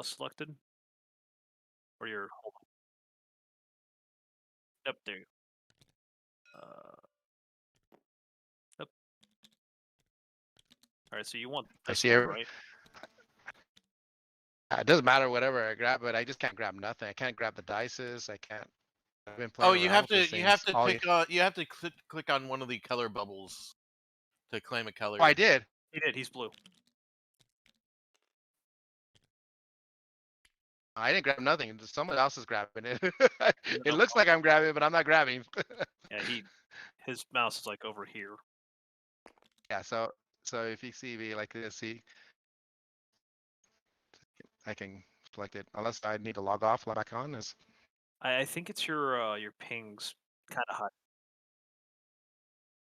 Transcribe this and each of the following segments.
selected? Or your Yep, there you go. Yep. Alright, so you want I this see. one, right? It doesn't matter whatever I grab, but I just can't grab nothing. I can't grab the dices. I can't. I've been Oh, playing you around have with to these you have things. to All you. pick on you have to click on one of the color bubbles to claim a Oh, I color. did. He did, he's blue. I didn't grab nothing. Someone else is grabbing it. No, It no, looks like I'm grabbing it, but I'm not grabbing. yeah, his mouse is, like, over here. Yeah. So if you see me like this, see, I can select it unless I need to log off, log back on. Is I think it's your ping's kinda high.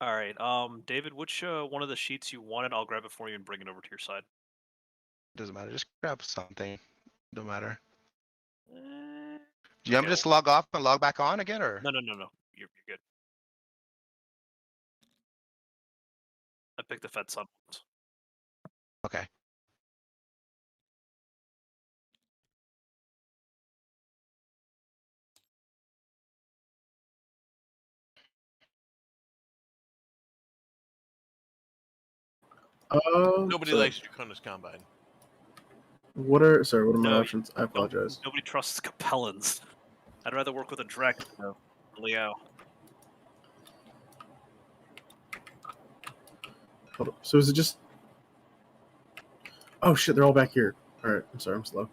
Alright, David, which, one of the sheets you wanted, I'll grab it for you and bring it over to your side. doesn't matter. Just grab something. Don't matter. Eh, Do you want okay, me to well just log off and log back on again, or no, no, no, no. You're good. I picked the Fed Sun ones. okay? Nobody So likes Draconis Combine. what are my No, options? I no apologize. nobody trusts Capellans. I'd rather work with a Drek than a Liao. Hold up. So is it just? Oh shit! They're all back here. All right. I'm sorry. I'm slow.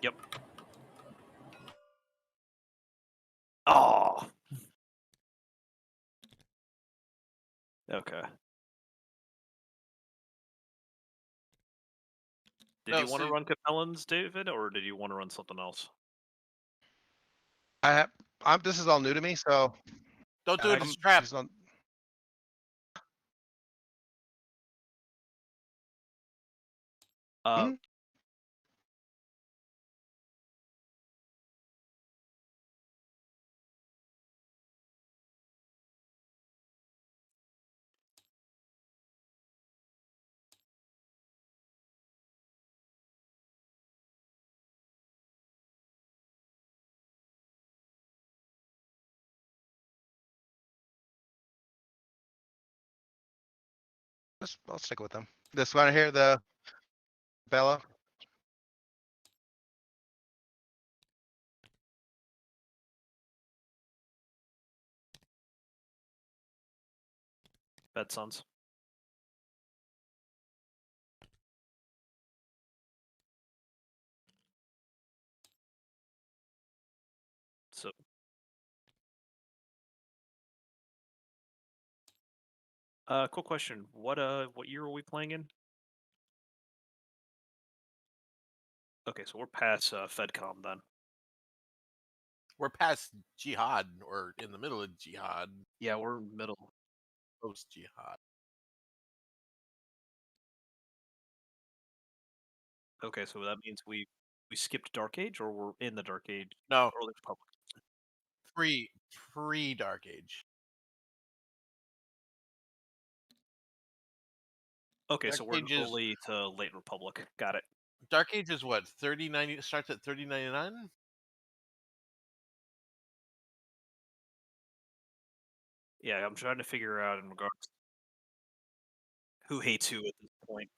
Yep. Oh. Okay. Did No, you want to see, run Capellans, David, or did you want to run something else? I have. This is all new to me, so don't do it. It's I'm a trap. just on. Uh, Hmm? I'll stick with them. This one here, the Bella. Fed Sons. So, quick question. What year are we playing in? Okay, so we're past FedCom then. We're past Jihad, or in the middle of Jihad, Yeah, we're middle. post Jihad. Okay, so that means we skipped Dark Age, or we're in the Dark Age, No, Early Republic. pre Dark Age. Okay, Dark so we're in Age is early to late Republic. Got it. Dark Age is what 3090 starts at 3099. Yeah, I'm trying to figure out in regards who hates who at this point.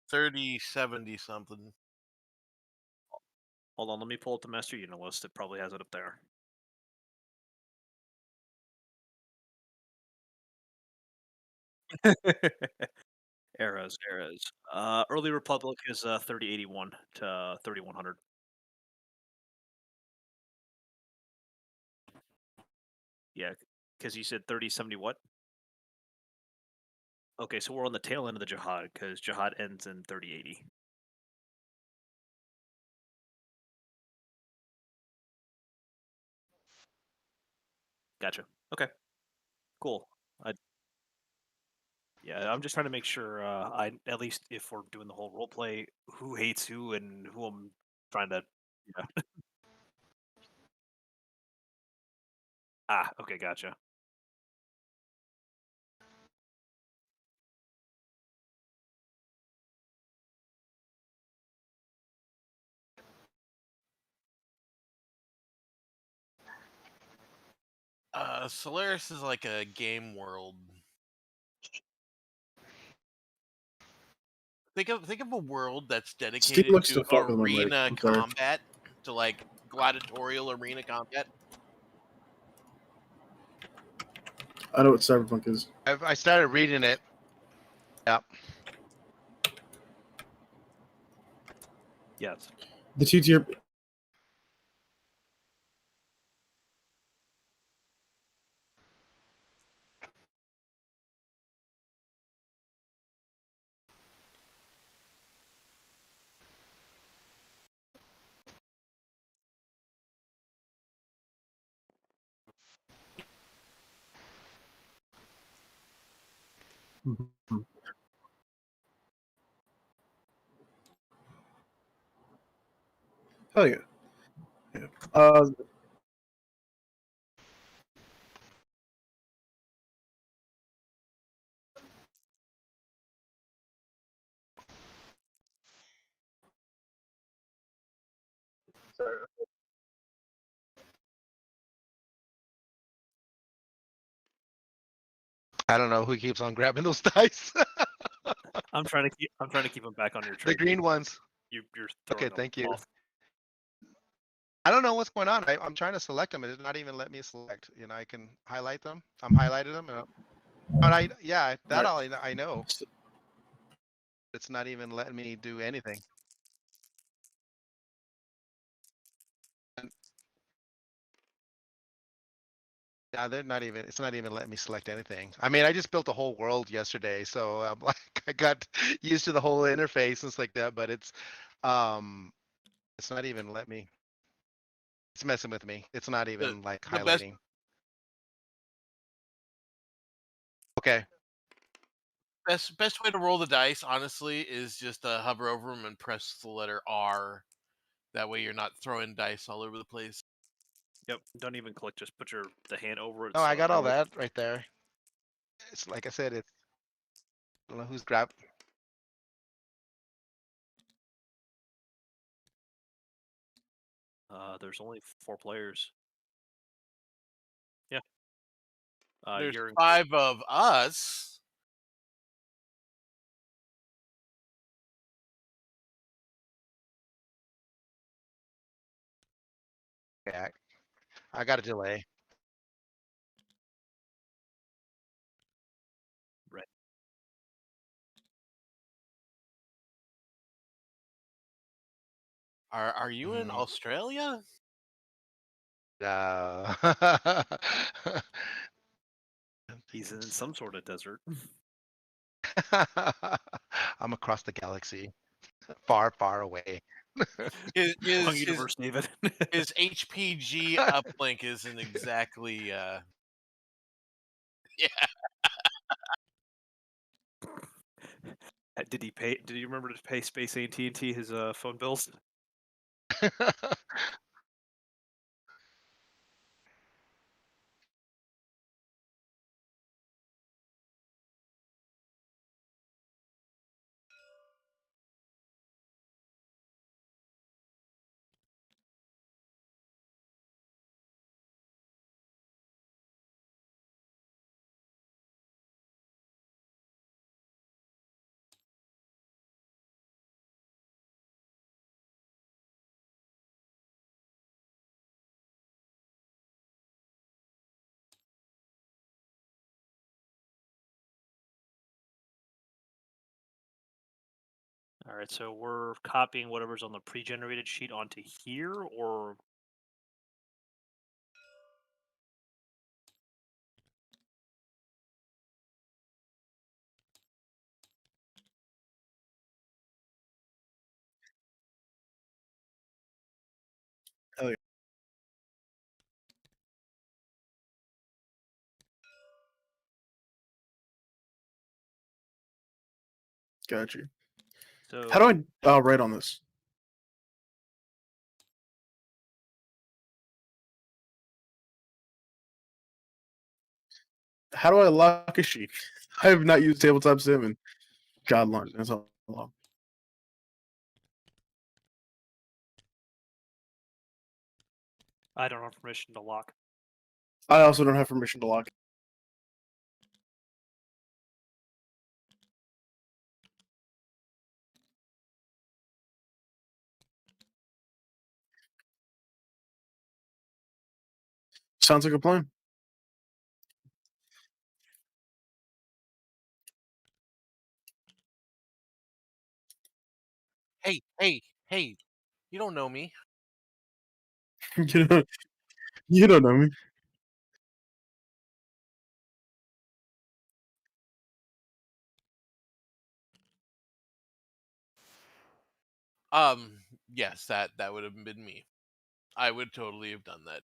3070 something. Hold on, let me pull up the Master Unit list. It probably has it up there. Eras. Early Republic is 3081 to 3100. Yeah, because you said 3070 what? Okay, so we're on the tail end of the Jihad because Jihad ends in 3080. Gotcha. Okay, cool. I, yeah, I'm just trying to make sure I at least if we're doing the whole role play, who hates who and who I'm trying to. Yeah. Ah, okay, gotcha. Solaris is like a game world. Think of a world that's Steve dedicated looks to to fuck with them, like, arena I'm sorry. combat, to like gladiatorial arena combat. I know what Cyberpunk is. I started reading it. Yep. Yes. The 2 tier. Mhm. Hell yeah. Yeah. I don't know who keeps on grabbing those dice. I'm trying to keep them back on your The trade. green ones. You're Okay, throwing them thank you. off. I don't know what's going on. I'm trying to select them. It did not even let me select. You know, I can highlight them. I'm highlighted them. Yeah, that Right. all I know. It's not even letting me do anything. Yeah, they're not even. It's not even letting me select anything. I mean, I just built a whole world yesterday, so like I got used to the whole interface and stuff like that. But um, it's not even let me. It's messing with me. It's not The even like the best highlighting. Okay. best way to roll the dice, honestly, is just hover over them and press the letter R. That way, you're not throwing dice all over the place. Yep. Don't even click. Just put the hand over it. No, I So got all highlight. that right there. It's like I said. It's I don't know who's grabbed. There's only 4 players. Yeah. There's You're 5 of us. Yeah, I got a delay. right. Are you in Mhm. Australia? Uh, He's in some sort of desert. I'm across the galaxy, far, far away. His Wrong his his, universe, David. his HPG uplink isn't exactly. Yeah. Did he pay? Did you remember to pay Space AT&T his phone bills? All right, so we're copying whatever's on the pre-generated sheet onto here, or Hell yeah. Got you. so. How do I write on this? How do I lock a sheet? I have not used tabletop sim in God long. That's how long. I don't have permission to lock. I also don't have permission to lock. Sounds like a plan. Hey, hey, hey! You don't know me. you know, you don't know me. Yes, that would have been me. I would totally have done that.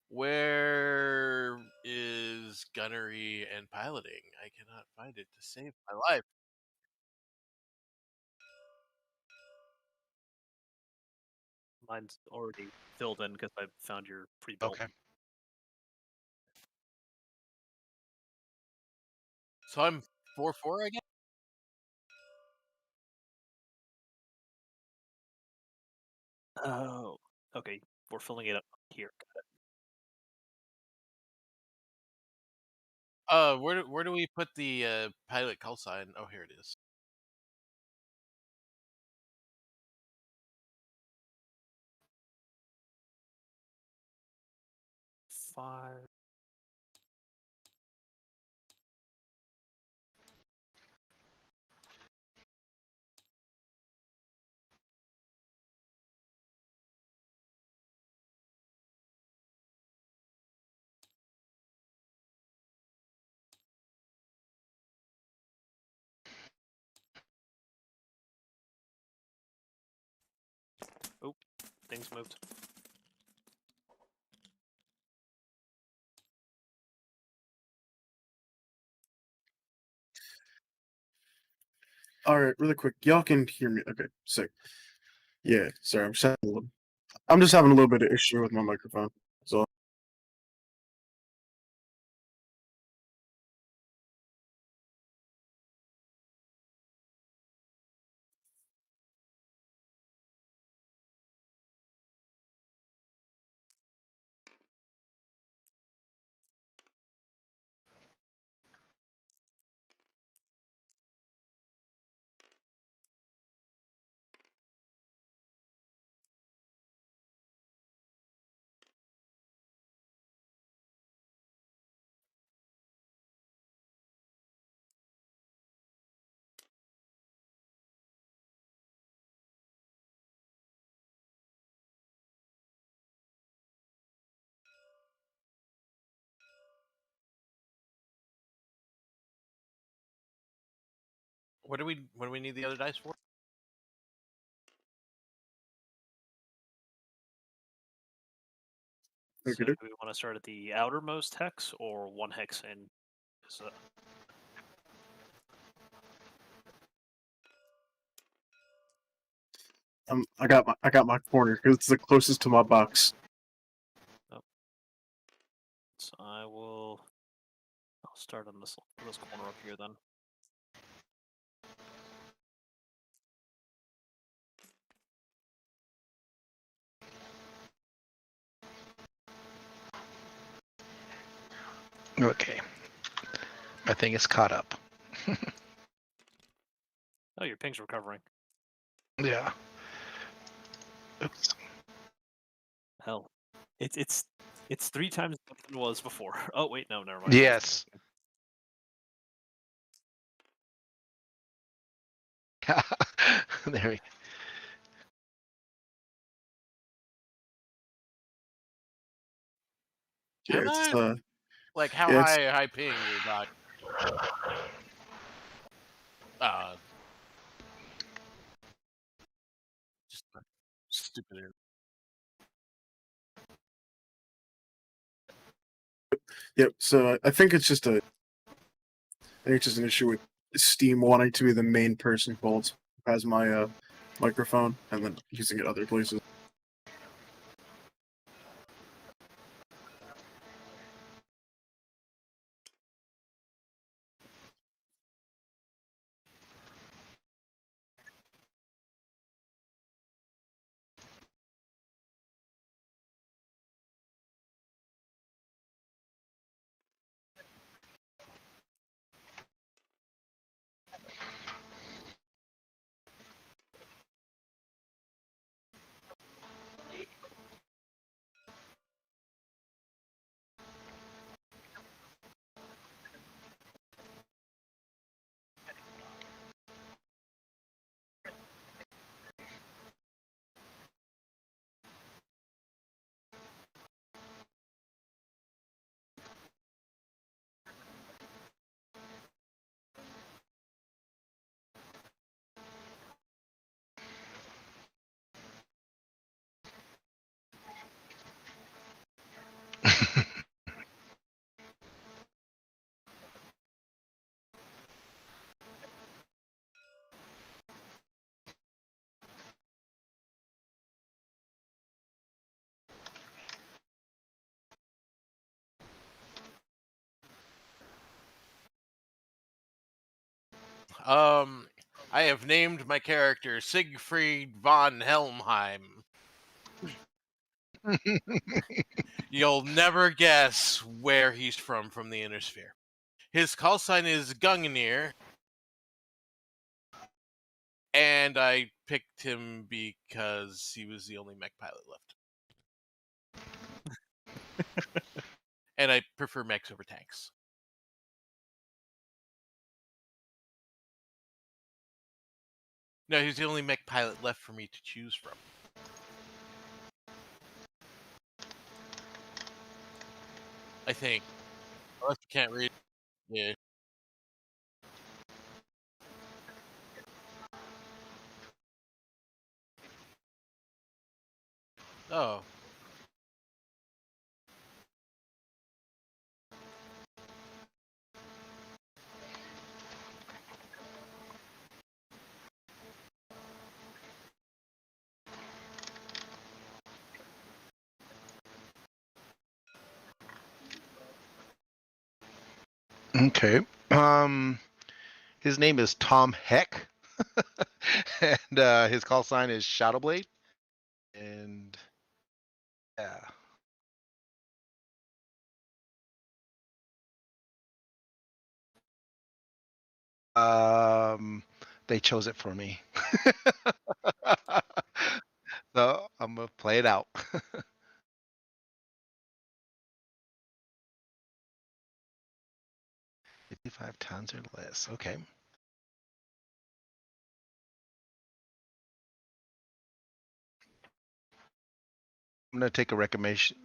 Where is gunnery and piloting? I cannot find it to save my life. Mine's already filled in because I found your pre-built. Okay. So I'm 4-4, I guess. Oh, okay. We're filling it up here. Where do we put the pilot call sign? Oh, here it is. Five. Oh, things moved. All right, really quick. Y'all can hear me. Okay, sick. Yeah, sorry. I'm just having a little bit of issue with my microphone. So What do we need the other dice for? So okay, do we want to start at the outermost hex or one hex in? 'Cause, I got my corner because it's the closest to my box. so I'll start on this corner up here then. Okay. My thing is caught up. Oh, your ping's recovering. Yeah. Oops. Hell, it's 3 times better than it was before. Oh wait, no, never mind. Yes. There we Yeah, Am it's I? Like how yeah, it's high ping your dot? Uh, just stupid. yep. So I think it's just an issue with Steam wanting to be the main person who has my microphone and then using it other places. I have named my character Siegfried von Helmheim. You'll never guess where he's from the Inner Sphere. His call sign is Gungnir, and I picked him because he was the only mech pilot left. And I prefer mechs over tanks. No, he's the only mech pilot left for me to choose from. I think. Unless you can't read. Yeah. Oh. Okay. His name is Tom Heck, and his call sign is Shadowblade. And yeah. They chose it for me. So I'm gonna play it out. 55 tons or less. Okay. I'm gonna take a recommendation.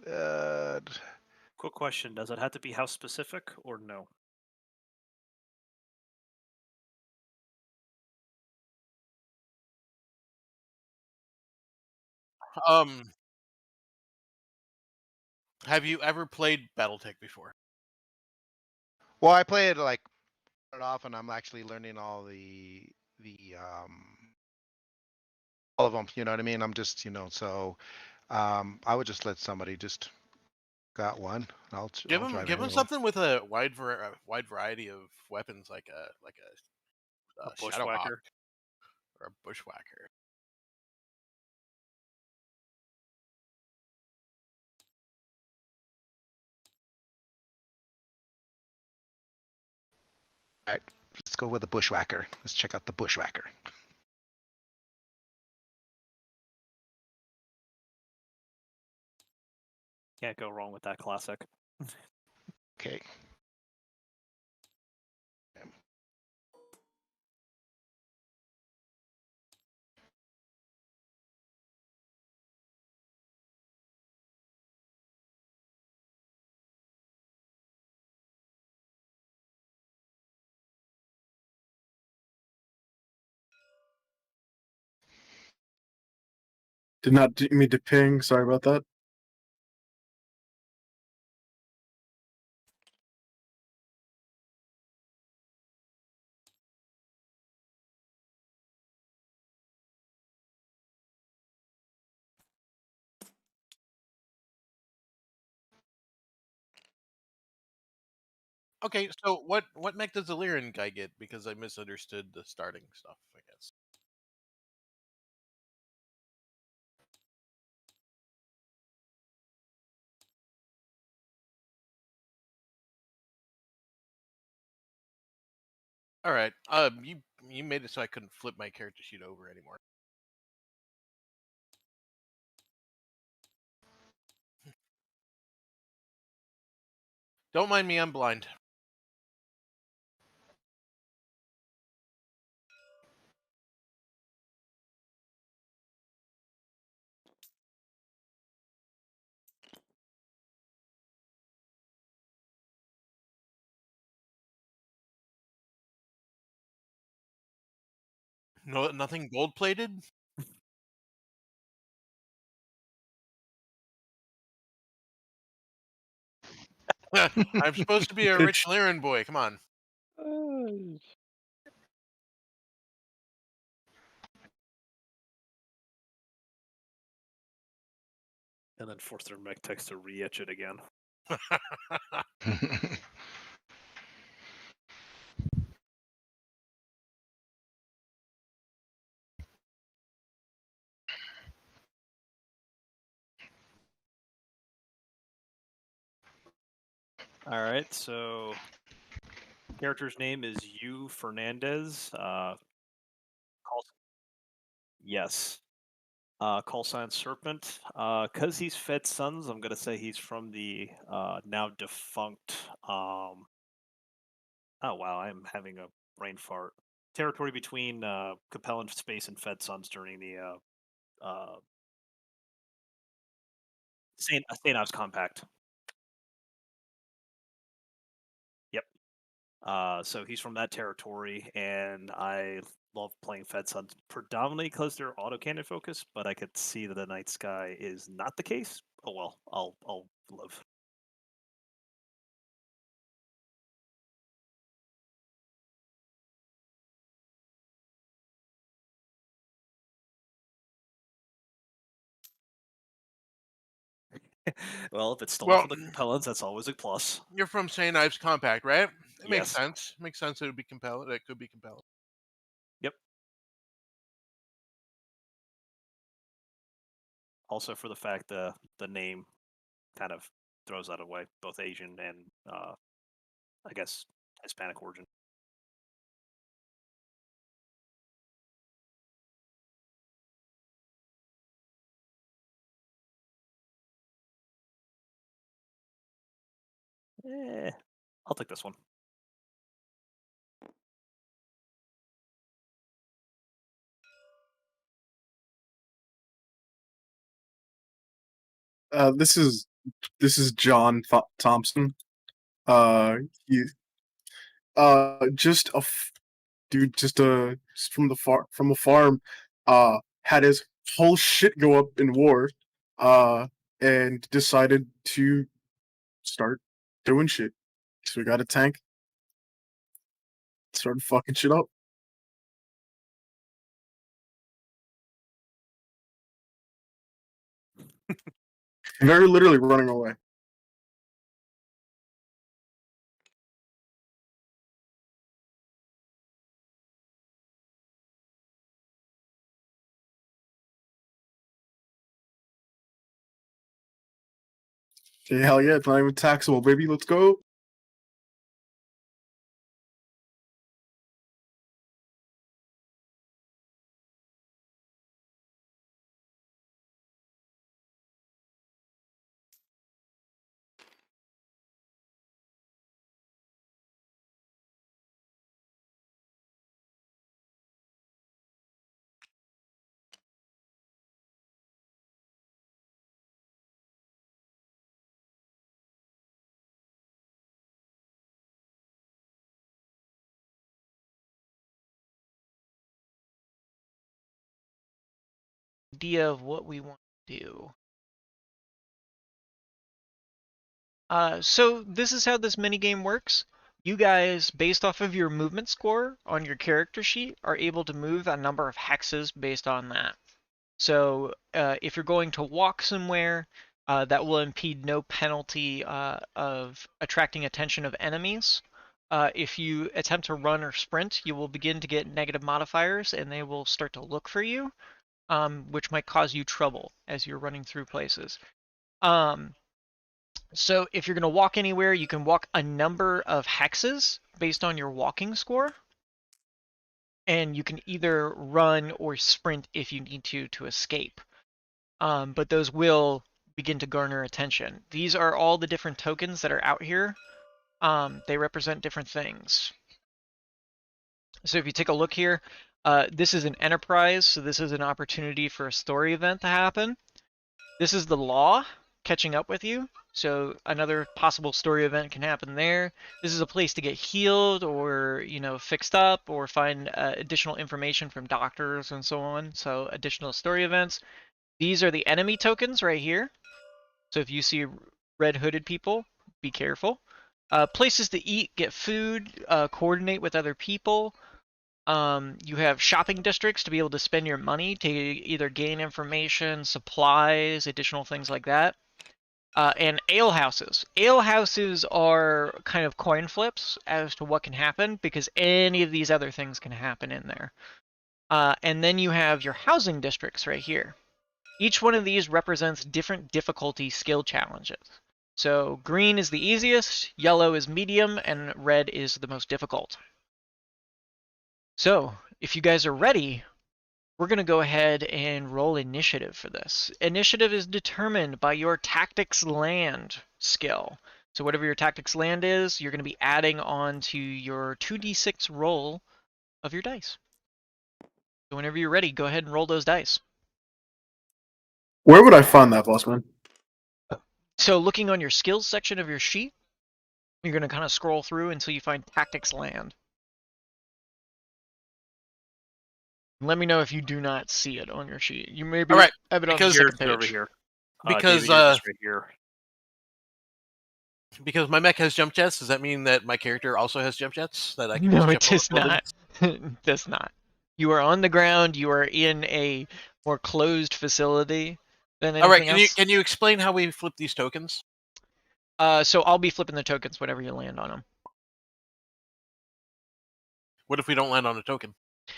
Quick question: does it have to be house specific or no? Um. Have you ever played BattleTech before? Well, I play it like it off, and I'm actually learning the all of them. You know what I mean? I'm just so I would just let somebody just got one. I'll Give I'll him, drive give any him of them. something with a wide variety of weapons, like a A Shadowhawk bushwhacker? or a Bushwhacker. All right, let's go with the bushwhacker. Let's check out the bushwhacker. Can't go wrong with that classic. Okay. Did not mean to ping. Sorry about that. Okay, so what mech does the Lyran guy get? Because I misunderstood the starting stuff, I guess. All right. You made it so I couldn't flip my character sheet over anymore. Don't mind me, I'm blind. No, nothing gold plated. I'm supposed to be a rich Pitch. Lyran boy. Come on. And then force their mech techs to re-etch it again. All right, so character's name is Yu Fernandez. Yes. Call sign Serpent. Because he's fed sons, I'm gonna say he's from the now defunct. Oh wow, I'm having a brain fart. Territory between Capellan Space and Fed Sons during the St. Ives Compact. Yep. So he's from that territory, and I love playing Fed Sons predominantly because they're autocannon focused. But I could see that the Night Sky is not the case. Oh well, I'll live. Well, if it's stolen Well, from the Capellans, that's always a plus. you're from St. Ives Compact, right? It makes Yes. sense. It makes sense. It would be compelling. That could be compelling. Yep. Also, for the fact the name kind of throws that away, both Asian and I guess Hispanic origin. Eh, I'll take this one. This is John Thompson. He just dude, just from a farm. Had his whole shit go up in war. And decided to start doing shit. So we got a tank. Started fucking shit up. Very literally running away. Okay, hell yeah, it's not even taxable, baby. Let's go. Idea of what we want to do. So this is how this minigame works. You guys, based off of your movement score on your character sheet, are able to move a number of hexes based on that. So if you're going to walk somewhere, that will impede no penalty of attracting attention of enemies. If you attempt to run or sprint, you will begin to get negative modifiers and they will start to look for you, which might cause you trouble as you're running through places. So if you're going to walk anywhere, you can walk a number of hexes based on your walking score. And you can either run or sprint if you need to escape. But those will begin to garner attention. These are all the different tokens that are out here. They represent different things. So if you take a look here, this is an enterprise, so this is an opportunity for a story event to happen. This is the law catching up with you, so another possible story event can happen there. This is a place to get healed or, fixed up or find additional information from doctors and so on, so additional story events. These are the enemy tokens right here. So if you see red hooded people, be careful. Places to eat, get food, coordinate with other people. You have shopping districts to be able to spend your money to either gain information, supplies, additional things like that. And ale houses. Ale houses are kind of coin flips as to what can happen because any of these other things can happen in there. And then you have your housing districts right here. Each one of these represents different difficulty skill challenges. So green is the easiest, yellow is medium, and red is the most difficult. So if you guys are ready, we're going to go ahead and roll initiative for this. Initiative is determined by your tactics land skill. So whatever your tactics land is, you're going to be adding on to your 2d6 roll of your dice. So whenever you're ready, go ahead and roll those dice. Where would I find that, boss man? So looking on your skills section of your sheet, you're going to kind of scroll through until you find tactics land. Let me know if you do not see it on your sheet. You maybe All right, have it on the because- second Here's over page. here. Because David, you're just right here. because my mech has jump jets, does that mean that my character also has jump jets that I can No, it just jump does over not. It does not. You are on the ground. You are in a more closed facility than anything All right, else. can you explain how we flip these tokens? So I'll be flipping the tokens whenever you land on them. What if we don't land on a token?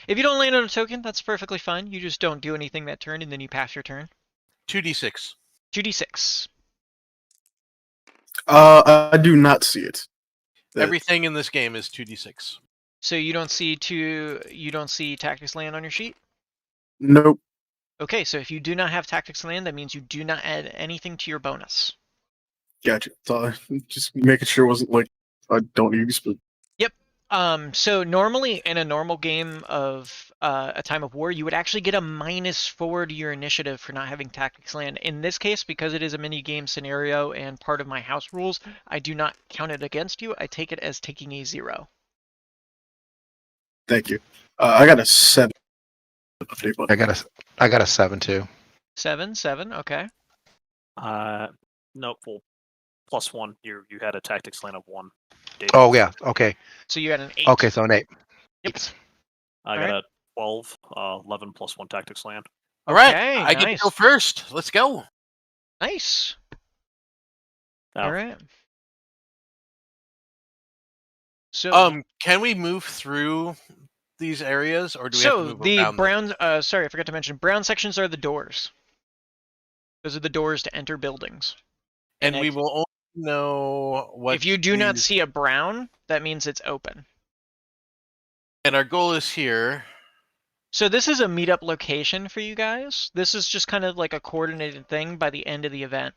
If you don't land on a token, that's perfectly fine. You just don't do anything that turn, and then you pass your turn. 2d6. 2d6. I do not see it. Everything in this game is 2d6. So you don't see tactics land on your sheet? Nope. Okay, so if you do not have tactics land, that means you do not add anything to your bonus. Gotcha. So just making sure it wasn't like I don't need to split. So normally in a normal game of a time of war, you would actually get a -4 to your initiative for not having tactics land. In this case, because it is a mini game scenario and part of my house rules, I do not count it against you. I take it as taking a 0. Thank you. I got a 7. Update button. I got a 7 too. 7, okay. Nope. Well, +1. You had a tactics land of 1. David. Oh yeah. Okay. So you had an 8. Okay. So an 8. Yep. I Alright. got a 12. 11 +1 tactics land. All right, Okay, I get to nice. go first. Let's go. Nice. Oh. All right. So Can we move through these areas, or do we have to move the around them? brown sorry, I forgot to mention, brown sections are the doors. Those are the doors to enter buildings. And we ex- will only know what. If you do not these- see a brown, that means it's open. And our goal is here. So this is a meetup location for you guys. This is just kind of like a coordinated thing by the end of the event.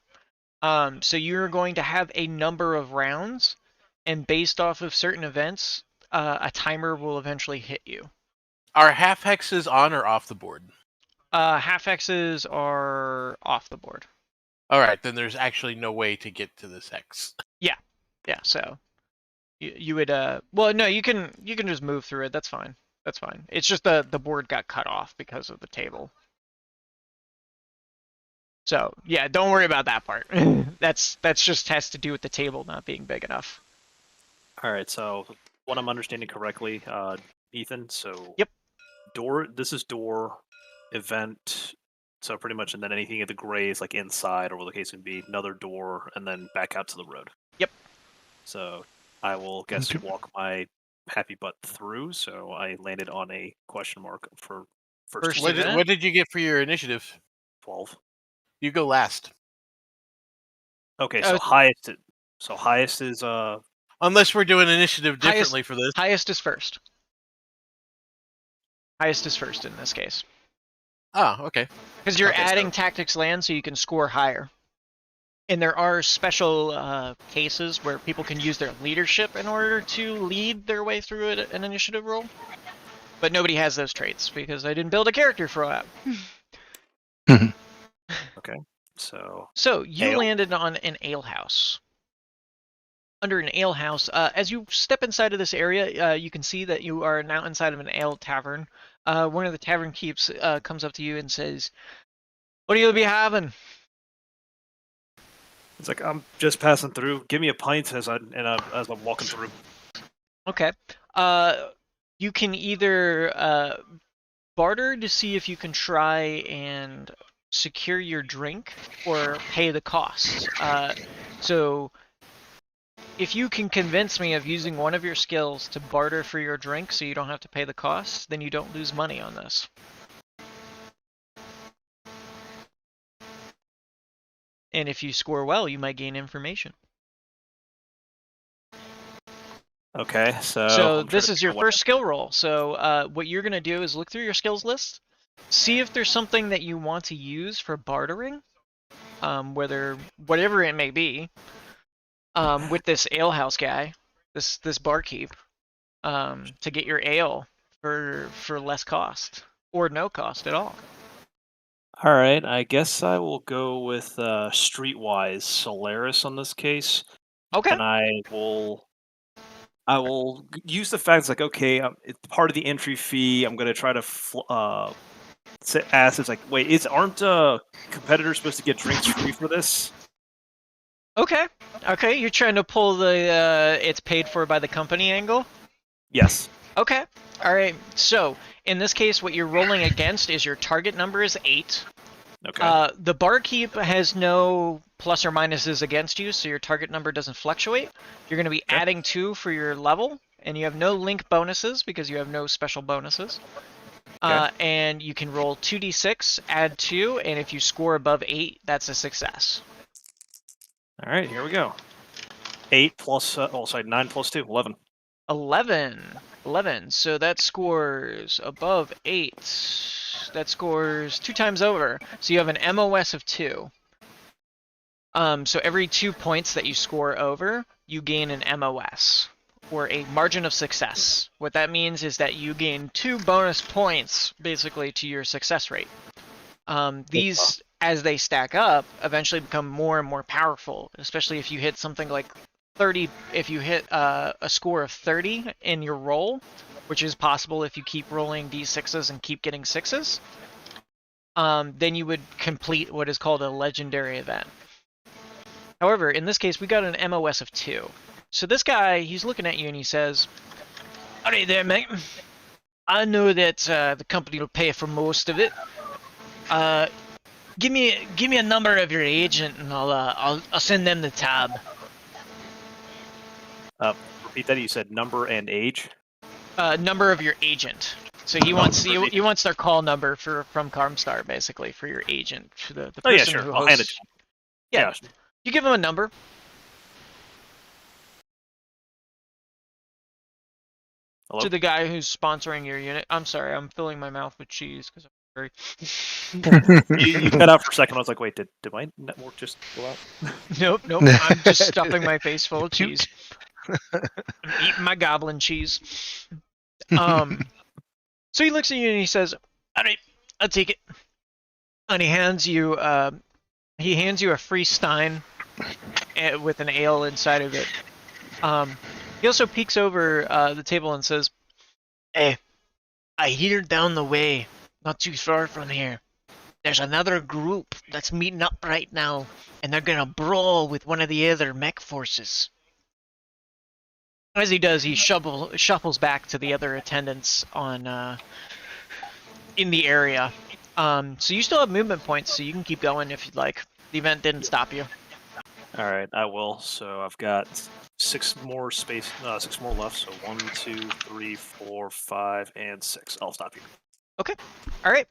So you're going to have a number of rounds, and based off of certain events, a timer will eventually hit you. Are half hexes on or off the board? Half X's are off the board. All right, then there's actually no way to get to this hex. Yeah, so you would well, no, you can just move through it. That's fine. That's fine. It's just the board got cut off because of the table. So yeah, don't worry about that part. that's just has to do with the table not being big enough. All right. So, what I'm understanding correctly, Ethan. So. Yep. Door. This is door, event. So pretty much, and then anything in the gray is like inside, or what the case would be, another door, and then back out to the road. Yep. So I will guess walk my happy butt through. So I landed on a question mark for first. What did you get for your initiative? 12. You go last. Okay, so highest. So highest is Unless we're doing initiative differently for this. Highest is first. Highest is first in this case. Oh, okay. Because you're Okay, adding so- tactics land, so you can score higher. And there are special cases where people can use their leadership in order to lead their way through an initiative roll. But nobody has those traits because I didn't build a character for that. okay. So you Ale. landed on an alehouse. Under an alehouse, as you step inside of this area, you can see that you are now inside of an ale tavern. One of the tavern keeps comes up to you and says, "What do you be having?" It's like I'm just passing through. Give me a pint as I'm walking through. Okay. You can either barter to see if you can try and secure your drink or pay the cost. So if you can convince me of using one of your skills to barter for your drink so you don't have to pay the cost, then you don't lose money on this. And if you score well, you might gain information. Okay, so So this is your first skill roll. So what you're going to do is look through your skills list, see if there's something that you want to use for bartering, whatever it may be, with this alehouse guy, this barkeep, to get your ale for less cost or no cost at all. All right, I guess I will go with Streetwise Solaris on this case, Okay. and I will use the fact it's like, okay, it's part of the entry fee. I'm gonna try to ask. It's like, wait, aren't competitors supposed to get drinks free for this? Okay. Okay. You're trying to pull the it's paid for by the company angle. Yes. Okay. All right. So in this case, what you're rolling against is your target number is 8. Okay. The barkeep has no plus or minuses against you, so your target number doesn't fluctuate. You're going to be adding 2 for your level, and you have no link bonuses because you have no special bonuses. And you can roll 2d6, add 2, and if you score above 8, that's a success. All right, here we go. 8 plus, 9 plus 2, 11. 11. So that scores above 8. That scores 2 times over. So you have an MOS of 2. So every 2 points that you score over, you gain an MOS, or a margin of success. What that means is that you gain 2 bonus points, basically, to your success rate. These, as they stack up, eventually become more and more powerful, especially if you hit something like 30. If you hit a score of 30 in your roll, which is possible if you keep rolling d6s and keep getting 6s, then you would complete what is called a legendary event. However, in this case, we got an MOS of 2. So this guy, he's looking at you and he says, "Alright there, mate. I know that the company will pay for most of it. Give me a number of your agent, and I'll send them the tab." Repeat that. You said number and age. Number of your agent. So he wants their call number from Carmstar, basically, for your agent, for the person yeah, sure. who I'll hand it hosts. to him. Yeah. You give him a number. Hello? To the guy who's sponsoring your unit. I'm sorry, I'm filling my mouth with cheese because I'm hungry. You cut out for a second. I was like, wait, did my network just go out? Nope. I'm just stuffing my face full of cheese. I'm eating my goblin cheese. So he looks at you and he says, "All right, I'll take it." And he hands you a free stein with an ale inside of it. He also peeks over the table and says, "Hey, I hear down the way, not too far from here, there's another group that's meeting up right now, and they're gonna brawl with one of the other mech forces." As he does, he shuffles back to the other attendants in the area. So you still have movement points, so you can keep going if you'd like. The event didn't stop you. All right, I will. So I've got 6 more left. So 1, 2, 3, 4, 5, and 6. I'll stop here. Okay. All right.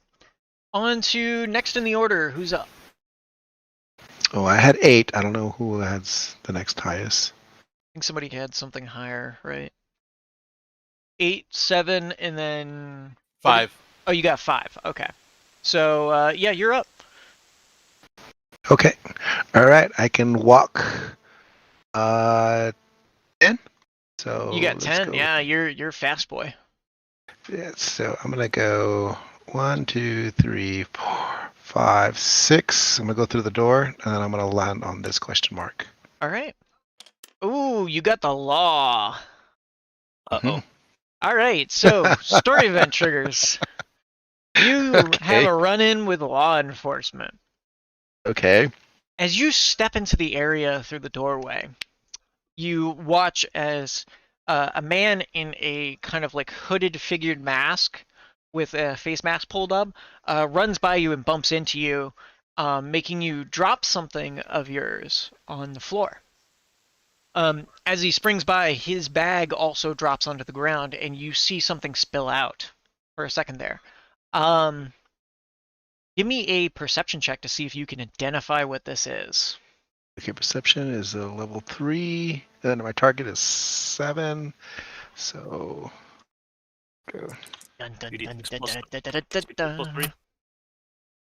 On to next in the order. Who's up? Oh, I had 8. I don't know who has the next highest. I think somebody had something higher, right? 8, 7, and then 5. Oh, you got 5. Okay. So yeah, you're up. Okay. All right. I can walk 10. So You got let's 10. go. Yeah, you're a fast boy. Yeah, so I'm gonna go 1, 2, 3, 4, 5, 6. I'm gonna go through the door and then I'm gonna land on this question mark. All right. Ooh, you got the law. Uh-oh. All right. So story event triggers. You have a run-in with law enforcement. Okay. As you step into the area through the doorway, you watch as a man in a kind of like hooded figured mask with a face mask pulled up runs by you and bumps into you, making you drop something of yours on the floor. As he springs by, his bag also drops onto the ground, and you see something spill out for a second there. Give me a perception check to see if you can identify what this is. Okay, perception is a level 3, and then my target is 7. So go. Dun, dun, You need dun, six dun, plus dun, th- dun, dun, dun, six plus three. dun.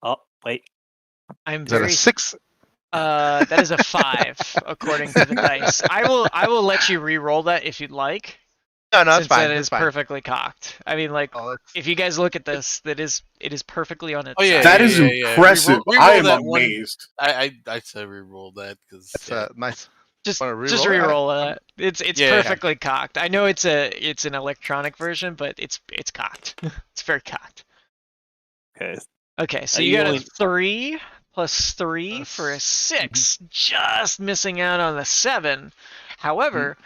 Oh, wait. I'm Is that a very 6? that is a 5 according to the dice. I will let you re-roll that if you'd like, No, no, it's since that fine. is It's fine. perfectly cocked. I mean, like, Oh, if you guys look at this, it is perfectly on its Oh yeah, side. That yeah, is yeah, yeah. impressive. I Reroll am that one. amazed. I said reroll that because that's nice. Just Wanna just re-roll it? re-roll that. It's Yeah. perfectly cocked. I know it's an electronic version, but it's cocked. It's very cocked. Okay. Okay, so you You got a only 3 plus 3 for a 6, just missing out on the 7. However,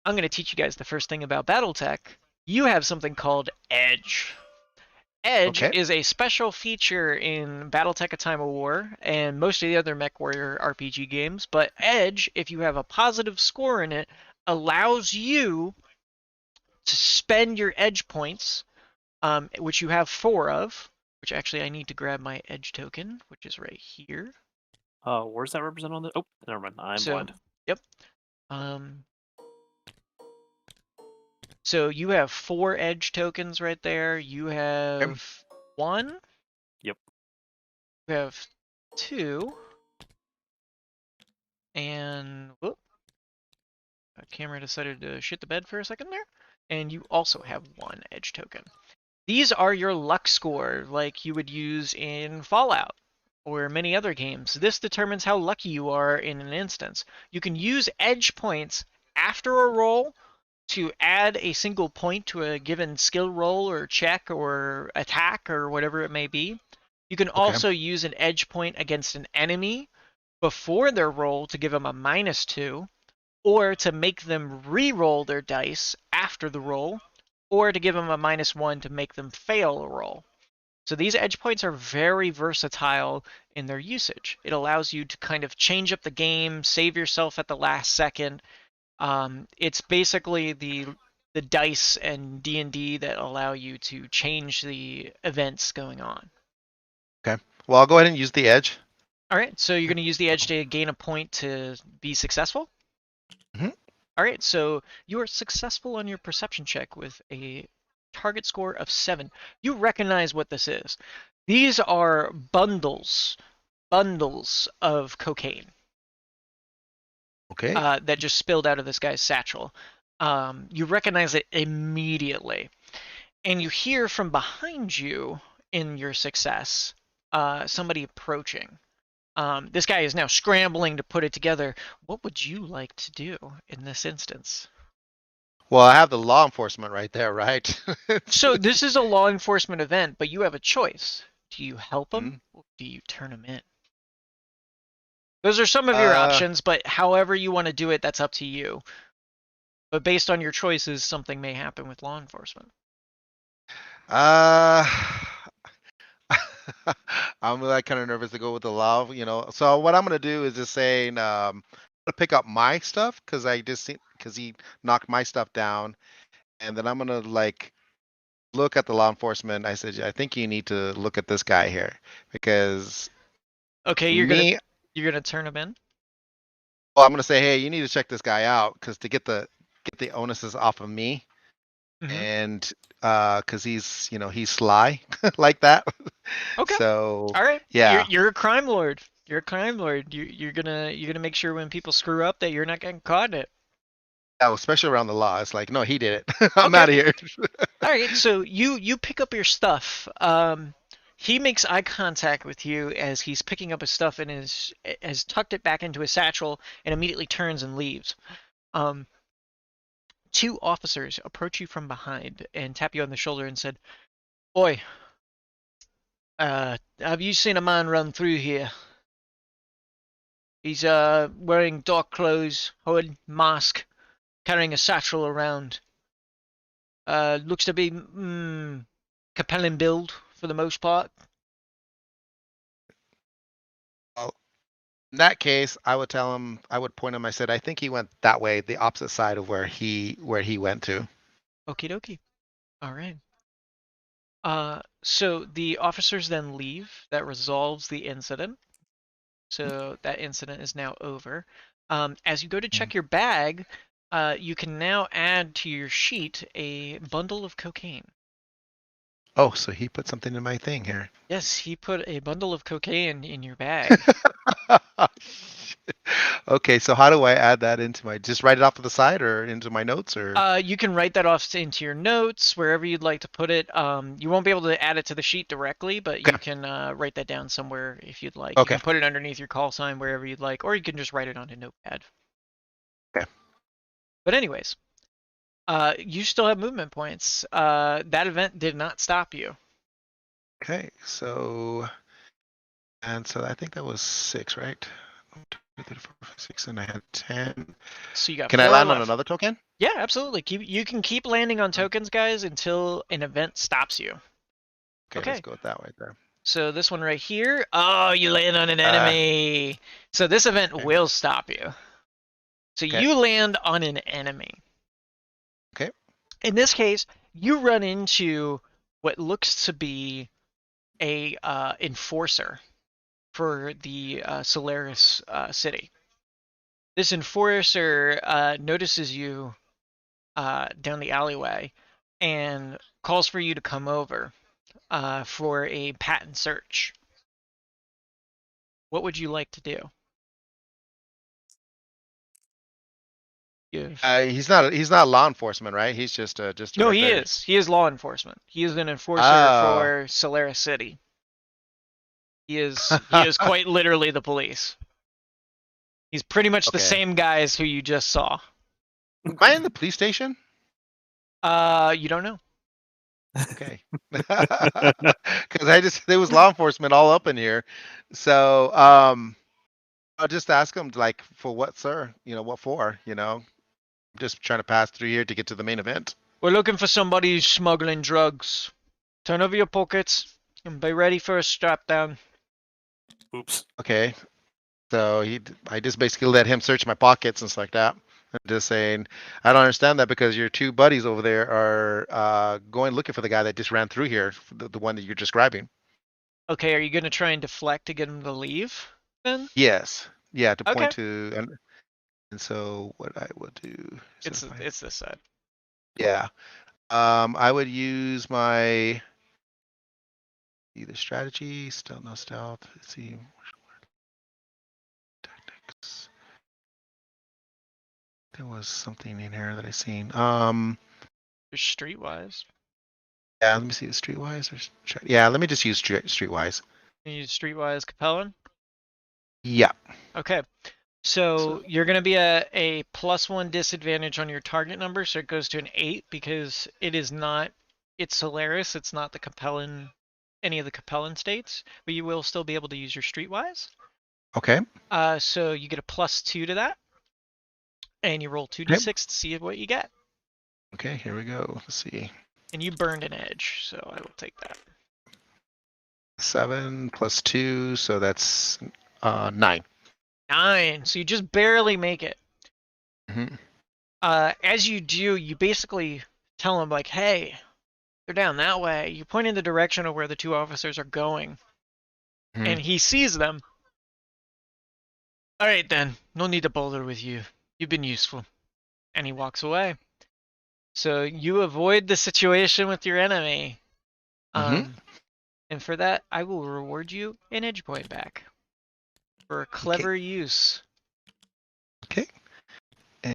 I'm going to teach you guys the first thing about BattleTech. You have something called Edge. Edge Okay. is a special feature in BattleTech: A Time of War and most of the other MechWarrior RPG games, but Edge, if you have a positive score in it, allows you to spend your Edge points, which you have 4 of, which actually I need to grab my Edge token, which is right here. where's that represented on the? Oh, never mind. I'm So, blind. yep. So you have 4 Edge tokens right there. You have 1. Yep. You have 2. And whoop, camera decided to shit the bed for a second there. And you also have 1 Edge token. These are your luck score, like you would use in Fallout or many other games. This determines how lucky you are in an instance. You can use Edge points after a roll to add a single point to a given skill roll or check or attack or whatever it may be. You can also use an Edge point against an enemy before their roll to give them a -2, or to make them re-roll their dice after the roll, or to give them a -1 to make them fail a roll. So these Edge points are very versatile in their usage. It allows you to kind of change up the game, save yourself at the last second. It's basically the dice and D&D that allow you to change the events going on. Okay. Well, I'll go ahead and use the edge. All right, so you're going to use the Edge to gain a point to be successful? Mhm. All right, so you are successful on your perception check with a target score of 7. You recognize what this is. These are bundles of cocaine Okay. that just spilled out of this guy's satchel. You recognize it immediately. And you hear from behind you in your success somebody approaching. This guy is now scrambling to put it together. What would you like to do in this instance? Well, I have the law enforcement right there, right? So this is a law enforcement event, but you have a choice. Do you help him Mhm. or do you turn him in? Those are some of your Uh, options, but however you want to do it, that's up to you. But based on your choices, something may happen with law enforcement. uh, I'm like kind of nervous to go with the law, So what I'm gonna do is just saying, I'm gonna pick up my stuff because I just see because he knocked my stuff down, and then I'm gonna like look at the law enforcement. I said, I think you need to look at this guy here because Okay, me. you're gonna turn him in. Well, I'm gonna say, hey, you need to check this guy out because to get the onuses off of me, Mm-hmm. and because he's sly like that. Okay. So All right. yeah, You're a crime lord. You're a crime lord. You're gonna make sure when people screw up that you're not getting caught in it. oh, especially around the law, it's like, no, he did it. I'm Okay. out of here. All right. So you pick up your stuff. He makes eye contact with you as he's picking up his stuff and has tucked it back into his satchel and immediately turns and leaves. 2 officers approach you from behind and tap you on the shoulder and said, "Boy, have you seen a man run through here?" He's wearing dark clothes, hood, mask, carrying a satchel around. Looks to be Capellan build for the most part. Well, in that case, I would tell him. I would point him. I said, I think he went that way, the opposite side of where he went to. Okie dokie. All right. So the officers then leave. That resolves the incident. So that incident is now over. As you go to check your bag, you can now add to your sheet a bundle of cocaine. Oh, so he put something in my thing here. Yes, he put a bundle of cocaine in your bag. Okay, so how do I add that into my? Just write it off to the side or into my notes or? You can write that off into your notes, wherever you'd like to put it. You won't be able to add it to the sheet directly, but you Okay. can write that down somewhere if you'd like. You Okay. can put it underneath your call sign wherever you'd like, or you can just write it on a notepad. Okay. But anyways, you still have movement points. That event did not stop you. Okay, so I think that was 6, right? 1, 2, 3, 4, 5, 6, and I had 10. So you got Can I 4 land on left. another token? Yeah, absolutely. You can keep landing on tokens, guys, until an event stops you. Okay, let's go with that right there. So this one right here. Oh, you land on an enemy. So this event Okay. will stop you. So Okay. you land on an enemy. Okay. In this case, you run into what looks to be a enforcer for the Solaris city. This enforcer notices you down the alleyway and calls for you to come over for a patent search. What would you like to do? He's not law enforcement, right? He's just a No, he regular. is. He is law enforcement. He is an enforcer Oh. for Solaris City. He is quite literally the police. He's pretty much the Okay. same guys who you just saw. Am I in the police station? You don't know. Okay. Because there was law enforcement all up in here. So I'll just ask him like, for what, sir? What for? I'm just trying to pass through here to get to the main event. We're looking for somebody who's smuggling drugs. Turn over your pockets and be ready for a strap down. Oops. Okay. So I just basically let him search my pockets and stuff like that. I'm just saying, I don't understand that because your two buddies over there are going looking for the guy that just ran through here, the one that you're describing. Okay, are you gonna try and deflect to get him to leave then? Yes. Yeah, to Okay. point to and so what I would do. It's this side. Yeah. I would use my either strategy, stealth, no stealth. Let's see. Tactics. There was something in here that I seen. There's streetwise. Yeah, let me see the streetwise. Yeah, let me just use streetwise. Can you use streetwise Capellan? Yeah. Okay. So you're going to be a +1 disadvantage on your target number, so it goes to an 8 because it's Solaris, it's not the Capellan, any of the Capellan states, but you will still be able to use your streetwise. Okay. So you get a +2 to that, and you roll 2d6 to see what you get. Okay, here we go. Let's see. And you burned an edge, so I will take that. 7 + 2, so that's 9. 9, so you just barely make it. Mm-hmm. As you do, you basically tell them like, "Hey, they're down that way." You point in the direction of where the two officers are going, Mm-hmm. and he sees them. All right then, no need to bother with you. You've been useful. And he walks away. So you avoid the situation with your enemy. Mm-hmm. And for that, I will reward you an edge point back for a clever use. Okay.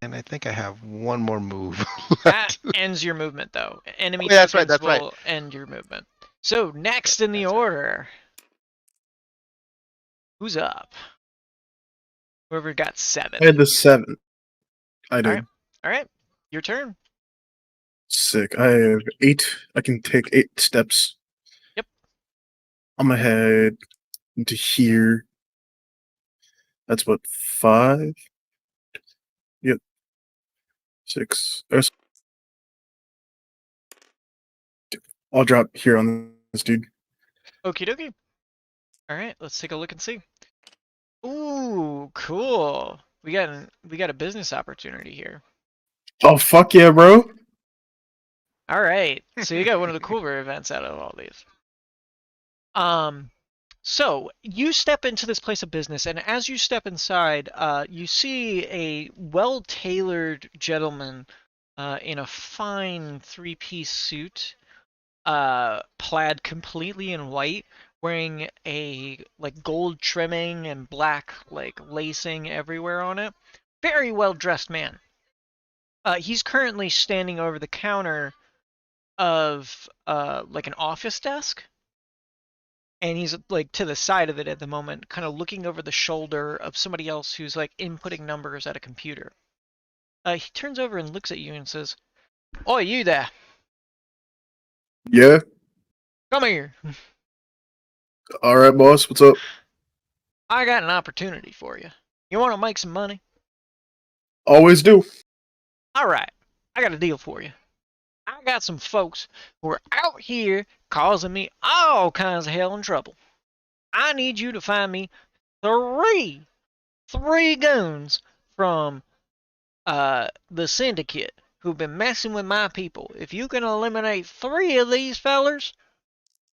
And I think I have one more move. That ends your movement, though. Enemy yeah, that's right. tokens That's right. will end your movement. So next in the order, who's up? Whoever got 7. I had the 7. I did. All right, your turn. Sick. I have 8. I can take 8 steps. Yep. I'm gonna head into here. That's what 5. Yep. 6. I'll drop here on this dude. Okie dokie. All right, let's take a look and see. Ooh, cool. We got a business opportunity here. Oh fuck yeah, bro! All right, so you got one of the cooler events out of all these. So you step into this place of business, and as you step inside, you see a well-tailored gentleman in a fine three-piece suit, plaid completely in white, wearing a like gold trimming and black like lacing everywhere on it. Very well-dressed man. He's currently standing over the counter of like an office desk, and he's like to the side of it at the moment, kind of looking over the shoulder of somebody else who's like inputting numbers at a computer. He turns over and looks at you and says, "Oi, you there? Yeah. Come here. All right, boss. What's up? I got an opportunity for you. You want to make some money? Always do. All right, I got a deal for you. I got some folks who are out here causing me all kinds of hell and trouble. I need you to find me three goons from the syndicate who've been messing with my people. If you can eliminate 3 of these fellers,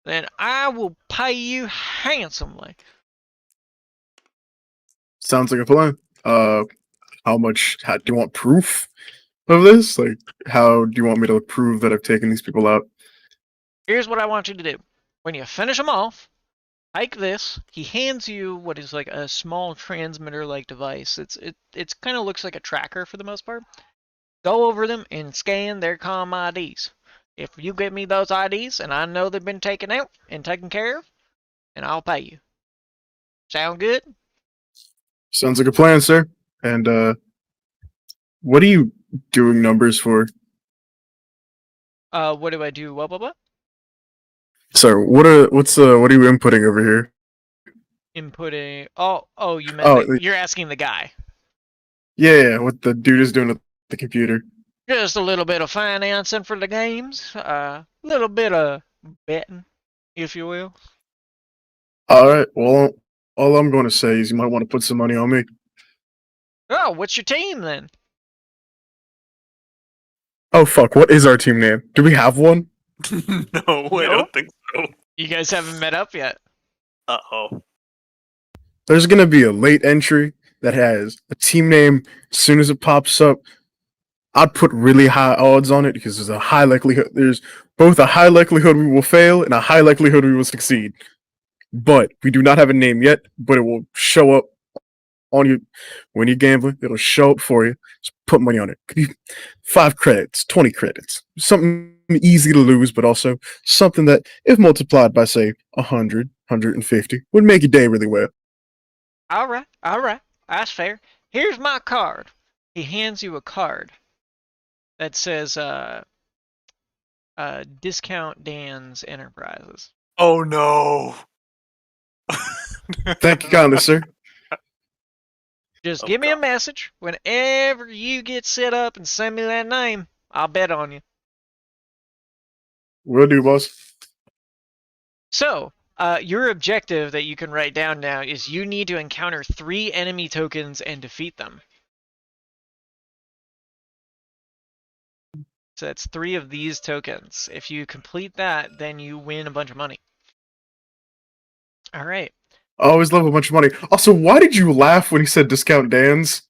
then I will pay you handsomely." Sounds like a plan. How much? Do you want proof of this? Like, how do you want me to prove that I've taken these people out? Here's what I want you to do. When you finish them off, take this. He hands you what is like a small transmitter-like device. It's kind of looks like a tracker for the most part. Go over them and scan their comm IDs. If you give me those IDs and I know they've been taken out and taken care of, then I'll pay you. Sound good? Sounds like a plan, sir. And what are you doing numbers for? What do I do? What? Sir, what are you inputting over here? Inputting. Oh, you meant Oh, you're asking the guy. yeah, what the dude is doing at the computer. Just a little bit of financing for the games. A little bit of betting, if you will. All right. Well, all I'm going to say is you might want to put some money on me. Oh, what's your team then? Oh fuck! What is our team name? Do we have one? No, I No? don't think so. You guys haven't met up yet. Uh-oh. There's gonna be a late entry that has a team name. As soon as it pops up, I'd put really high odds on it because there's a high likelihood. There's both a high likelihood we will fail and a high likelihood we will succeed. But we do not have a name yet. But it will show up on you when you're gambling. It'll show up for you. Just put money on it. Could be 5 credits, 20 credits, something easy to lose, but also something that, if multiplied by say 100, 150, would make your day really well. All right. That's fair. Here's my card. He hands you a card that says Discount Dan's Enterprises. Oh no. Thank you kindly, sir. Just Oh, give me a God. message whenever you get set up and send me that name. I'll bet on you. Will do, boss. So, your objective that you can write down now is you need to encounter 3 enemy tokens and defeat them. So that's 3 of these tokens. If you complete that, then you win a bunch of money. All right. I always love a bunch of money. Also, why did you laugh when he said Discount Dan's?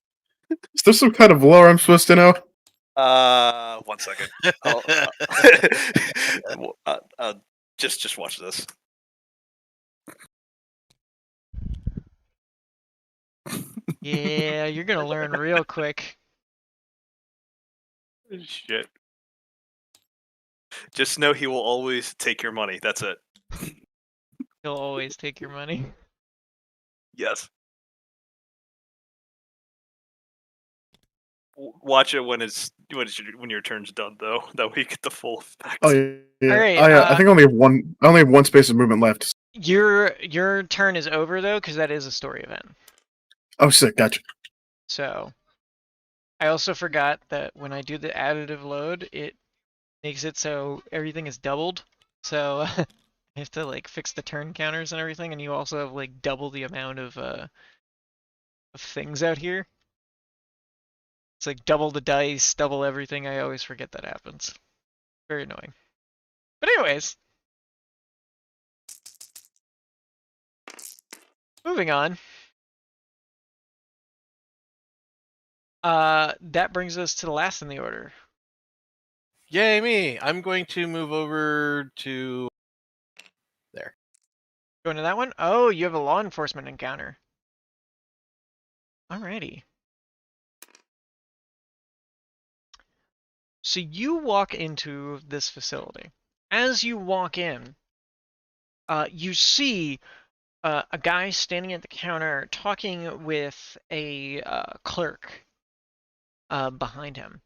Is there some kind of lore I'm supposed to know? 1 second. Just watch this. Yeah, you're gonna learn real quick. Shit. Just know he will always take your money. That's it. He'll always take your money. Yes. Watch it when when your turn's done, though. That way you get the full effect. Oh yeah. All right, I think I only have one space of movement left. Your turn is over though, because that is a story event. Oh, sick. Gotcha. So I also forgot that when I do the additive load, it makes it so everything is doubled. So I have to like fix the turn counters and everything, and you also have like double the amount of things out here. It's like double the dice, double everything. I always forget that happens. Very annoying. But anyways, moving on. That brings us to the last in the order. Yay me! I'm going to move over to there. Going to that one? Oh, you have a law enforcement encounter. Alrighty. So you walk into this facility. As you walk in, you see a guy standing at the counter talking with a clerk behind him.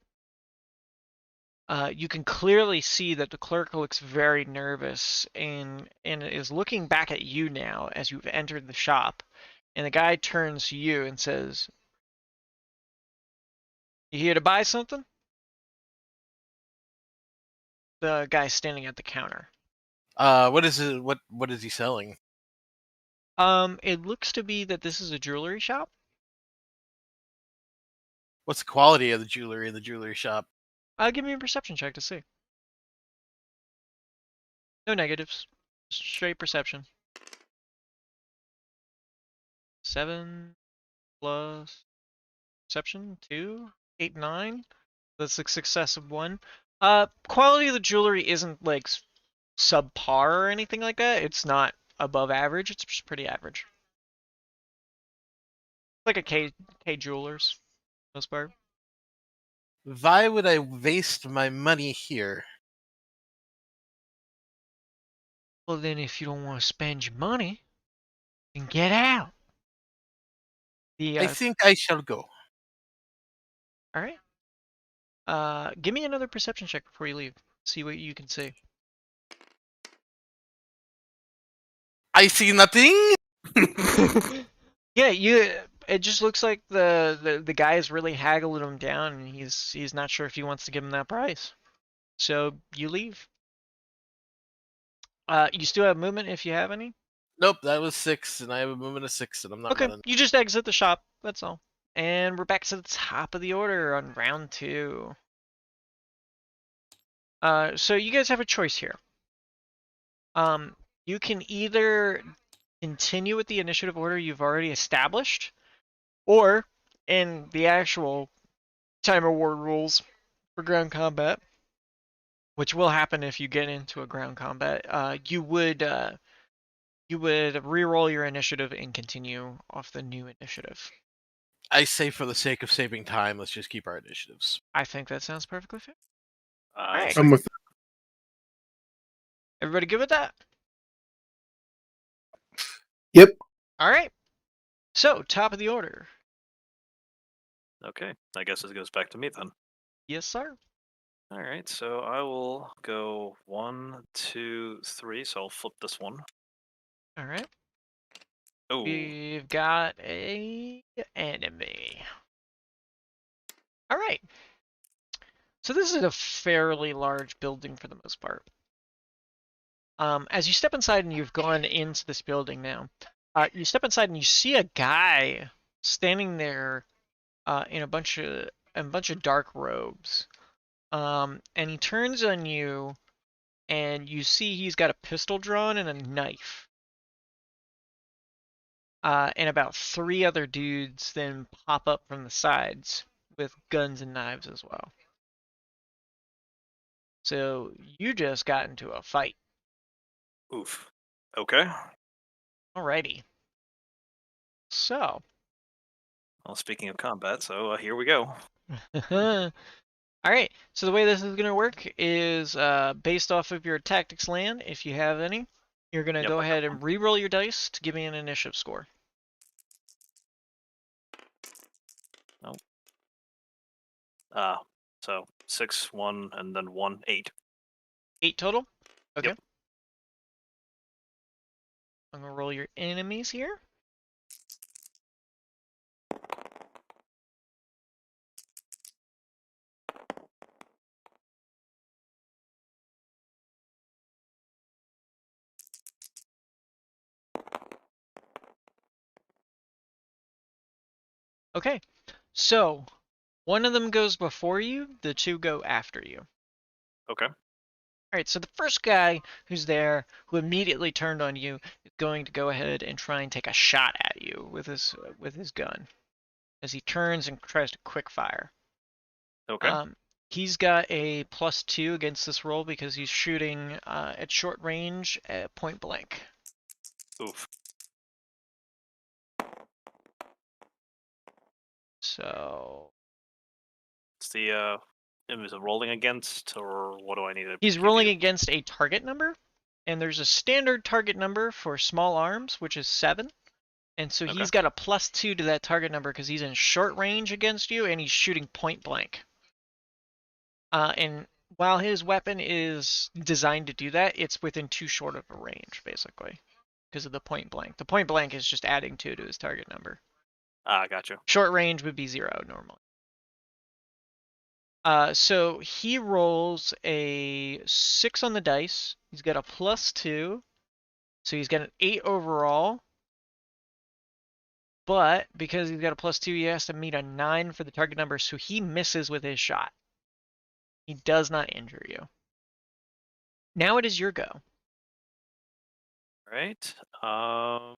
You can clearly see that the clerk looks very nervous and is looking back at you now as you've entered the shop. And the guy turns to you and says, "You here to buy something?" The guy standing at the counter. What is it? What is he selling? It looks to be that this is a jewelry shop. What's the quality of the jewelry in the jewelry shop? Give me a perception check to see. No negatives. Straight perception. 7 plus perception 2, 8, 9. That's a success of 1. Quality of the jewelry isn't like subpar or anything like that. It's not above average. It's just pretty average. Like a K Jewelers, for the most part. Why would I waste my money here? Well, then if you don't want to spend your money, then get out. I think I shall go. All right. Give me another perception check before you leave. See what you can see. I see nothing. Yeah, it just looks like the guy is really haggling him down, and he's not sure if he wants to give him that price. So you leave. You still have movement if you have any. Nope, that was 6, and I have a movement of 6, and I'm not Okay, running. you just exit the shop. That's all. And we're back to the top of the order on round 2. So you guys have a choice here. You can either continue with the initiative order you've already established, or in the actual time award rules for ground combat, which will happen if you get into a ground combat, you would re-roll your initiative and continue off the new initiative. I say for the sake of saving time, let's just keep our initiatives. I think that sounds perfectly fair. All right. I'm with. Everybody good with that? Yep. All right. So, top of the order. Okay, I guess it goes back to me then. Yes, sir. All right, so I will go 1, 2, 3. So I'll flip this one. All right. Oh, We've got a enemy. All right. So this is a fairly large building for the most part. As you step inside and you've gone into this building now, you step inside and you see a guy standing there in a bunch of dark robes. And he turns on you, and you see he's got a pistol drawn and a knife. And about 3 other dudes then pop up from the sides with guns and knives as well. So you just got into a fight. oof. Okay. Alrighty. So. Well, speaking of combat, so here we go. Alright, so the way this is going to work is based off of your tactics land, if you have any. You're going to go ahead and re-roll your dice to give me an initiative score. Oh. So 6, 1, and then 1, 8. 8 total? Okay. Yep. I'm going to roll your enemies here. Okay, so one of them goes before you, the two go after you. Okay. All right, so the first guy who's there, who immediately turned on you, is going to go ahead and try and take a shot at you with his gun, as he turns and tries to quick fire. Okay. He's got a +2 against this roll because he's shooting at short range at point blank. Oof. So Is it rolling against, or what do I need to he's give rolling you? against a target number, and there's a standard target number for small arms, which is 7. And so Okay. he's got a +2 to that target number because he's in short range against you, and he's shooting point blank. And while his weapon is designed to do that, it's within too short of a range, basically, because of the point blank. The point blank is just adding 2 to his target number. Gotcha. Short range would be 0 normally. So he rolls a 6 on the dice. He's got a +2, so he's got an 8 overall. But because he's got a +2, he has to meet a 9 for the target number, so he misses with his shot. He does not injure you. Now it is your go. All right. I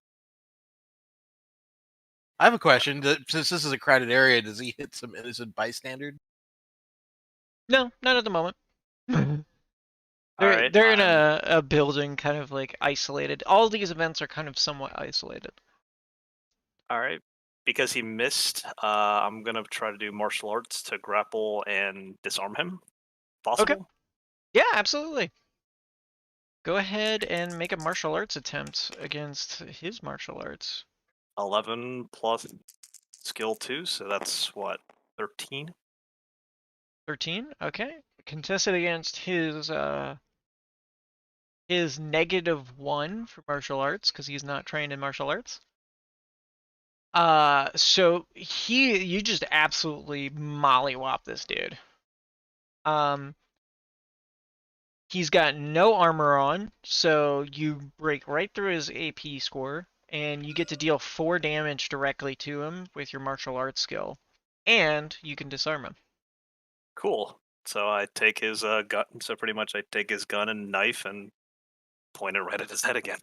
have a question. Since this is a crowded area, does he hit some innocent bystander? No, not at the moment. All They're right. they're in a building, kind of like isolated. All these events are kind of somewhat isolated. All right. Because he missed, I'm gonna try to do martial arts to grapple and disarm him. Possible? Yeah, absolutely. Go ahead and make a martial arts attempt against his martial arts. 11 plus skill 2, so that's what, 13? 13. Okay. Contested against his -1 for martial arts because he's not trained in martial arts. So you just absolutely mollywop this dude. He's got no armor on, so you break right through his AP score, and you get to deal 4 damage directly to him with your martial arts skill, and you can disarm him. Cool. So I take his gun. So pretty much, I take his gun and knife and point it right at his head again.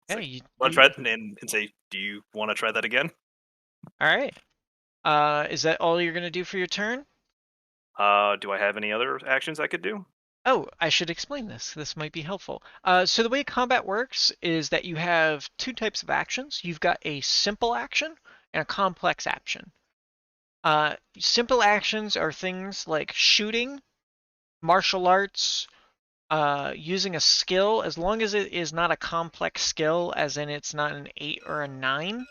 Yeah, Like, you, want to try it and say, "Do you want to try that again?" all right. Is that all you're gonna do for your turn? Do I have any other actions I could do? Oh, I should explain this. This might be helpful. So the way combat works is that you have 2 types of actions. You've got a simple action and a complex action. Simple actions are things like shooting, martial arts, using a skill, as long as it is not a complex skill, as in it's not an 8 or a 9,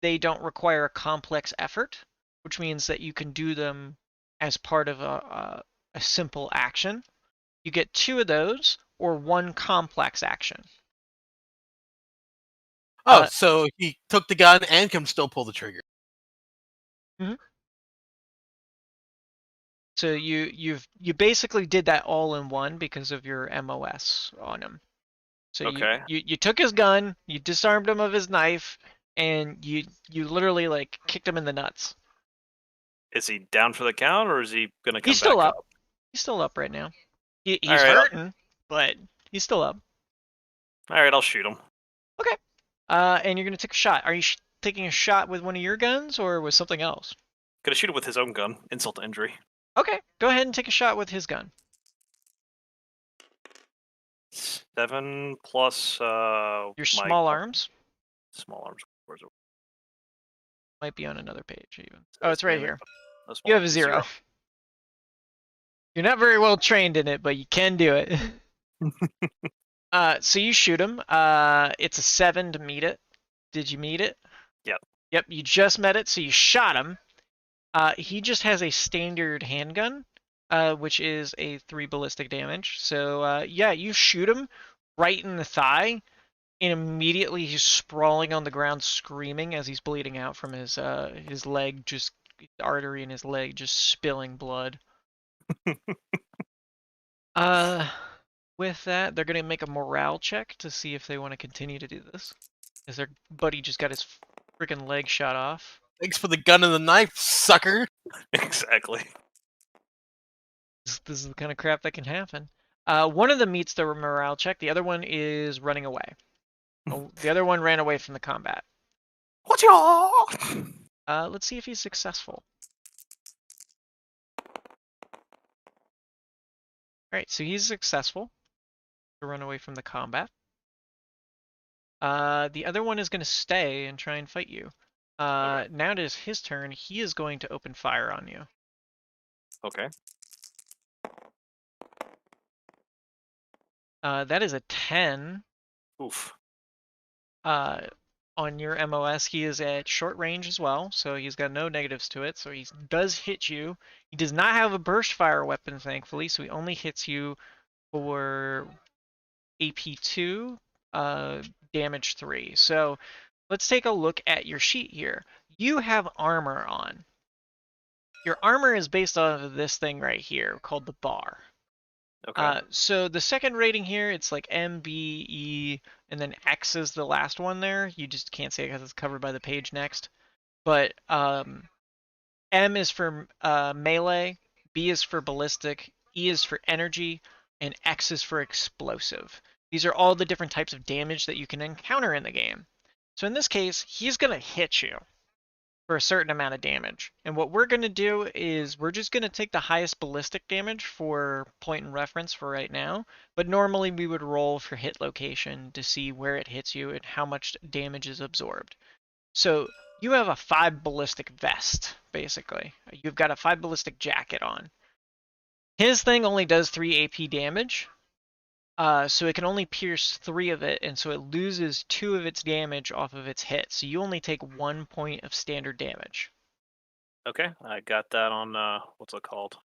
they don't require a complex effort, which means that you can do them as part of a simple action. You get 2 of those, or 1 complex action. Oh, so he took the gun and can still pull the trigger. So you basically did that all in one because of your MOS on him. So Okay. you took his gun, you disarmed him of his knife, and you literally like kicked him in the nuts. Is he down for the count, or is he gonna come He's still back up. He's still up right now. He's All right, hurting, but he's still up. All right, I'll shoot him. Okay. And you're gonna take a shot. Are you taking a shot with one of your guns or with something else? Gonna shoot him with his own gun. Insult to injury. Okay. Go ahead and take a shot with his gun. 7 plus Your my small arms small arms. Where's it? might be on another page even. Says Oh, it's right damage. here. Oh, small You have a arms, 0. You're not very well trained in it, but you can do it. So you shoot him. It's a 7 to meet it. Did you meet it? Yep. Yep, you just met it, so you shot him. He just has a standard handgun, which is a 3 ballistic damage. So yeah, you shoot him right in the thigh, and immediately he's sprawling on the ground, screaming as he's bleeding out from his leg, just artery in his leg, just spilling blood. With that, they're gonna make a morale check to see if they want to continue to do this, as their buddy just got his freaking leg shot off. Thanks for the gun and the knife, sucker. Exactly. This is the kind of crap that can happen. One of them meets the morale check. The other one is running away. The other one ran away from the combat. What's your? Let's see if he's successful. All right, so he's successful to run away from the combat. The other one is going to stay and try and fight you. Okay. Now it is his turn. He is going to open fire on you. Okay. That is a 10. Oof. On your MOS, he is at short range as well, so he's got no negatives to it. So he does hit you. He does not have a burst fire weapon, thankfully, so he only hits you for AP2, damage 3. So let's take a look at your sheet here. You have armor on. Your armor is based off of this thing right here called the bar. Okay. So the second rating here, it's like M, B, E, and then X is the last one there. You just can't say it because it's covered by the page next. But M is for melee, B is for ballistic, E is for energy, and X is for explosive. These are all the different types of damage that you can encounter in the game. So in this case, he's going to hit you for a certain amount of damage. And what we're going to do is we're just going to take the highest ballistic damage for point and reference for right now. But normally we would roll for hit location to see where it hits you and how much damage is absorbed. So you have a 5 ballistic vest, basically. You've got a 5 ballistic jacket on. His thing only does 3 AP damage. So it can only pierce 3 of it, and so it loses 2 of its damage off of its hit. So you only take 1 point of standard damage. Okay. I got that on what's it called?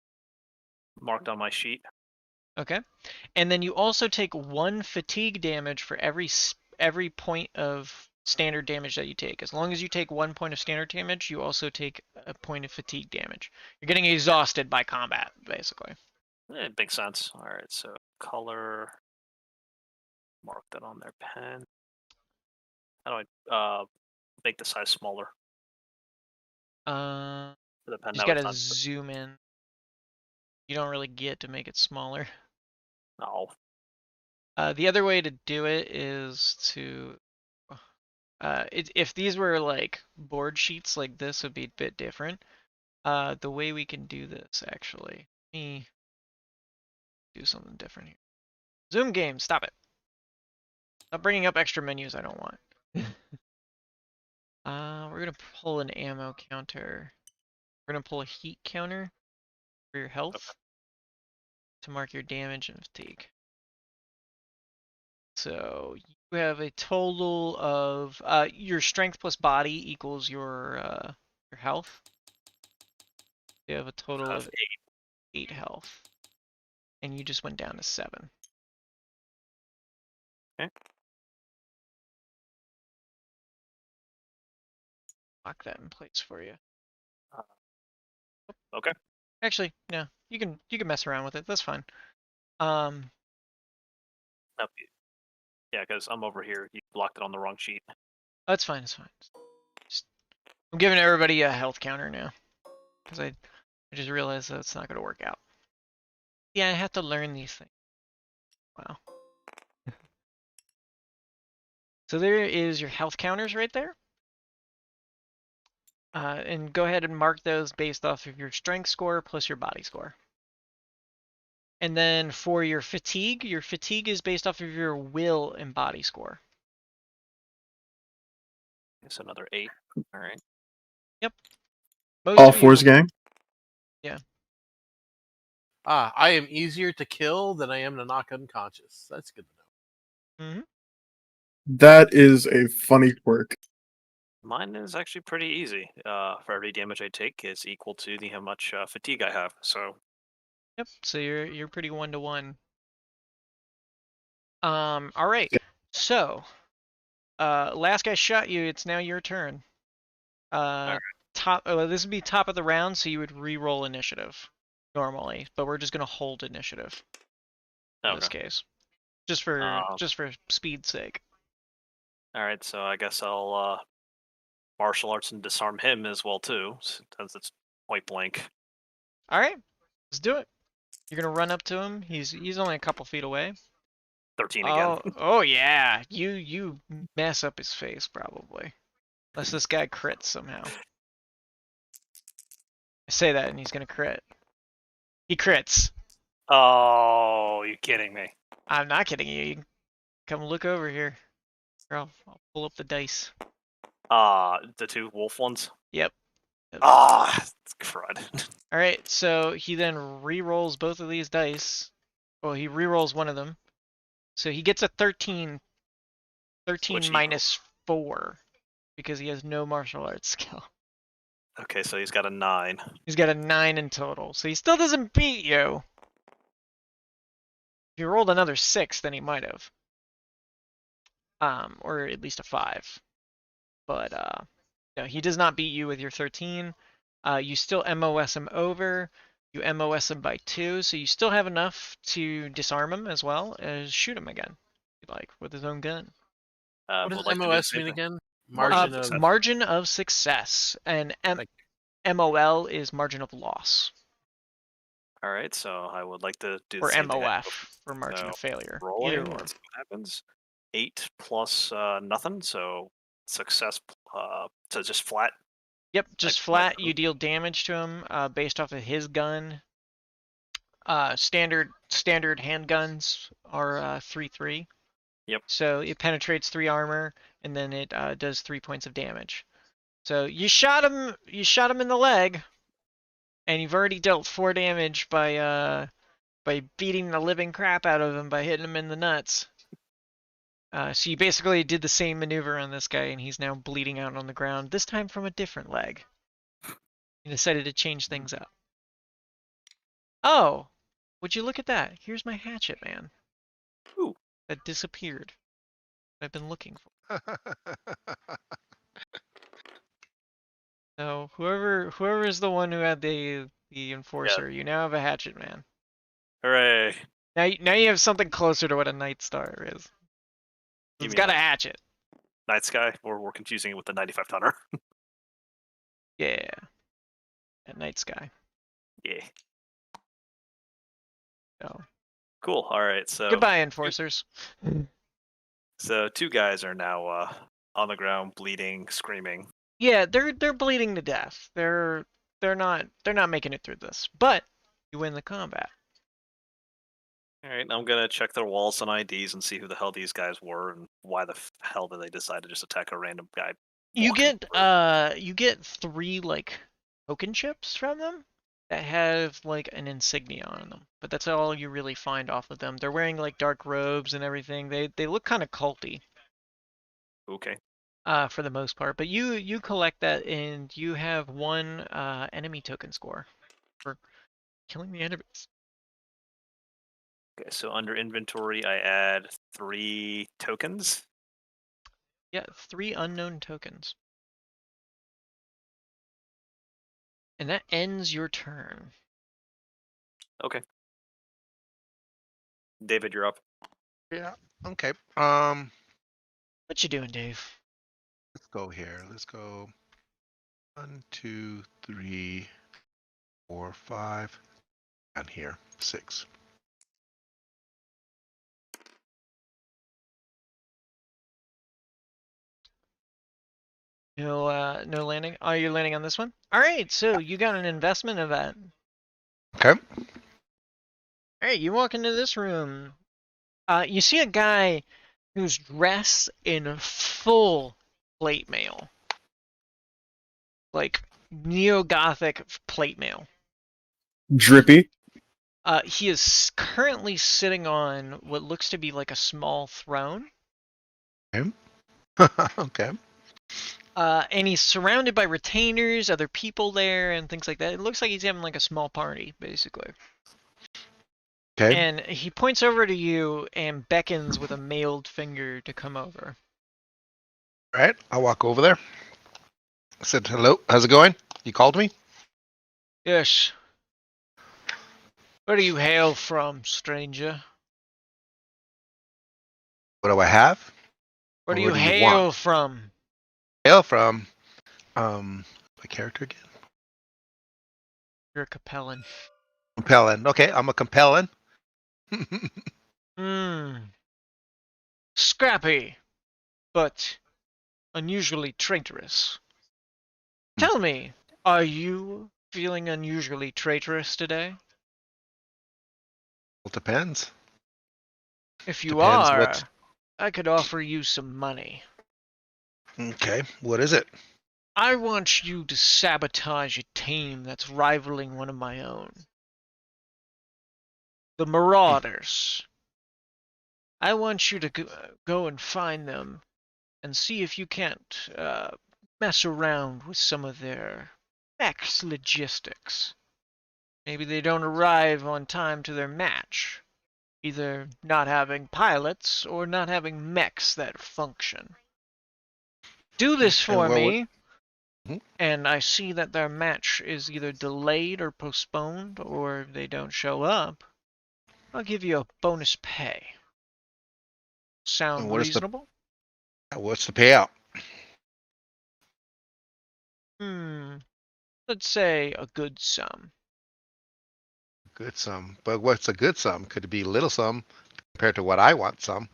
Marked on my sheet. Okay. And then you also take 1 fatigue damage for every point of standard damage that you take. As long as you take 1 point of standard damage, you also take a point of fatigue damage. You're getting exhausted by combat, basically. It makes sense. All right. So color. Mark that on their pen. How do I make the size smaller Uh, for the pen? you just That was gotta not. zoom in. You don't really get to make it smaller. No. The other way to do it is to, if these were like board sheets like this would be a bit different. The way we can do this actually, let me do something different here. Zoom game, stop it. Stop bringing up extra menus I don't want. We're gonna pull an ammo counter. We're gonna pull a heat counter for your health to mark your damage and fatigue. So you have a total of your strength plus body equals your health. You have a total of 8 health, and you just went down to 7. Okay. Lock that in place for you. Okay. Actually, no, you can mess around with it. That's fine. Nope. Yeah, because I'm over here. You blocked it on the wrong sheet. That's fine. It's fine. I'm giving everybody a health counter now because I just realized that it's not going to work out. Yeah, I have to learn these things. Wow. So there is your health counters right there. And go ahead and mark those based off of your strength score plus your body score. And then for your fatigue is based off of your will and body score. It's another 8. All right. Yep. Most All of you fours gang. Yeah. I am easier to kill than I am to knock unconscious. That's good to know. Mm-hmm. That is a funny quirk. Mine is actually pretty easy. For every damage I take, it's equal to how much fatigue I have. So. Yep. So you're pretty 1-to-1. All right. So, last guy shot you. It's now your turn. Right. This would be top of the round, so you would re-roll initiative normally, but we're just gonna hold initiative in this case, just for speed's sake. All right. So I guess I'll martial arts and disarm him as well too, since it's point blank. All right, let's do it. You're gonna run up to him. He's only a couple feet away. 13 again. Oh yeah. You mess up his face probably, unless this guy crits somehow. I say that and he's gonna crit. He crits. Oh, you kidding me? I'm not kidding you. You can come look over here. Here, I'll pull up the dice. The 2 wolf ones. Yep. Crud. All right. So he then re-rolls both of these dice. Well, he re-rolls one of them. So he gets a 13. 13 Which he- minus 4 because he has no martial arts skill. Okay, so he's got a 9. He's got a 9 in total. So he still doesn't beat you. If he rolled another 6, then he might have. Or at least a 5. But no, he does not beat you with your 13. You still MOS him over. You MOS him by 2, so you still have enough to disarm him as well as shoot him again, if you like, with his own gun. What would does like to do the MOS same mean thing. again? Margin Margin of of. success. Margin of success, and Like- MOL is margin of loss, All right, so I would like to do the or same thing. MOF for margin So, of failure. Rolling. Either or. Let's see what happens. 8 plus nothing, so success. So just flat. Yep, just Like, flat. You deal damage to him based off of his gun. Standard handguns are 3/3. Yep. So it penetrates 3 armor, and then it does 3 points of damage. So you shot him. You shot him in the leg, and you've already dealt 4 damage by beating the living crap out of him by hitting him in the nuts. So you basically did the same maneuver on this guy, and he's now bleeding out on the ground. This time from a different leg. You decided to change things up. Oh, would you look at that? Here's my hatchet, man. Ooh. That disappeared. I've been looking for. So whoever is the one who had the enforcer, you now have a hatchet, man. Hooray! Now you have something closer to what a Night Star is. You It's mean got a like hatchet. Night Sky, or we're confusing it with the 95 tonner. Yeah. At Night Sky. Yeah. So Cool. All right. So goodbye, enforcers. So 2 guys are now on the ground, bleeding, screaming. Yeah, they're bleeding to death. They're not making it through this. But you win the combat. All right, I'm gonna check their walls and IDs and see who the hell these guys were and why the hell did they decide to just attack a random guy. You walking get through. you get 3 like token chips from them that have like an insignia on them. But that's all you really find off of them. They're wearing like dark robes and everything. They look kind of culty. Okay. For the most part. But you collect that and you have 1 enemy token score for killing the enemies. Okay. So under inventory, I add 3 tokens. Yeah, 3 unknown tokens. And that ends your turn. Okay. David, you're up. Yeah. Okay. What you doing, Dave? Let's go here. Let's go 1, 2, 3, 4, 5, and here 6. No landing. Oh, you're landing on this one? All right, so you got an investment event. Okay. All right, you walk into this room. You see a guy who's dressed in full plate mail. Like neo-Gothic plate mail. Drippy. He is currently sitting on what looks to be like a small throne. Okay. And he's surrounded by retainers, other people there, and things like that. It looks like he's having like a small party, basically. Okay. And he points over to you and beckons with a mailed finger to come over. All right. I'll walk over there. I said, hello. How's it going? You called me? Yes. Where do you hail from, stranger? What do I have? Where do Or you what do you hail want? from? Hail from. My character again. You're a Capellan. Compelling. Okay, I'm a compelling. Hmm. Scrappy, but unusually traitorous. Tell me, are you feeling unusually traitorous today? Well, depends. If you Depends what. are, I could offer you some money. Okay, what is it? I want you to sabotage a team that's rivaling one of my own. The Marauders. I want you to go and find them and see if you can't mess around with some of their max logistics. Maybe they don't arrive on time to their match, either not having pilots or not having mechs that function. Do this And for what would? me, Mhm. and I see that their match is either delayed or postponed, or they don't show up, I'll give you a bonus pay. And Sound reasonable? what's the payout? Let's say a good sum. Good sum. But what's a good sum? Could it be little sum compared to what I want some?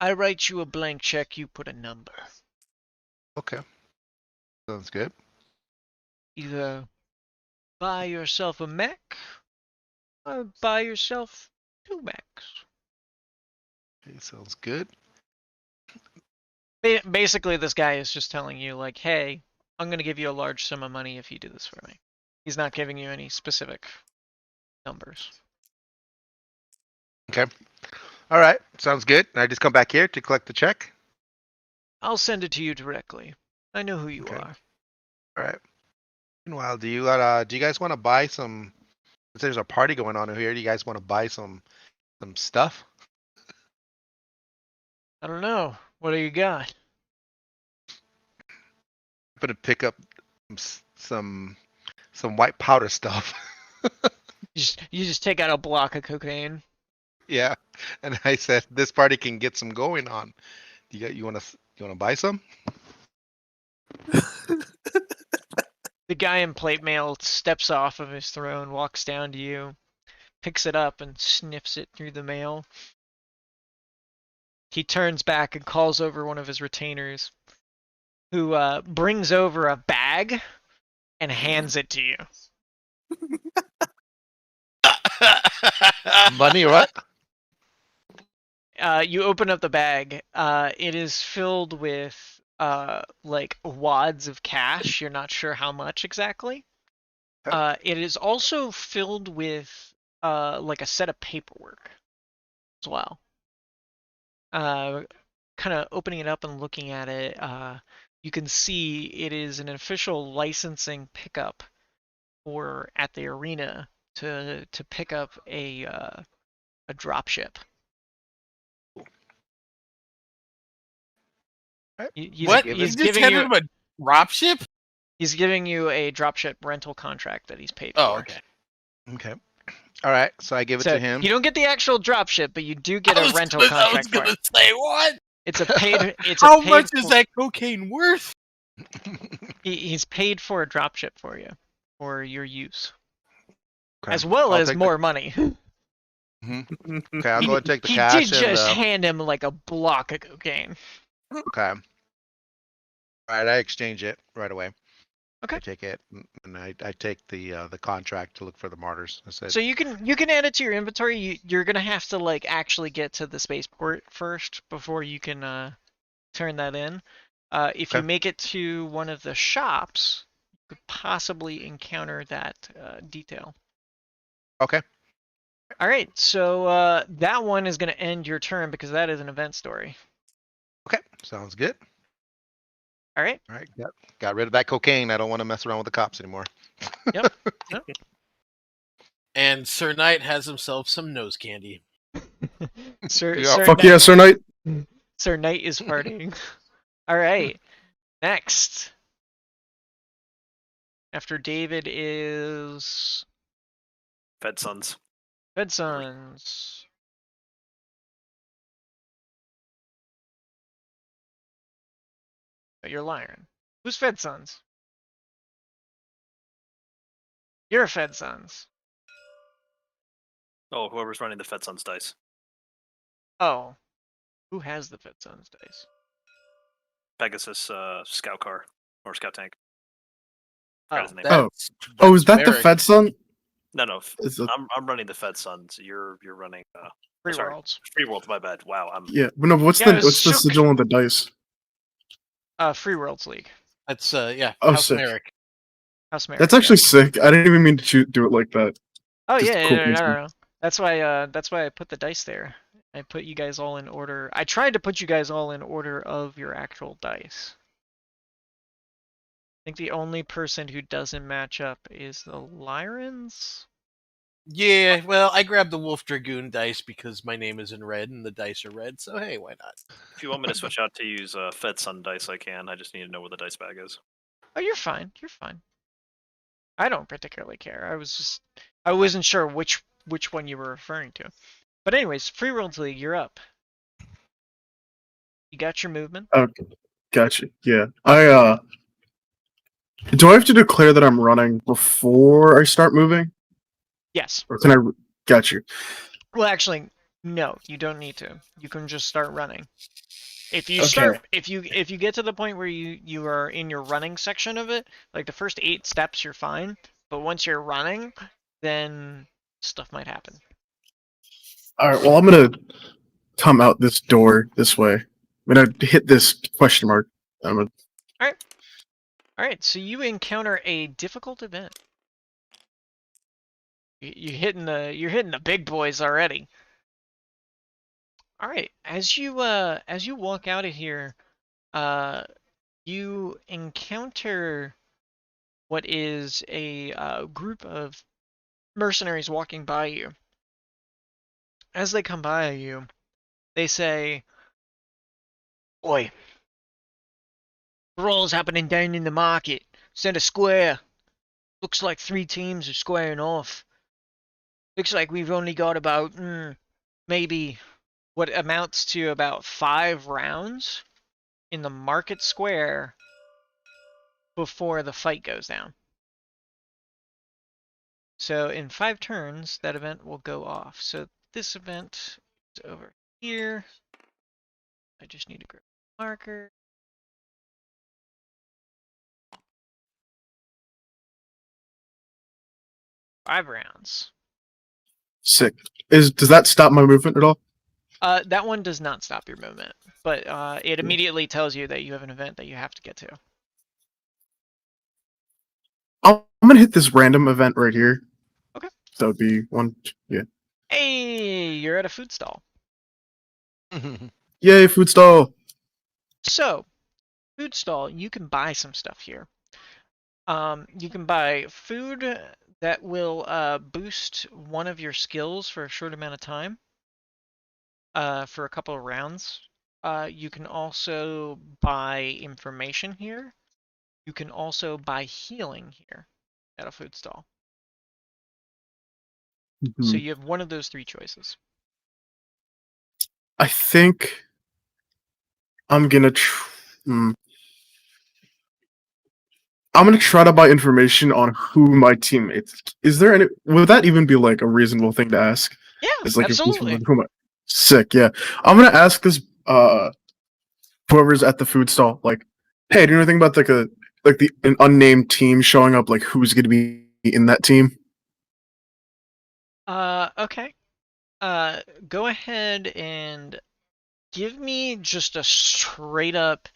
I write you a blank check, you put a number. Okay, sounds good. Either buy yourself a mech, or buy yourself 2 mechs. Okay, sounds good. Basically, this guy is just telling you, like, hey, I'm going to give you a large sum of money if you do this for me. He's not giving you any specific numbers. Okay. All right, sounds good. I just come back here to collect the check. I'll send it to you directly. I know who you Okay. are. All right. Meanwhile, do you guys want to buy some? Since there's a party going on here, do you guys want to buy some stuff? I don't know. What do you got? I'm gonna pick up some white powder stuff. You just take out a block of cocaine. Yeah, and I said this party can get some going on. You want to buy some? The guy in plate mail steps off of his throne, walks down to you, picks it up, and sniffs it through the mail. He turns back and calls over one of his retainers, who brings over a bag and hands it to you. Money or what? You open up the bag. It is filled with like wads of cash. You're not sure how much exactly. It is also filled with like a set of paperwork as well. Kind of opening it up and looking at it, you can see it is an official licensing pickup for at the arena to pick up a dropship. What? give You He's it. just giving handed you him a dropship? he's giving you a dropship rental contract that he's paid Oh, for. okay. Okay. All right. So I give it So to him. you don't get the actual dropship, but you do get I a was rental gonna, I was contract for gonna it. say what? It's a paid. It's a How paid. much is that cocaine worth? He's paid for a dropship for you, for your use, Okay. as well I'll as take more money. Okay, I'll He, go and take the he cash did and just hand him like a block of cocaine. okay. All right, I exchange it right away. Okay. I take it and I take the contract to look for the martyrs. I said, So you can add it to your inventory. You're gonna have to like actually get to the spaceport first before you can turn that in. If you okay. make it to one of the shops, you could possibly encounter that detail. Okay. All right, so that one is going to end your turn because that is an event story. Okay. Sounds good. All right. All right. Got rid of that cocaine. I don't want to mess around with the cops anymore. Yep. Yep. And Sir Knight has himself some nose candy. Sir, Yeah. Sir Fuck Knight, yeah, Sir Knight. Sir Knight is partying. All right. Next. After David is Fed Sons. Bedsons. You're Lyron. Who's Fed Sons? You're a Fed Sons. Oh, whoever's running the FedSun's dice. Oh. Who has the Fed Sons dice? Pegasus scout car or scout tank. Forgot Oh. his name. Oh. That's Is that the Merrick. Fed Son? No, Is it, I'm running the FedSuns. You're running. Free sorry, Worlds. Free Worlds. My bad. Wow. yeah. No, what's Yeah, the what's the shook. sigil on the dice? Free Worlds League. That's yeah. Oh, House sick. Merrick. House Merrick. That's actually sick. I didn't even mean to do it like that. Oh just yeah, cool no. coincidence. That's why I put the dice there. I put you guys all in order. I tried to put you guys all in order of your actual dice. I think the only person who doesn't match up is the Lyrans. Yeah, well, I grabbed the Wolf Dragoon dice because my name is in red and the dice are red, so hey, why not? If you want me to switch out to use FedSun dice, I can. I just need to know where the dice bag is. Oh, you're fine. You're fine. I don't particularly care. I wasn't sure which one you were referring to. But anyways, Free Worlds League, you're up. You got your movement. Okay, gotcha. Yeah, do I have to declare that I'm running before I start moving, Yes. or can I? Got you. Well, actually, no. You don't need to. You can just start running. If you Okay. start, if you get to the point where you are in your running section of it, like the first 8 steps, you're fine. But once you're running, then stuff might happen. All right. Well, I'm gonna come out this door this way. I'm gonna hit this question mark. I'm gonna. All right. So you encounter a difficult event. You're hitting the big boys already. All right. As you walk out of here, you encounter what is a group of mercenaries walking by you. As they come by you, they say, "Oi, brawl's happening down in the market, center square. Looks like 3 teams are squaring off. Looks like we've only got about maybe what amounts to about 5 rounds in the market square before the fight goes down. So in 5 turns, that event will go off. So this event is over here. I just need to grab a marker. Five rounds. Sick. Does that stop my movement at all? That one does not stop your movement, but it immediately tells you that you have an event that you have to get to. I'm gonna hit this random event right here. Okay. That would be one. Yeah. Hey, you're at a food stall. Yay, food stall. So, food stall, you can buy some stuff here. You can buy food that will boost one of your skills for a short amount of time. For a couple of rounds. You can also buy information here. You can also buy healing here at a food stall. So you have one of those 3 choices. I think I'm gonna. I'm gonna try to buy information on who my teammates. Is there any? Would that even be like a reasonable thing to ask? Yeah, It's like absolutely. If who am I? Sick. Yeah, I'm gonna ask this. Whoever's at the food stall, like, hey, do you know anything about an unnamed team showing up? Like, who's gonna be in that team? Okay. Go ahead and give me just a straight up.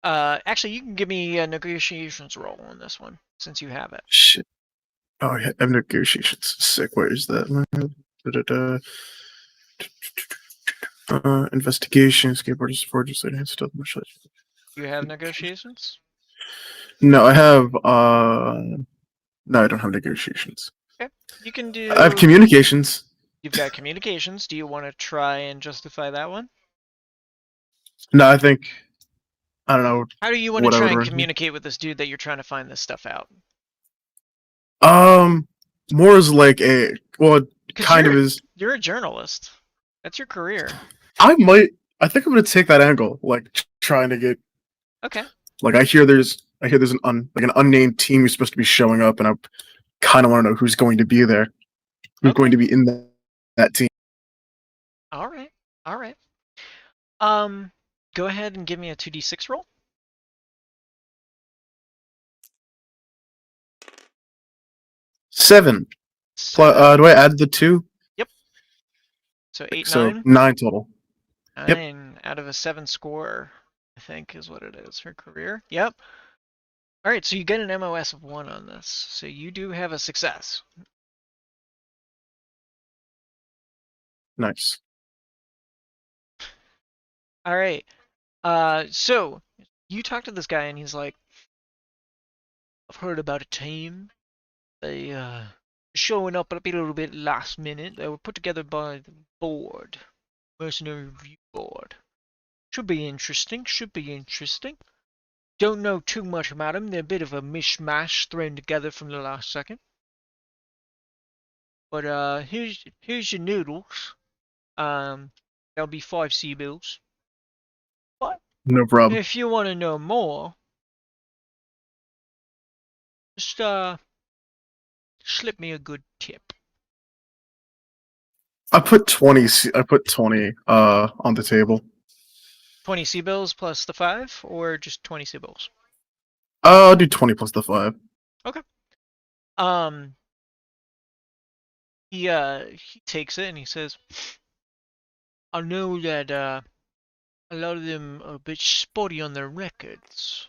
Actually, you can give me a negotiations roll on this one since you have it. Shit. Oh, I have negotiations. Sick. Where is that? Investigation, skateboarders, forgers, enhanced stealth, martial arts. You have negotiations? No, I have. No, I don't have negotiations. Okay. You can do. I have communications. You've got communications. Do you want to try and justify that one? No, I think. I don't know. How do you want to What I try would and run. communicate with this dude that you're trying to find this stuff out? More as like a kind of is. You're a journalist. That's your career. I think I'm gonna take that angle, like trying to get. Okay. Like I hear there's an unnamed team who's supposed to be showing up, and I kind of want to know who's going to be there, who's Okay. going to be in that team. All right. All right. Go ahead and give me a 2d6 roll. 7. Seven. Do I add the 2? Yep. So 8, So 9. 9 total. Yep. 9 out of a 7 score, I think, is what it is for career. Yep. All right, so you get an MOS of 1 on this. So you do have a success. Nice. All right. So you talk to this guy, and he's like, "I've heard about a team. They showing up a little bit last minute. They were put together by the board, mercenary review board. Should be interesting. Should be interesting. Don't know too much about them. They're a bit of a mishmash thrown together from the last second. But here's your noodles. That'll be 5 sea bills. But No problem. if you want to know more, just slip me a good tip. I put 20. I put 20 on the table. 20 sea bills plus the 5, or just 20 sea bills? I'll do 20 plus the 5. Okay. He takes it and he says, I know that a lot of them are a bit spotty on their records.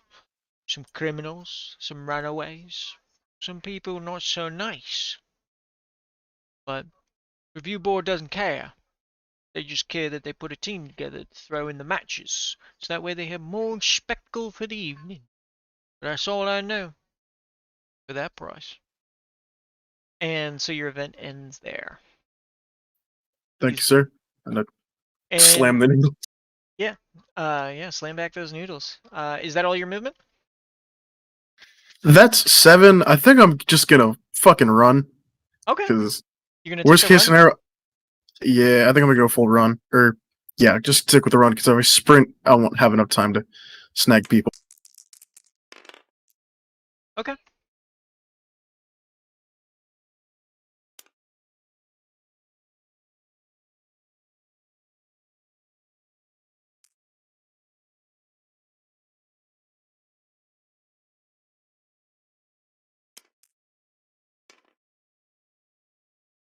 Some criminals, some runaways, some people not so nice. But review board doesn't care. They just care that they put a team together to throw in the matches, so that way they have more spectacle for the evening. But that's all I know for that price. And so your event ends there. Thank you, sir. And I slam And the needle. yeah, slam back those noodles. Is that all your movement? That's 7. I think I'm just gonna fucking run. Okay. Because You're gonna worst take a case run? scenario, yeah, I think I'm gonna go full run. Or yeah, just stick with the run because if I sprint, I won't have enough time to snag people. Okay.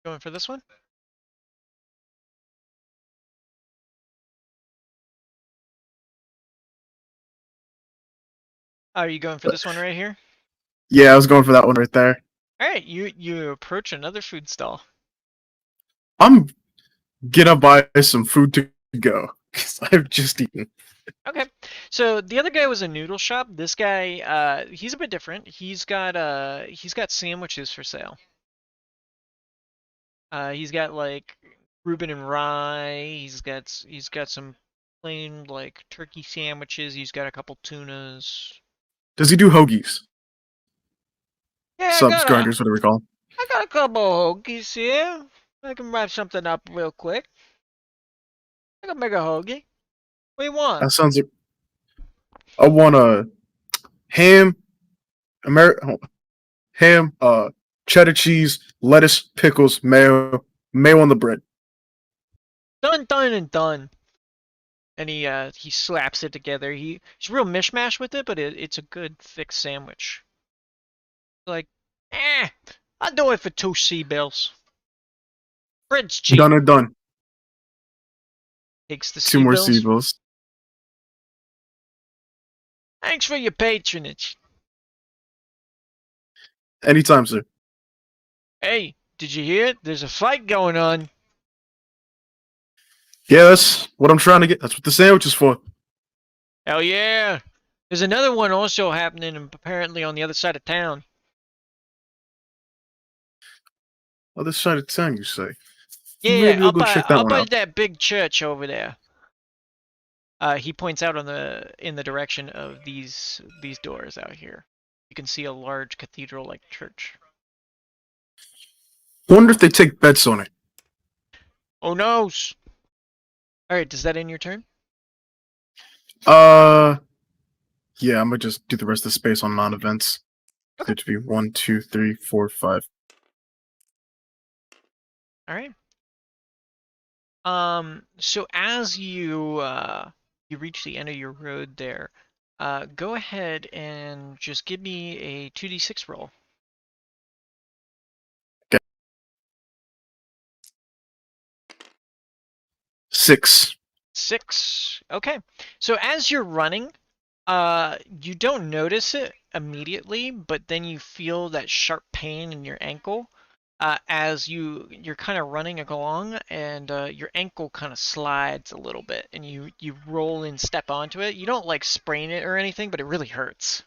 Going for this one? Are you going for this one right here? Yeah, I was going for that one right there. All right, you approach another food stall. I'm gonna buy some food to go because I've just eaten. Okay, so the other guy was a noodle shop. This guy, he's a bit different. He's got sandwiches for sale. He's got like Reuben and rye. He's got some plain like turkey sandwiches. He's got a couple tunas. Does he do hoagies? Yeah, Subs, grinders, whatever we call them. I got a couple of hoagies here. I can wrap something up real quick. I can make a hoagie. What do you want? That sounds like I want a ham, ham, cheddar cheese, lettuce, pickles, mayo on the bread. Done, done, and done. And he slaps it together. He's real mishmash with it, but it's a good thick sandwich. Like, I'll do it for 2 sea bills. Bread's cheap. Done and done. Takes the 2 sea more bills. C-bills. Thanks for your patronage. Anytime, sir. Hey, did you hear it? There's a fight going on. Yeah, that's what I'm trying to get. That's what the sandwich is for. Hell yeah. There's another one also happening apparently on the other side of town. Other side of town, you say? Yeah, Maybe we'll go check that up one by out. that big church over there. He points out in the direction of these doors out here. You can see a large cathedral-like church. Wonder if they take bets on it. Oh no! All right, does that end your turn? Yeah, I'm gonna just do the rest of the space on non-events. Okay. It to be 1, 2, 3, 4, 5. All right. So as you you reach the end of your road there, go ahead and just give me a 2d6 roll. 6. 6. Okay. So as you're running, you don't notice it immediately, but then you feel that sharp pain in your ankle as you're kind of running along, and your ankle kind of slides a little bit, and you roll and step onto it. You don't like sprain it or anything, but it really hurts.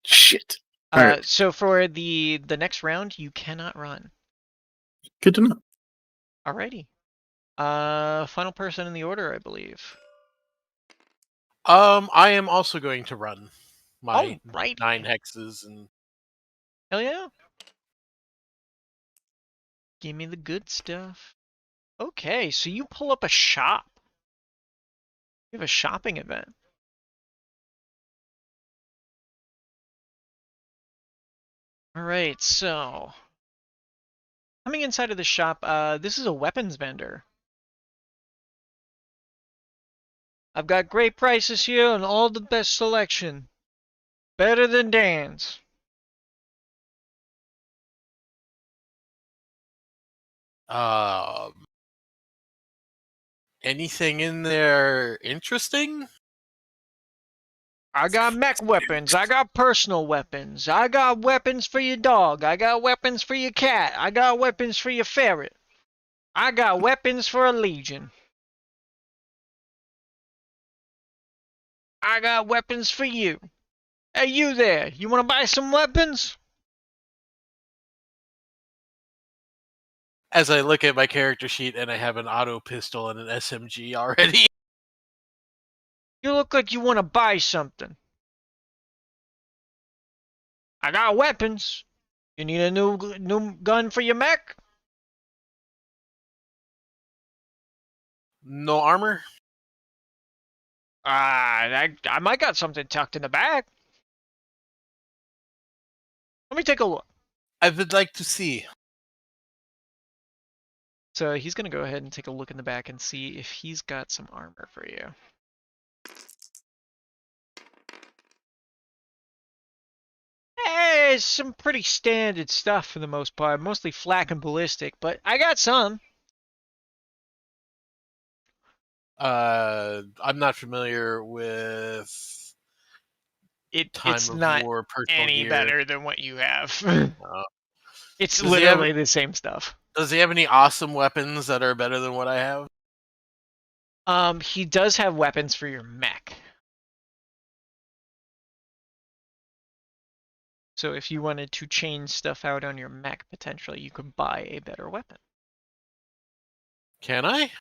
Shit. Alright, So for the next round, you cannot run. good to know. Alrighty. Final person in the order, I believe. I am also going to run my Alrighty. 9 hexes and Hell yeah. Give me the good stuff. Okay, so you pull up a shop. You have a shopping event. Alright, so coming inside of the shop, this is a weapons vendor. I've got great prices here and all the best selection. Better than Dan's. anything in there interesting? I got mech weapons. I got personal weapons. I got weapons for your dog. I got weapons for your cat. I got weapons for your ferret. I got weapons for a legion. I got weapons for you. Hey, you there. You want to buy some weapons? As I look at my character sheet and I have an auto pistol and an SMG already. You look like you want to buy something. I got weapons. You need a new gun for your mech? No armor? I might got something tucked in the back. Let me take a look. I would like to see. So he's gonna go ahead and take a look in the back and see if he's got some armor for you. Hey, it's some pretty standard stuff for the most part, mostly flak and ballistic, but I got some. I'm not familiar with time It's of not war personal any gear. better than what you have. It's Does he have- literally the same stuff. Does he have any awesome weapons that are better than what I have? He does have weapons for your mech. So if you wanted to change stuff out on your mech, potentially you could buy a better weapon. Can I?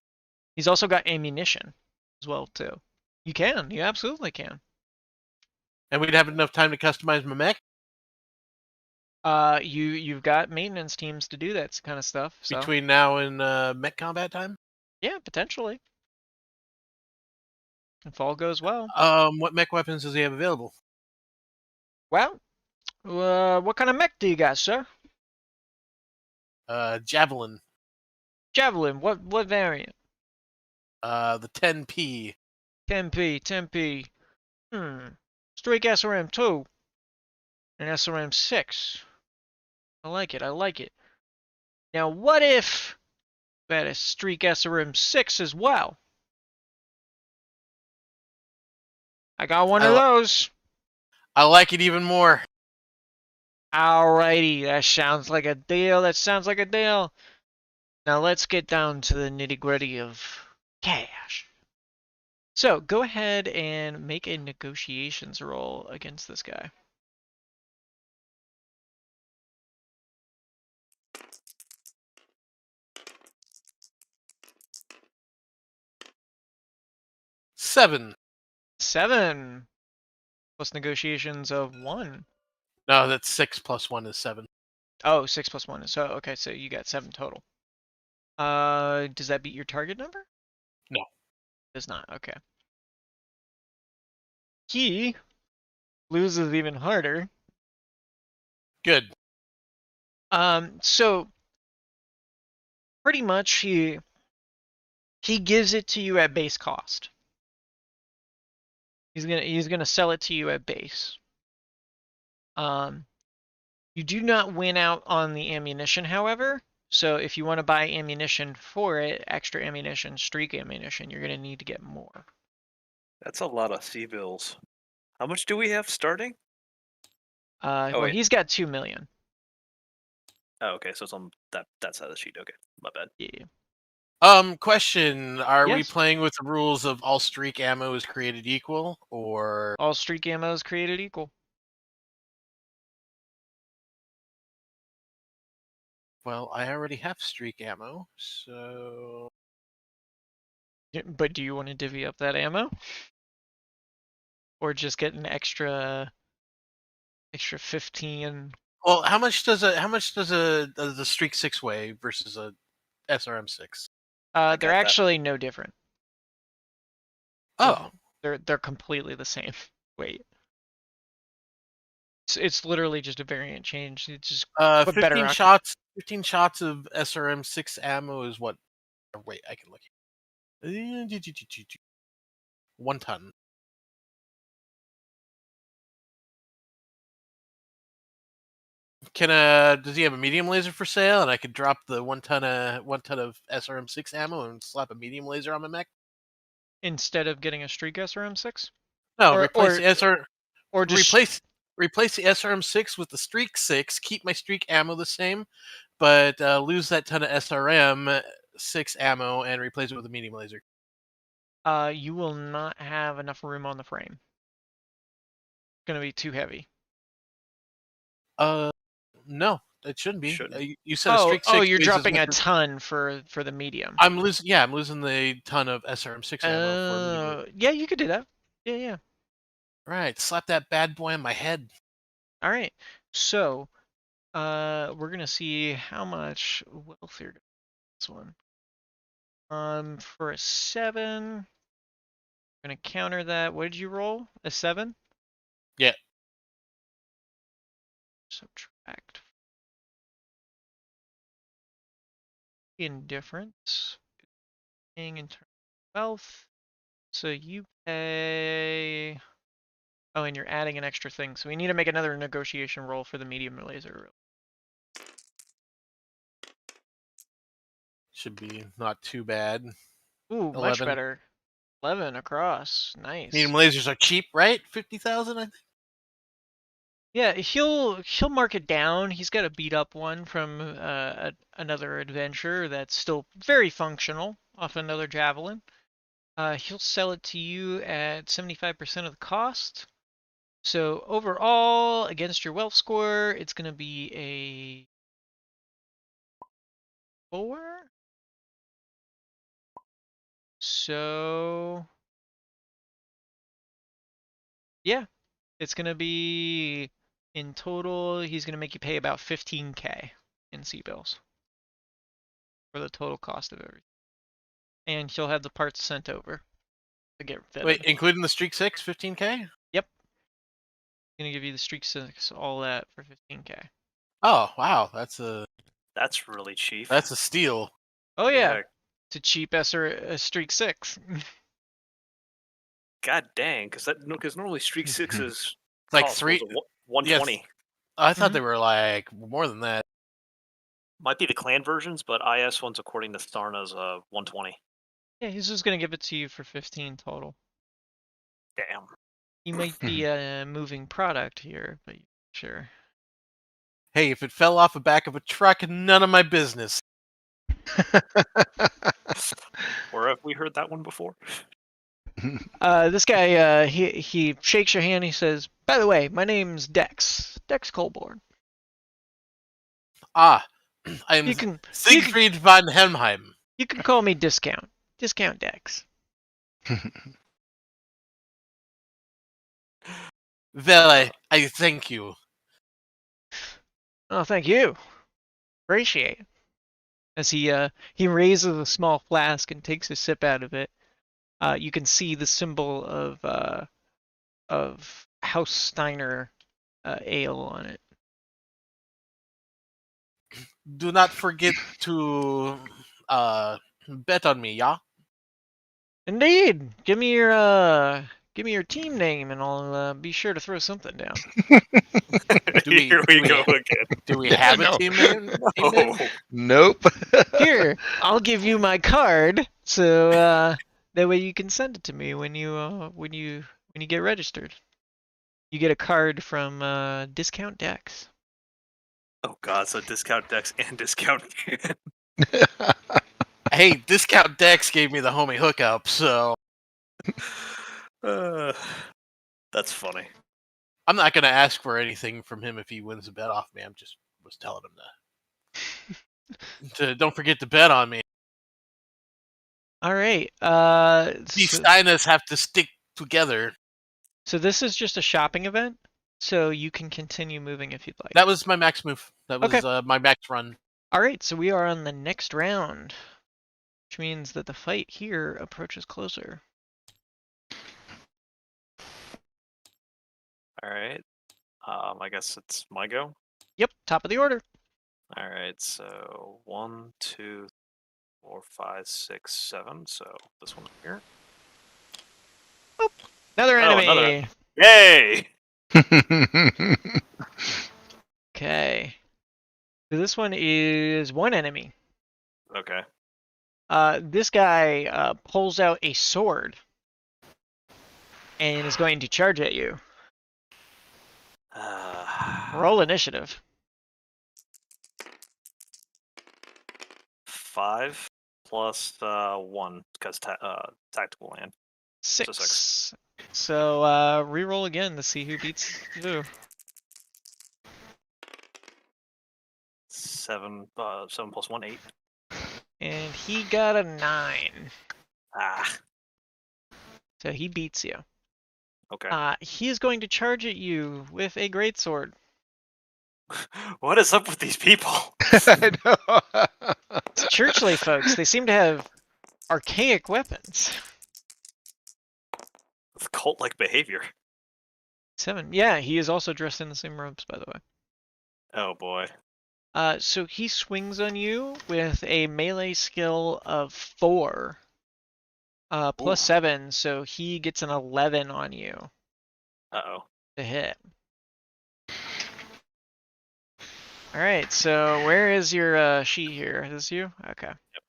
He's also got ammunition as well too. You can. You absolutely can. And we'd have enough time to customize my mech You've got maintenance teams to do that kind of stuff. So between now and mech combat time? yeah, potentially. If all goes well. What mech weapons does he have available? Well, what kind of mech do you got, sir? Javelin. Javelin. What variant? The 10P. 10P. 10P. Streak SRM2 and SRM6. I like it. I like it. Now, what if that is Streak SRM6 as well? I got one of those. I like it even more. Alrighty, that sounds like a deal. That sounds like a deal. Now let's get down to the nitty gritty of cash. So go ahead and make a negotiations roll against this guy. Seven. 7 plus negotiations of 1. No, that's 6 plus 1 is 7. Oh, 6 plus 1 is so okay. So you got 7 total. Does that beat your target number? No. Does not. Okay. he loses even harder. Good. So pretty much he gives it to you at base cost. He's gonna sell it to you at base. You do not win out on the ammunition, however. So if you want to buy ammunition for it, extra ammunition, streak ammunition, you're gonna need to get more. That's a lot of C-bills. How much do we have starting? Oh, Well, wait. he's got 2 million. Oh, okay, so it's on that side of the sheet. Okay, my bad. Yeah. Question: Are we Yes. playing with the rules of all streak ammo is created equal, or All streak ammo is created equal. well, I already have streak ammo, so But do you want to divvy up that ammo, or just get an extra 15? well, how much does a streak 6 weigh versus a SRM 6? I They're got that. actually no different. Oh, They're completely the same weight. It's literally just a variant change. It's just put better 15 shots. 15 shots of SRM 6 ammo is what? Wait, I can look. 1 ton. Does he have a medium laser for sale? And I could drop the 1 ton of SRM 6 ammo and slap a medium laser on my mech. instead of getting a streak SRM 6. No, Or- replace or- the SR. Or just Replace the SRM 6 with the Streak 6. Keep my Streak ammo the same, but lose that ton of SRM 6 ammo and replace it with a medium laser. you will not have enough room on the frame. It's gonna be too heavy. No, it shouldn't be. Shouldn't. You said a Streak 6. You're weighs as dropping a much as- ton for the medium. I'm losing. Yeah, I'm losing the ton of SRM 6 ammo for medium. Yeah, you could do that. Yeah. Right, slap that bad boy on my head. All right. So, we're gonna see how much wealth you're this one. For a 7, I'm gonna counter that. What did you roll? A 7? Yeah. Subtract indifference. Paying in terms of wealth. So you pay. Oh, and you're adding an extra thing. So we need to make another negotiation roll for the medium laser. Should be not too bad. Ooh, much 11. better. 11 across. Nice. Medium lasers are cheap, right? 50,000, I think. Yeah, he'll mark it down. He's got a beat up one from another adventure that's still very functional off another javelin. He'll sell it to you at 75% of the cost. So overall, against your wealth score, it's gonna be a 4. So yeah, it's gonna be in total. He's gonna make you pay about 15K in C-bills for the total cost of everything, and he'll have the parts sent over to get fitted. Wait, including the Streak 6, 15K? Yep. Gonna give you the Streak 6, all that for 15K. Oh, wow, that's really cheap. a steal. Oh yeah, it's a cheap Streak 6. God dang, because normally Streak 6 is Like cost, 3. was it 120. I thought they were like more than that. Might be the clan versions, but IS ones according to Starna's 120. Yeah, he's just gonna give it to you for 15 total. Damn. He might be a moving product here, but sure. Hey, if it fell off the back of a truck, none of my business. Where have we heard that one before? This guy, he shakes your hand. He says, "By the way, my name's Dex Colborn. Ah, I am You can Siegfried von Helmheim. you can call me Discount Dex." Well, I thank you. Oh, thank you. Appreciate it. As he raises a small flask and takes a sip out of it, you can see the symbol of of House Steiner ale on it. Do not forget to bet on me, yeah? Indeed. Give me your team name, and I'll be sure to throw something down. Here we go again. Do we have a No. team name? Team name? Oh, Nope. Here, I'll give you my card, so that way you can send it to me when you get registered. You get a card from Discount Decks. oh God! So discount decks and discount. Hey, Discount Dex gave me the homie hookup, so uh, that's funny. I'm not gonna ask for anything from him if he wins a bet off me. I'm just was telling him to don't forget to bet on me. All right. These So, Steinas have to stick together. so this is just a shopping event, so you can continue moving if you'd like. That was my max move. That was Okay. my max run. All right, so we are on the next round, which means that the fight here approaches closer. All right. I guess it's my go. Yep, top of the order. All right. So 1, 2, 4, 5, 6, 7. So this one here. Another Oh, enemy. Yay! Okay. So this one is one enemy. Okay. This guy pulls out a sword and is going to charge at you. Roll initiative. 5 plus 1 because tactical land. 6. So reroll again to see who beats who. 7 plus 1, 8. And he got a 9. Ah. So he beats you. Okay. He is going to charge at you with a greatsword. What is up with these people? I know. It's churchly folks. They seem to have archaic weapons. With cult-like behavior. 7. Yeah, he is also dressed in the same robes, by the way. Oh boy. So he swings on you with a melee skill of 4. Plus Ooh. 7, so he gets an 11 on you Uh-oh. to hit. Alright, so where is your sheet here? Is this you? Okay. Yep.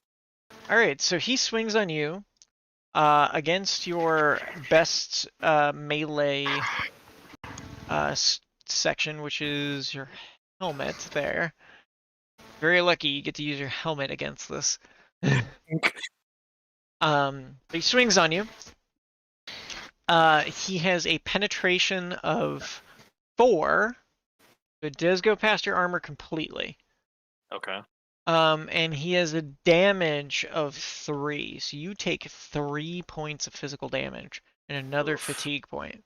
Alright, so he swings on you against your best melee section, which is your helmet there. Very lucky you get to use your helmet against this. He swings on you. He has a penetration of 4. It does go past your armor completely. Okay. And he has a damage of 3. So you take 3 points of physical damage and another Oof. fatigue point.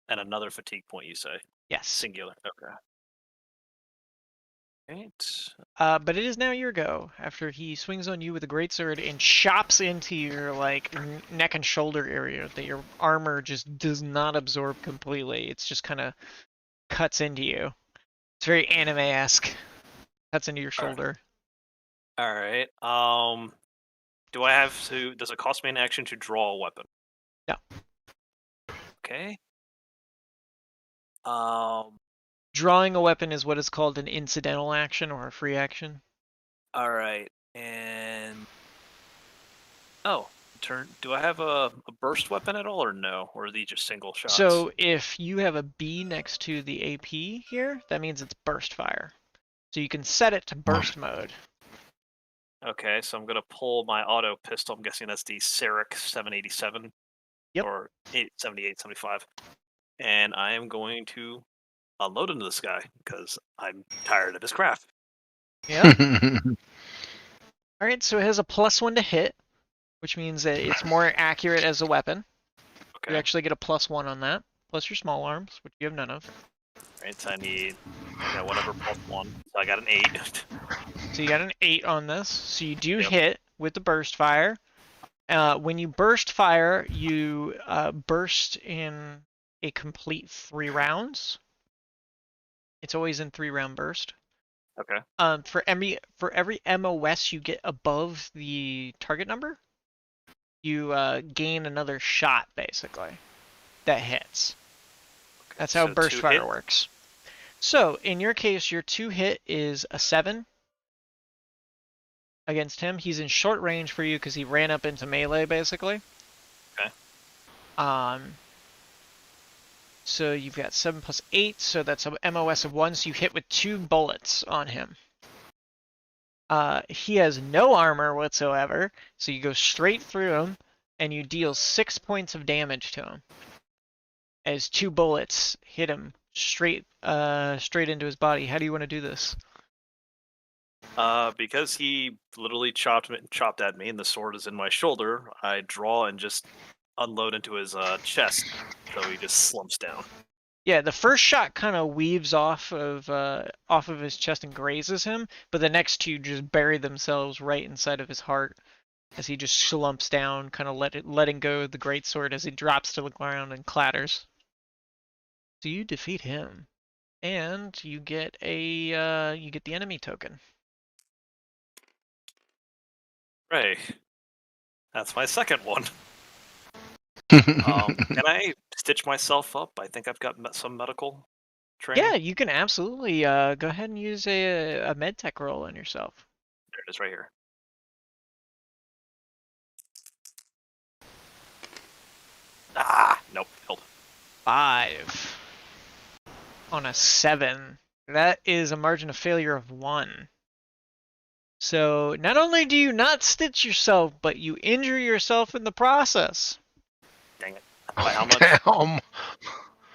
And another fatigue point, you say? Yes. Singular. Okay. Right. But it is now your go after he swings on you with a greatsword and chops into your neck and shoulder area that your armor just does not absorb completely. It's just kind of cuts into you. It's very anime-esque. Cuts into your shoulder. All right. Do I have to? Does it cost me an action to draw a weapon? No. Okay. Drawing a weapon is what is called an incidental action or a free action. All right. And turn. Do I have a burst weapon at all, or no? Or are these just single shots? So if you have a B next to the AP here, that means it's burst fire. So you can set it to burst mode. Okay, so I'm gonna pull my auto pistol. I'm guessing that's the Ceric 787. Yep. Or 78, 75. And I am going to unload into this guy because I'm tired of his crap. Yeah. All right, so it has a +1 to hit, which means that it's more accurate as a weapon. Okay. You actually get a +1 on that, plus your small arms, which you have none of. Right, so I got whatever +1. So I got an 8. So you got an 8 on this. So you do Yep. hit with the burst fire. When you burst fire, you burst in a complete 3 rounds. It's always in 3-round burst. Okay. For every MOS you get above the target number, you gain another shot, basically, that hits. That's how So burst 2 fire hit. works. So in your case, your 2 hit is a 7 against him. He's in short range for you because he ran up into melee, basically. Okay. So you've got 7 plus 8, so that's a MOS of 1. So you hit with 2 bullets on him. He has no armor whatsoever, so you go straight through him, and you deal 6 points of damage to him. As 2 bullets hit him straight into his body. How do you want to do this? Because he literally chopped at me, and the sword is in my shoulder, I draw and just unload into his chest, so he just slumps down. Yeah, the first shot kind of weaves off of his chest and grazes him, but the next 2 just bury themselves right inside of his heart as he just slumps down, kind of letting go of the greatsword as he drops to the ground and clatters. So you defeat him, and you get the enemy token. Right. That's my second one. Can I stitch myself up? I think I've got some medical training. Yeah, you can absolutely go ahead and use a med tech roll on yourself. There it is, right here. Nope, failed. 5 on a 7. That is a margin of failure of 1. So not only do you not stitch yourself, but you injure yourself in the process. Dang it. By how much? Damn.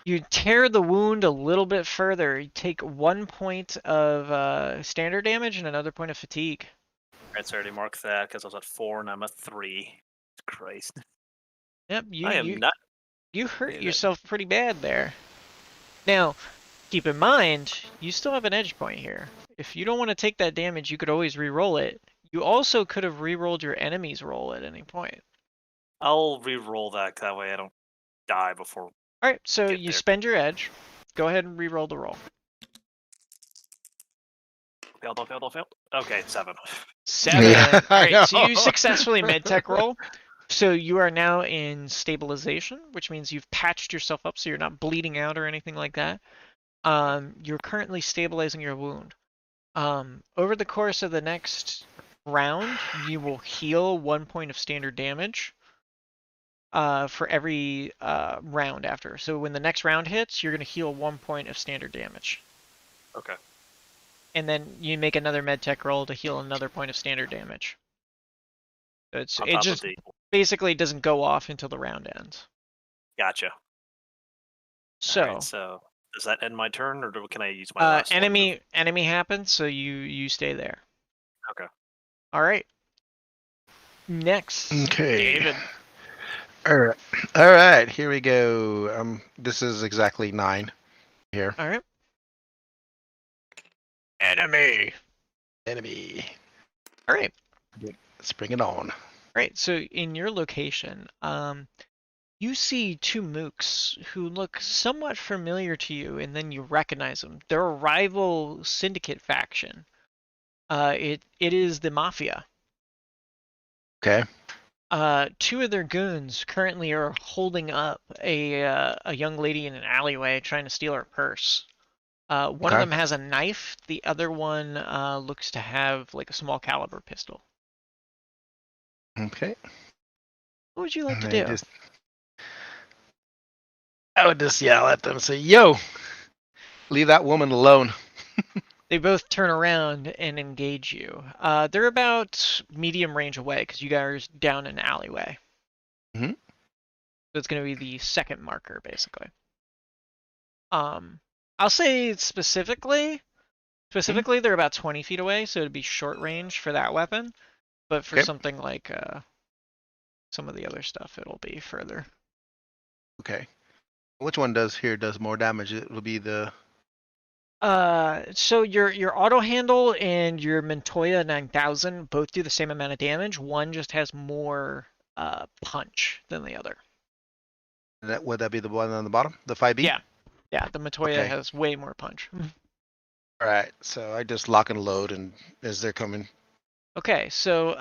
You tear the wound a little bit further. You take 1 point of standard damage and another point of fatigue. Right, so I already marked that because I was at 4 and I'm at 3. Christ. Yep, I am not. you hurt Yeah, that- yourself pretty bad there. Now, keep in mind, you still have an edge point here. If you don't want to take that damage, you could always re-roll it. You also could have re-rolled your enemy's roll at any point. I'll re-roll that way I don't die before. Alright, so Get you there. spend your edge. Go ahead and re-roll the roll. Failed. Okay, 7. 7. Yeah, I Alright, so you know. successfully medtech roll. So you are now in stabilization, which means you've patched yourself up so you're not bleeding out or anything like that. You're currently stabilizing your wound. Over the course of the next round, you will heal 1 point of standard damage for every round after. So when the next round hits, you're going to heal 1 point of standard damage. Okay. And then you make another medtech roll to heal another point of standard damage. So On it top just of the. basically doesn't go off until the round ends. Gotcha. So, Alright, so does that end my turn, or can I use my last one? enemy happens, so you stay there. Okay. All right. Next, Okay. David. All right. Here we go. This is exactly 9 here. All right. Enemy. All right. Let's bring it on. Right. So in your location, you see 2 mooks who look somewhat familiar to you, and then you recognize them. They're a rival syndicate faction. It is the Mafia. Okay. 2 of their goons currently are holding up a young lady in an alleyway trying to steal her purse. One of Okay. them has a knife. The other one looks to have like a small caliber pistol. Okay. What would you like to And do? I would just yell at them and say, "Yo, leave that woman alone." They both turn around and engage you. They're about medium range away because you guys are down an alleyway. Mhm. So it's going to be the second marker, basically. I'll say specifically, they're about 20 feet away, so it'd be short range for that weapon. But for Okay. something like some of the other stuff, it'll be further. Okay. Which one does more damage? It will be the. So your auto handle and your Montoya 9000 both do the same amount of damage. One just has more punch than the other. Would that be the one on the bottom? The 5B? Yeah. Yeah, the Matoya Okay. has way more punch. All right. So I just lock and load, and as they're coming. Okay, so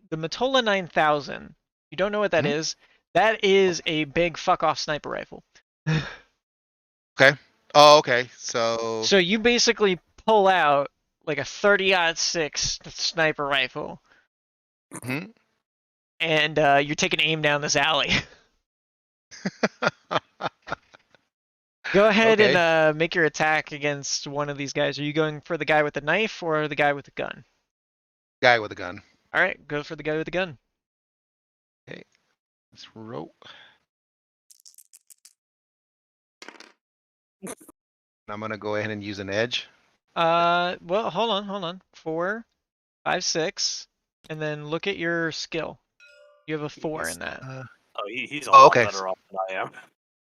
the Matola 9000, you don't know what that Mhm. is. That is a big fuck off sniper rifle. Okay. Oh, okay. So. So you basically pull out like a 30-06 sniper rifle, Mhm. and you're taking aim down this alley. Go ahead Okay. and make your attack against one of these guys. Are you going for the guy with the knife or the guy with the gun? Guy with a gun. All right, go for the guy with the gun. Okay. Let's roll. I'm gonna go ahead and use an edge. Well, hold on. 4, 5, 6, and then look at your skill. You have a 4 in that. Oh, he's a Oh, lot okay. better off than I am.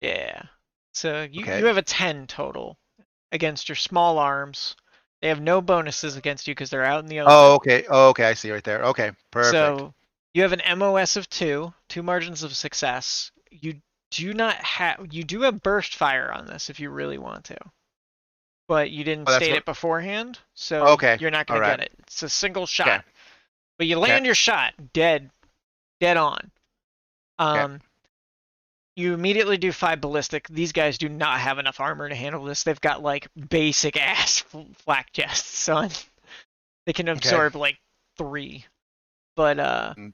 Yeah. So you Okay. have a 10 total against your small arms. They have no bonuses against you because they're out in the open. Oh, okay. Oh, okay. I see right there. Okay. Perfect. So you have an MOS of 2 margins of success. You do have burst fire on this if you really want to. But you didn't Oh, that's state what. it beforehand, so Okay. you're not All going to right. get it. It's a single shot. Okay. But you land your shot dead on. Okay. You immediately do 5 ballistic. These guys do not have enough armor to handle this. They've got like basic ass flak chests, son. They can absorb like 3. But Mm.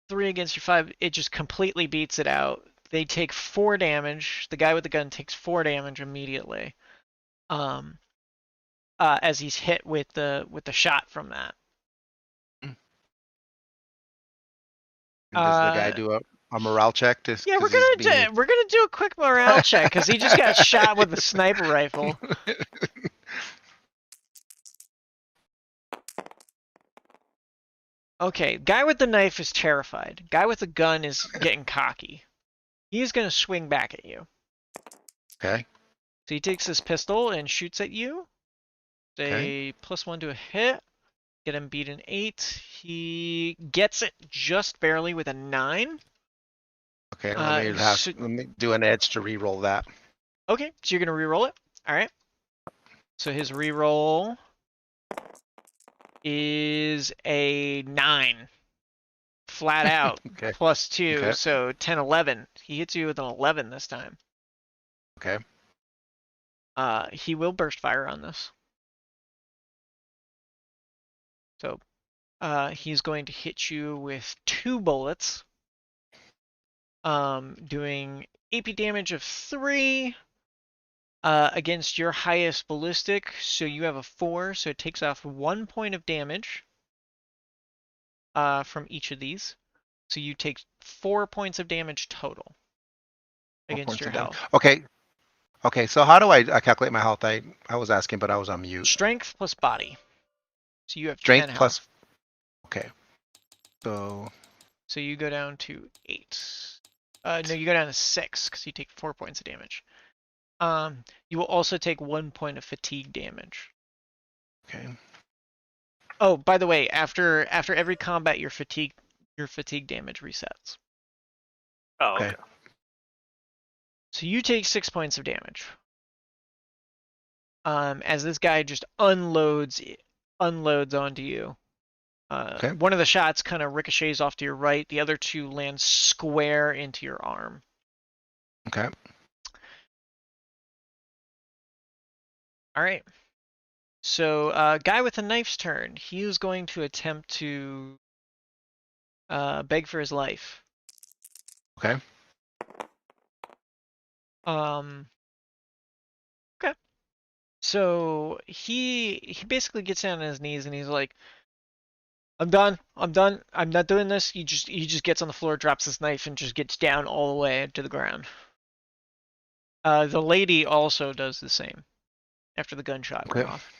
3 against your 5, it just completely beats it out. They take 4 damage. The guy with the gun takes 4 damage immediately. As he's hit with the shot from that. And does the guy do a morale check? Just Yeah, we're because he's being. gonna do a quick morale check because he just got shot with a sniper rifle. Okay, guy with the knife is terrified. Guy with the gun is getting cocky. He's gonna swing back at you. Okay. So he takes his pistol and shoots at you. Okay. Say +1 to a hit. Get him beat an 8. He gets it just barely with a 9. Okay. So, Let me do an edge to re-roll that. okay, so you're gonna re-roll it. All right. So his re-roll is a 9. Flat out. Okay. +2, Okay. so 10, 11. He hits you with an 11 this time. Okay. He will burst fire on this. So he's going to hit you with 2 bullets. Doing AP damage of 3 against your highest ballistic. So you have a 4, so it takes off 1 point of damage from each of these. So you take 4 points of damage total against your health. Okay. Okay. So how do I calculate my health? I was asking, but I was on mute. Strength plus body. So you have Strength 10 plus. health. Okay. So. So you go down to 8. No, you go down to 6 because you take 4 points of damage. You will also take 1 point of fatigue damage. Okay. Oh, by the way, after every combat, your fatigue damage resets. Oh, okay. So you take 6 points of damage. As this guy just unloads onto you. One of the shots kind of ricochets off to your right. The other 2 land square into your arm. Okay. All right. So, guy with a knife's turn. He is going to attempt to beg for his life. Okay. Okay. So he basically gets down on his knees and he's like, I'm done. I'm not doing this. He just gets on the floor, drops his knife, and just gets down all the way to the ground. The lady also does the same after the gunshot went off.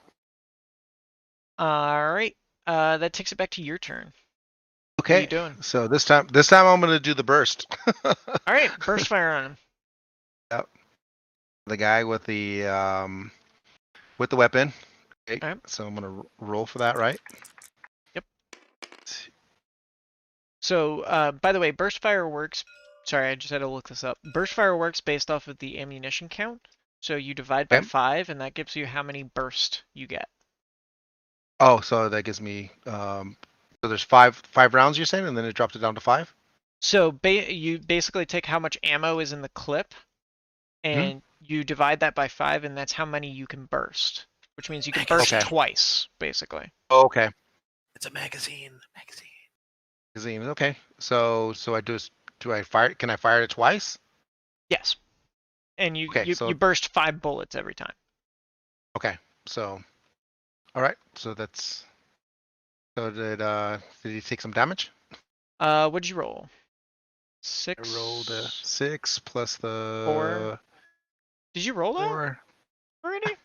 All right. That takes it back to your turn. Okay. What are you doing? So this time I'm gonna do the burst. All right, burst fire on him. Yep. The guy with the weapon. Okay. All right. So I'm gonna roll for that, right? Yep. So, by the way, burst fire works. Sorry, I just had to look this up. Burst fire works based off of the ammunition count. So you divide by Okay. 5, and that gives you how many burst you get. Oh, so that gives me so there's five rounds you're saying, and then it drops it down to 5. So you basically take how much ammo is in the clip, and you divide that by 5, and that's how many you can burst. Which means you can burst Okay. twice, basically. Oh, okay. It's a magazine. Magazine. Magazine. Okay. So I do I fire? Can I fire it twice? Yes. And you, Okay. you, So you burst 5 bullets every time. okay. So all right. So that's so did he take some damage? What'd you roll? 6. I rolled a 6 plus 4. the Did you roll that 4. already?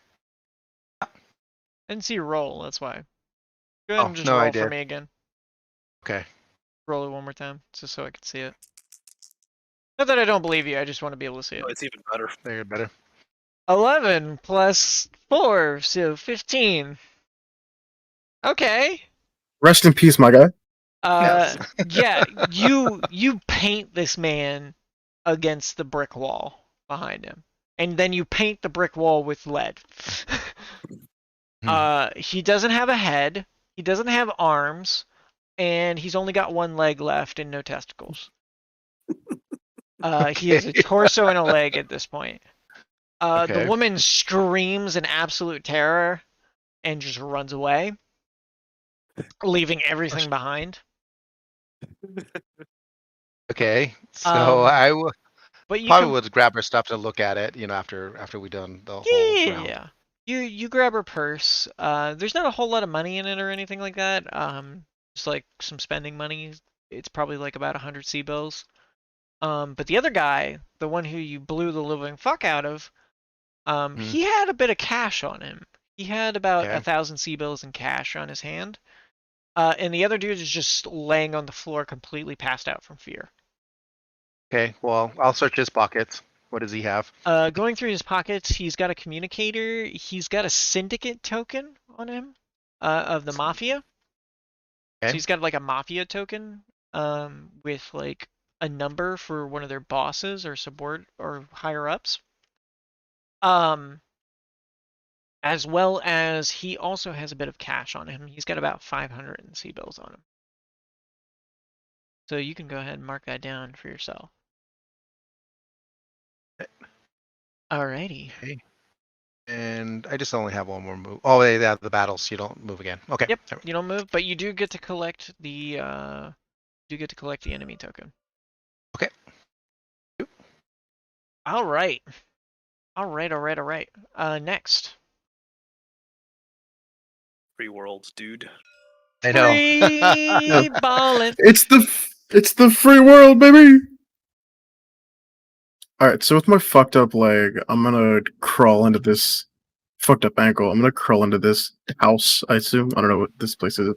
I didn't see you roll, that's why. Go ahead Oh and just no, I roll for did. me again. Okay. Roll it one more time, just so I can see it. Not that I don't believe you, I just want to be able to see it. Oh, it's even better. There, better. 11 plus 4, so 15. Okay. Rest in peace, my guy. Yes. Yeah, you paint this man against the brick wall behind him. And then you paint the brick wall with lead. He doesn't have a head, he doesn't have arms, and he's only got one leg left and no testicles. He has a Okay. torso and a leg at this point. The Okay. woman screams in absolute terror and just runs away, leaving everything behind. Okay. So I But you probably can, would grab her stuff to look at it, after we done the whole round. yeah. You grab her purse. There's not a whole lot of money in it or anything like that. Just like some spending money. It's probably like about 100 sea bills. But the other guy, the one who you blew the living fuck out of, he had a bit of cash on him. He had about Okay. 1,000 sea bills in cash on his hand. And the other dude is just laying on the floor, completely passed out from fear. Okay. Well, I'll search his pockets. What does he have? Going through his pockets, he's got a communicator. He's got a syndicate token on him, of the mafia. So Okay. he's got like a mafia token, with like a number for one of their bosses or or higher ups. As well as he also has a bit of cash on him. He's got about 500 in sea bills on him. So you can go ahead and mark that down for yourself. Alrighty. Okay. And I just only have one more move. Oh, yeah, the battles. You don't move again. Okay. Yep, There we you don't move, but you do get to collect the enemy token. Okay. Alright. Alright. Next. Free worlds, dude. I know. Free ballin'. It's the free world, baby. All right, so with my fucked up leg, I'm gonna crawl into this fucked up ankle. I'm gonna crawl into this house. I assume. I don't know what this place is.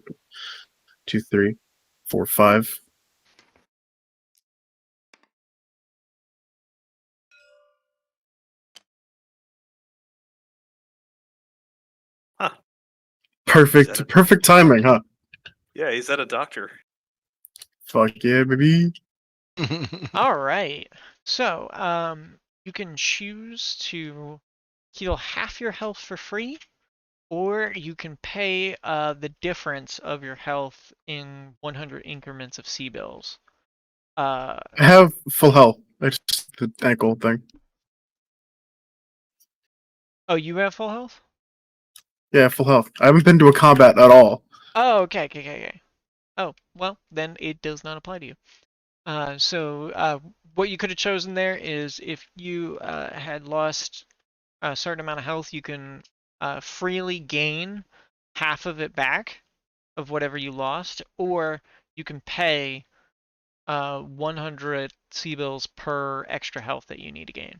2, 3, 4, 5. Huh. Perfect timing, huh? Yeah, he's at a doctor. Fuck yeah, baby. Alright. So, you can choose to heal half your health for free, or you can pay the difference of your health in 100 increments of sea bills. I have full health. It's the ankle thing. Oh, you have full health? Yeah, full health. I haven't been to a combat at all. Oh, okay. Oh, well, then it does not apply to you. So what you could have chosen there is if you had lost a certain amount of health, you can freely gain half of it back of whatever you lost, or you can pay 100 sea bills per extra health that you need to gain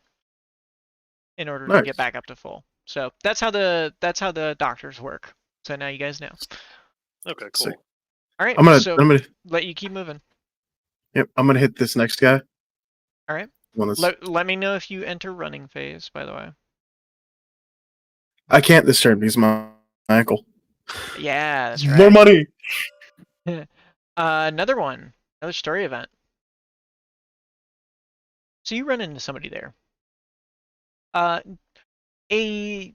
in order to Nice. get back up to full. So that's how the doctors work. So now you guys know. Okay, cool. Sick. All right. I'm gonna let you keep moving. Yep, I'm gonna hit this next guy. All right. Wanna Let me know if you enter running phase, by the way. I can't this turn because of my ankle. Yeah, that's right. More money. Another one. Another story event. So you run into somebody there. A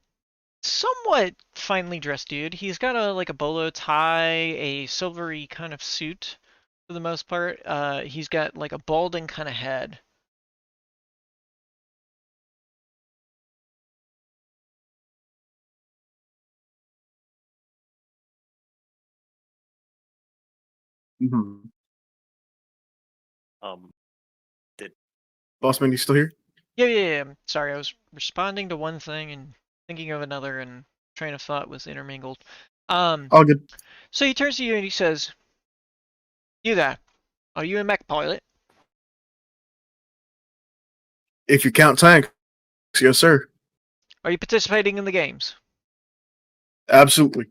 somewhat finely dressed dude. He's got a bolo tie, a silvery kind of suit for the most part. He's got like a balding kind of head. Mm-hmm. Um, did Bossman, you still here? Yeah. Sorry, I was responding to one thing and thinking of another, and train of thought was intermingled. All good. So he turns to you and he says, "You there? Are you a mech pilot? If you count tanks, yes, sir. Are you participating in the games? Absolutely.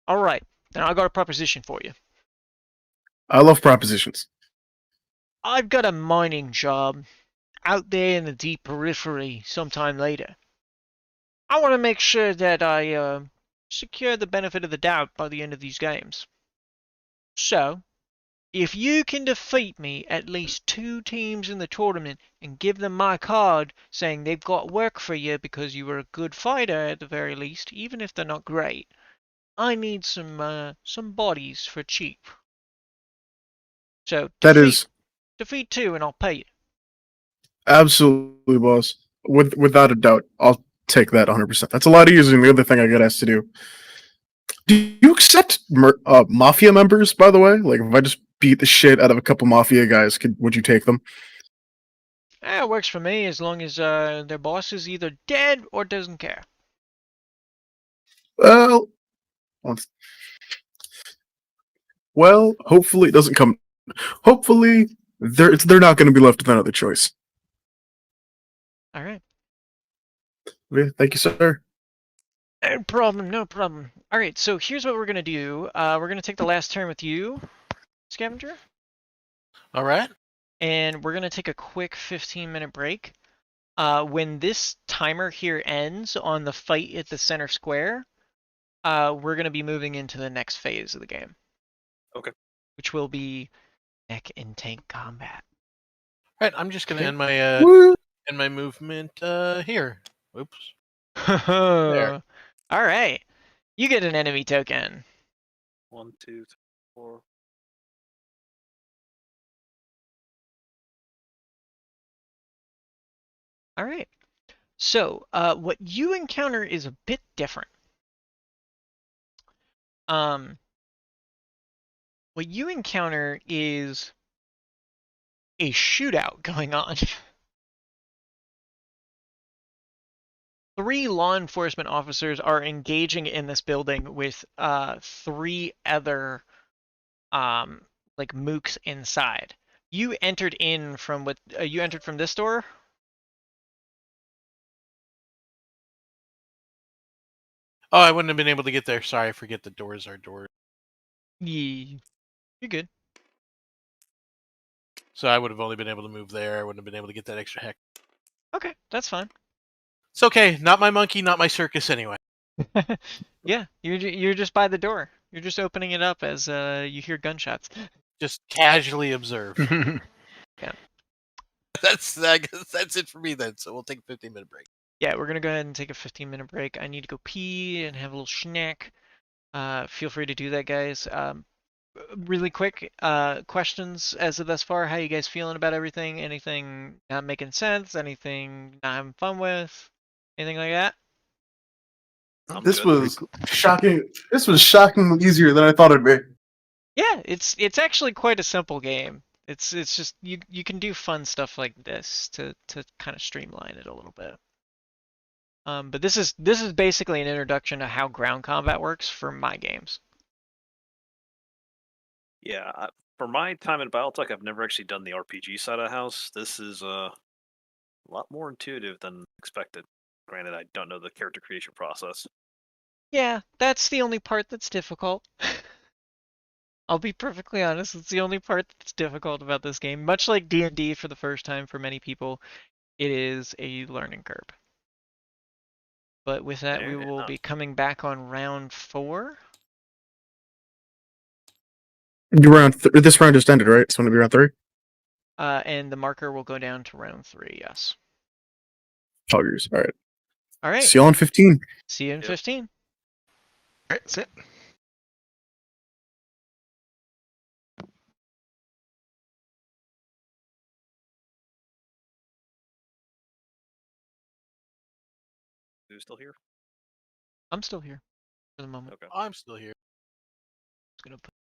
All right, then I got a proposition for you. I love propositions. I've got a mining job out there in the deep periphery sometime later. I want to make sure that I secure the benefit of the doubt by the end of these games. So, if you can defeat me at least 2 teams in the tournament and give them my card saying they've got work for you because you were a good fighter at the very least, even if they're not great, I need some bodies for cheap. So That is defeat 2 and I'll pay you." absolutely, boss. Without a doubt, I'll take that 100%. That's a lot easier than the other thing I got asked to do. Do you accept mafia members, by the way? Like, if I just beat the shit out of a couple mafia guys, would you take them? It works for me as long as their boss is either dead or doesn't care. Well, once- hopefully it doesn't come. Hopefully, they're not going to be left with another choice. All right. Yeah, thank you, sir. No problem, no problem. All right, so here's what we're gonna do. We're gonna take the last turn with you, Scavenger, All right. and we're gonna take a quick 15-minute break. When this timer here ends on the fight at the center square, we're gonna be moving into the next phase of the game. Okay. Which will be mech and tank combat. All right. I'm just gonna Okay. end my movement here. Oops. All right, you get an enemy token. 1, 2, 3, 4. All right. So, what you encounter is a bit different. What you encounter is a shootout going on. 3 law enforcement officers are engaging in this building with 3 other like mooks inside. You entered in from what you entered from this door? Oh, I wouldn't have been able to get there. Sorry, I forget the doors are doors. Yeah, you're good. So I would have only been able to move there. I wouldn't have been able to get that extra heck. Okay, that's fine. It's okay. Not my monkey, not my circus anyway. Yeah, you're just by the door. You're just opening it up as you hear gunshots. Just casually observe. Yeah. I guess that's it for me then. So we'll take a 15-minute break. Yeah, we're gonna go ahead and take a 15-minute break. I need to go pee and have a little snack. Feel free to do that, guys. Really quick, questions as of thus far. How you guys feeling about everything? Anything not making sense? Anything not having fun with? Anything like that? I'm This good. was shocking. This was shockingly easier than I thought it'd be. Yeah, it's actually quite a simple game. It's just you can do fun stuff like this to kind of streamline it a little bit. But this is basically an introduction to how ground combat works for my games. Yeah, for my time in Battletech, I've never actually done the RPG side of the house. This is a lot more intuitive than expected. Granted, I don't know the character creation process. Yeah, that's the only part that's difficult. I'll be perfectly honest, it's the only part that's difficult about this game. Much like D&D for the first time for many people, it is a learning curve. But with that, we Fair will enough. be coming back on round 4. This round just ended, right? So it'll be round 3. And the marker will go down to round 3. Yes. Poggers. All right. All right. See you all in 15. See you in Yep. 15. All right, that's it. Who's still here? I'm still here for the moment. Okay. I'm still here. Just gonna put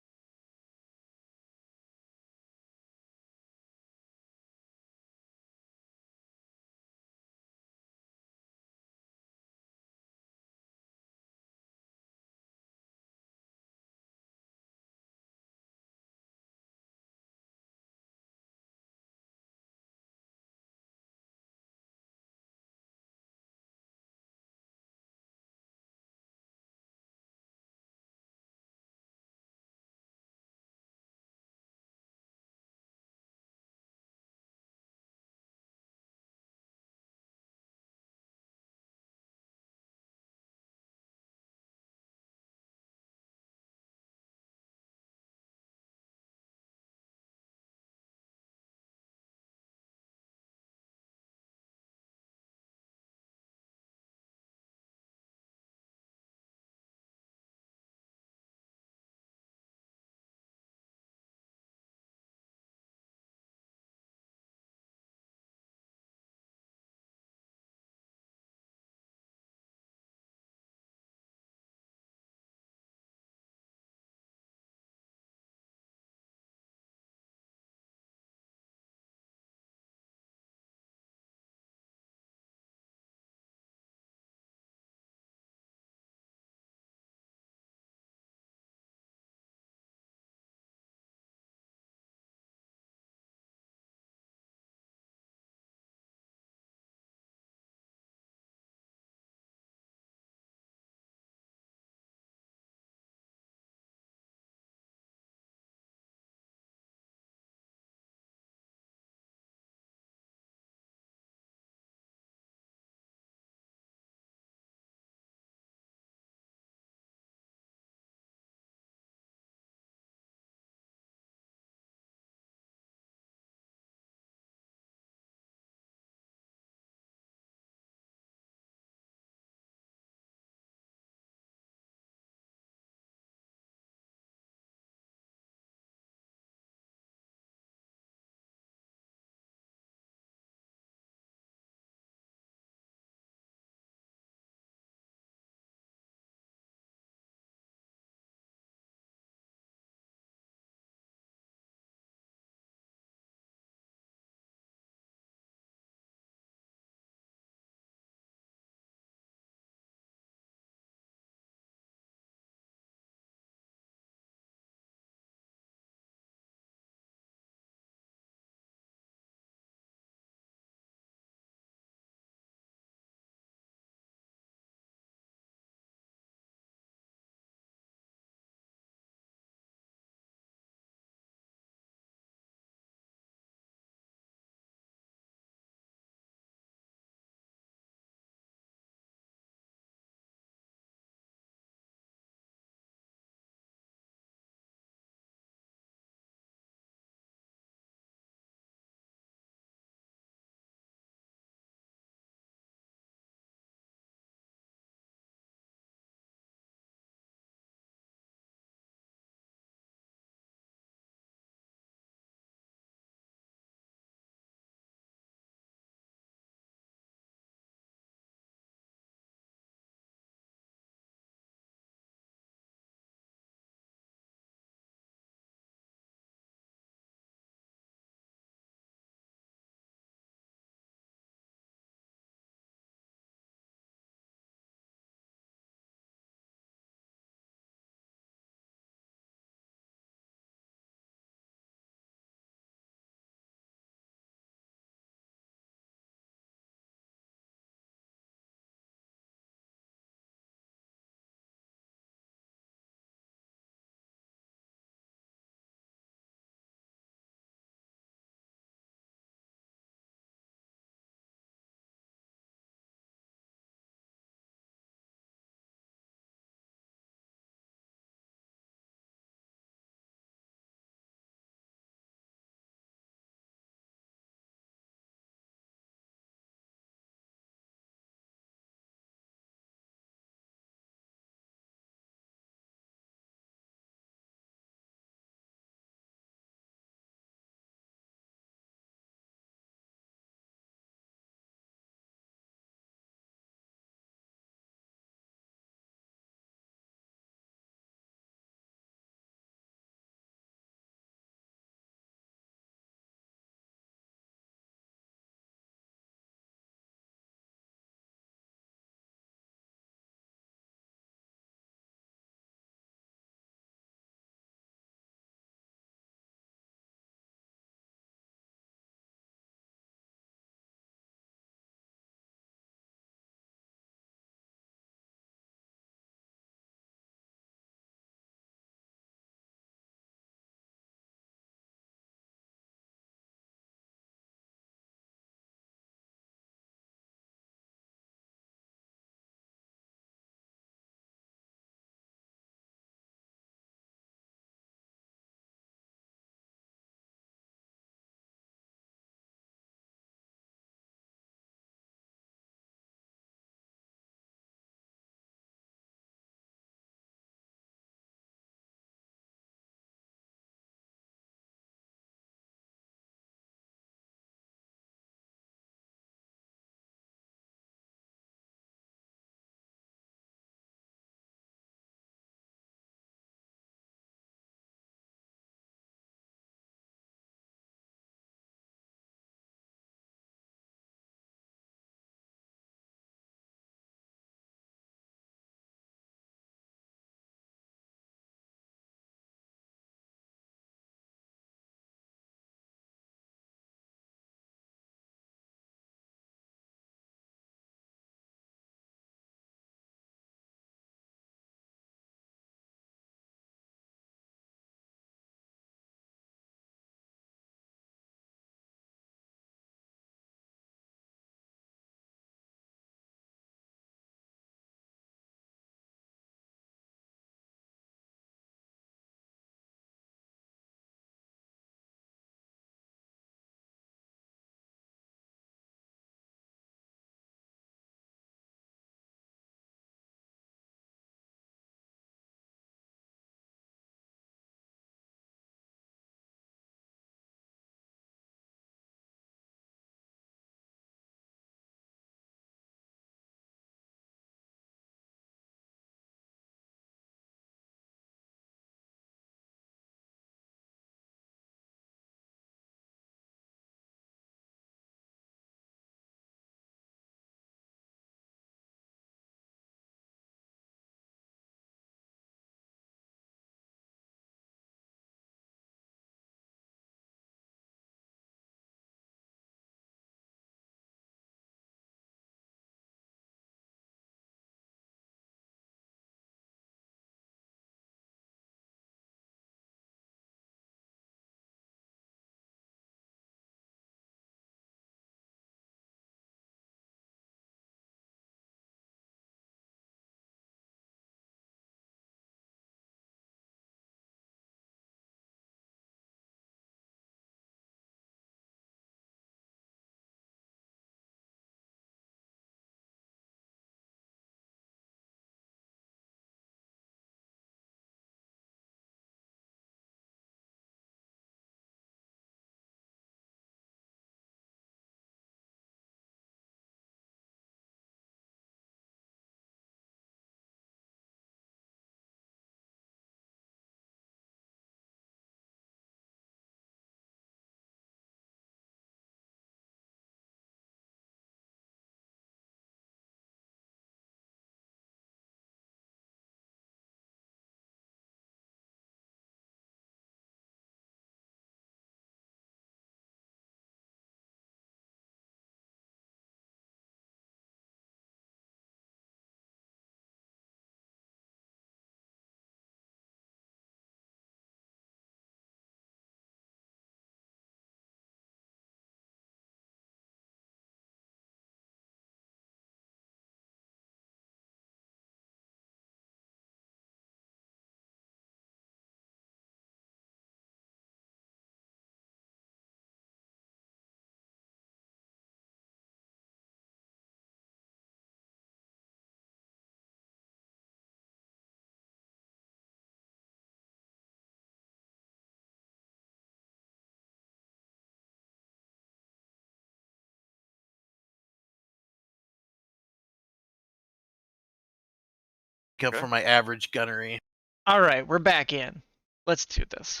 Go Okay. for my average gunnery. All right, we're back in. Let's do this.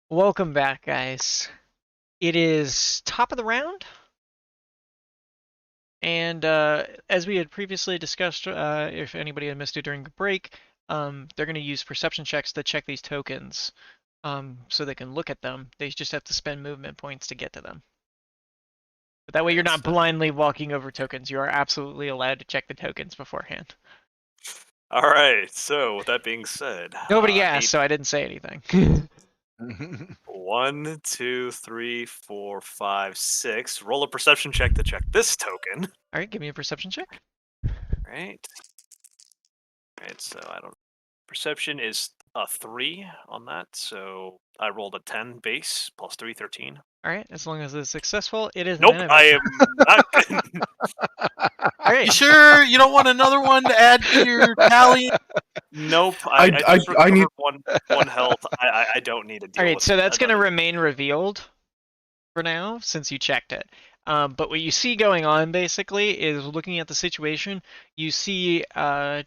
Welcome back, guys. It is top of the round. And as we had previously discussed, if anybody had missed it during the break, they're going to use perception checks to check these tokens so they can look at them. They just have to spend movement points to get to them. But that way you're not blindly walking over tokens. You are absolutely allowed to check the tokens beforehand. All right. So with that being said, Nobody asked, so I didn't say anything. 1, 2, 3, 4, 5, 6. Roll a perception check to check this token. All right, give me a perception check. Right. Right. So I don't. Perception is a 3 on that. So I rolled a 10 base plus 3, 13. All right, as long as it's successful, it is Nope, an I enemy. am not good. All right. You sure you don't want another one to add to your tally? Nope, I just I need. recovered one health. I don't need to deal All right, with so that's going to another. remain revealed for now since you checked it. But what you see going on basically is looking at the situation. You see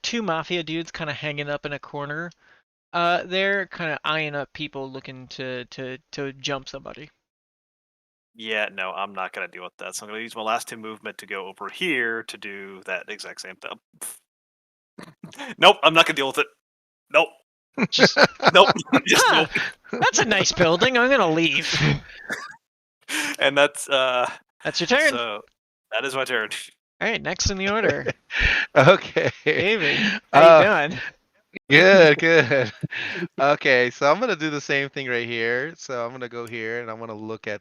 two mafia dudes kind of hanging up in a corner. They're kind of eyeing up people looking to jump somebody. Yeah, no, I'm not gonna deal with that. So I'm gonna use my last 2 movement to go over here to do that exact same thing. Nope, I'm not gonna deal with it. Nope. Just Nope. Just huh, nope. that's a nice building. I'm gonna leave. And that's That's your turn. so that is my turn. All right, next in the order, Okay. David. How you doing? Good, good. Okay, so I'm gonna do the same thing right here. So I'm gonna go here and I'm gonna look at.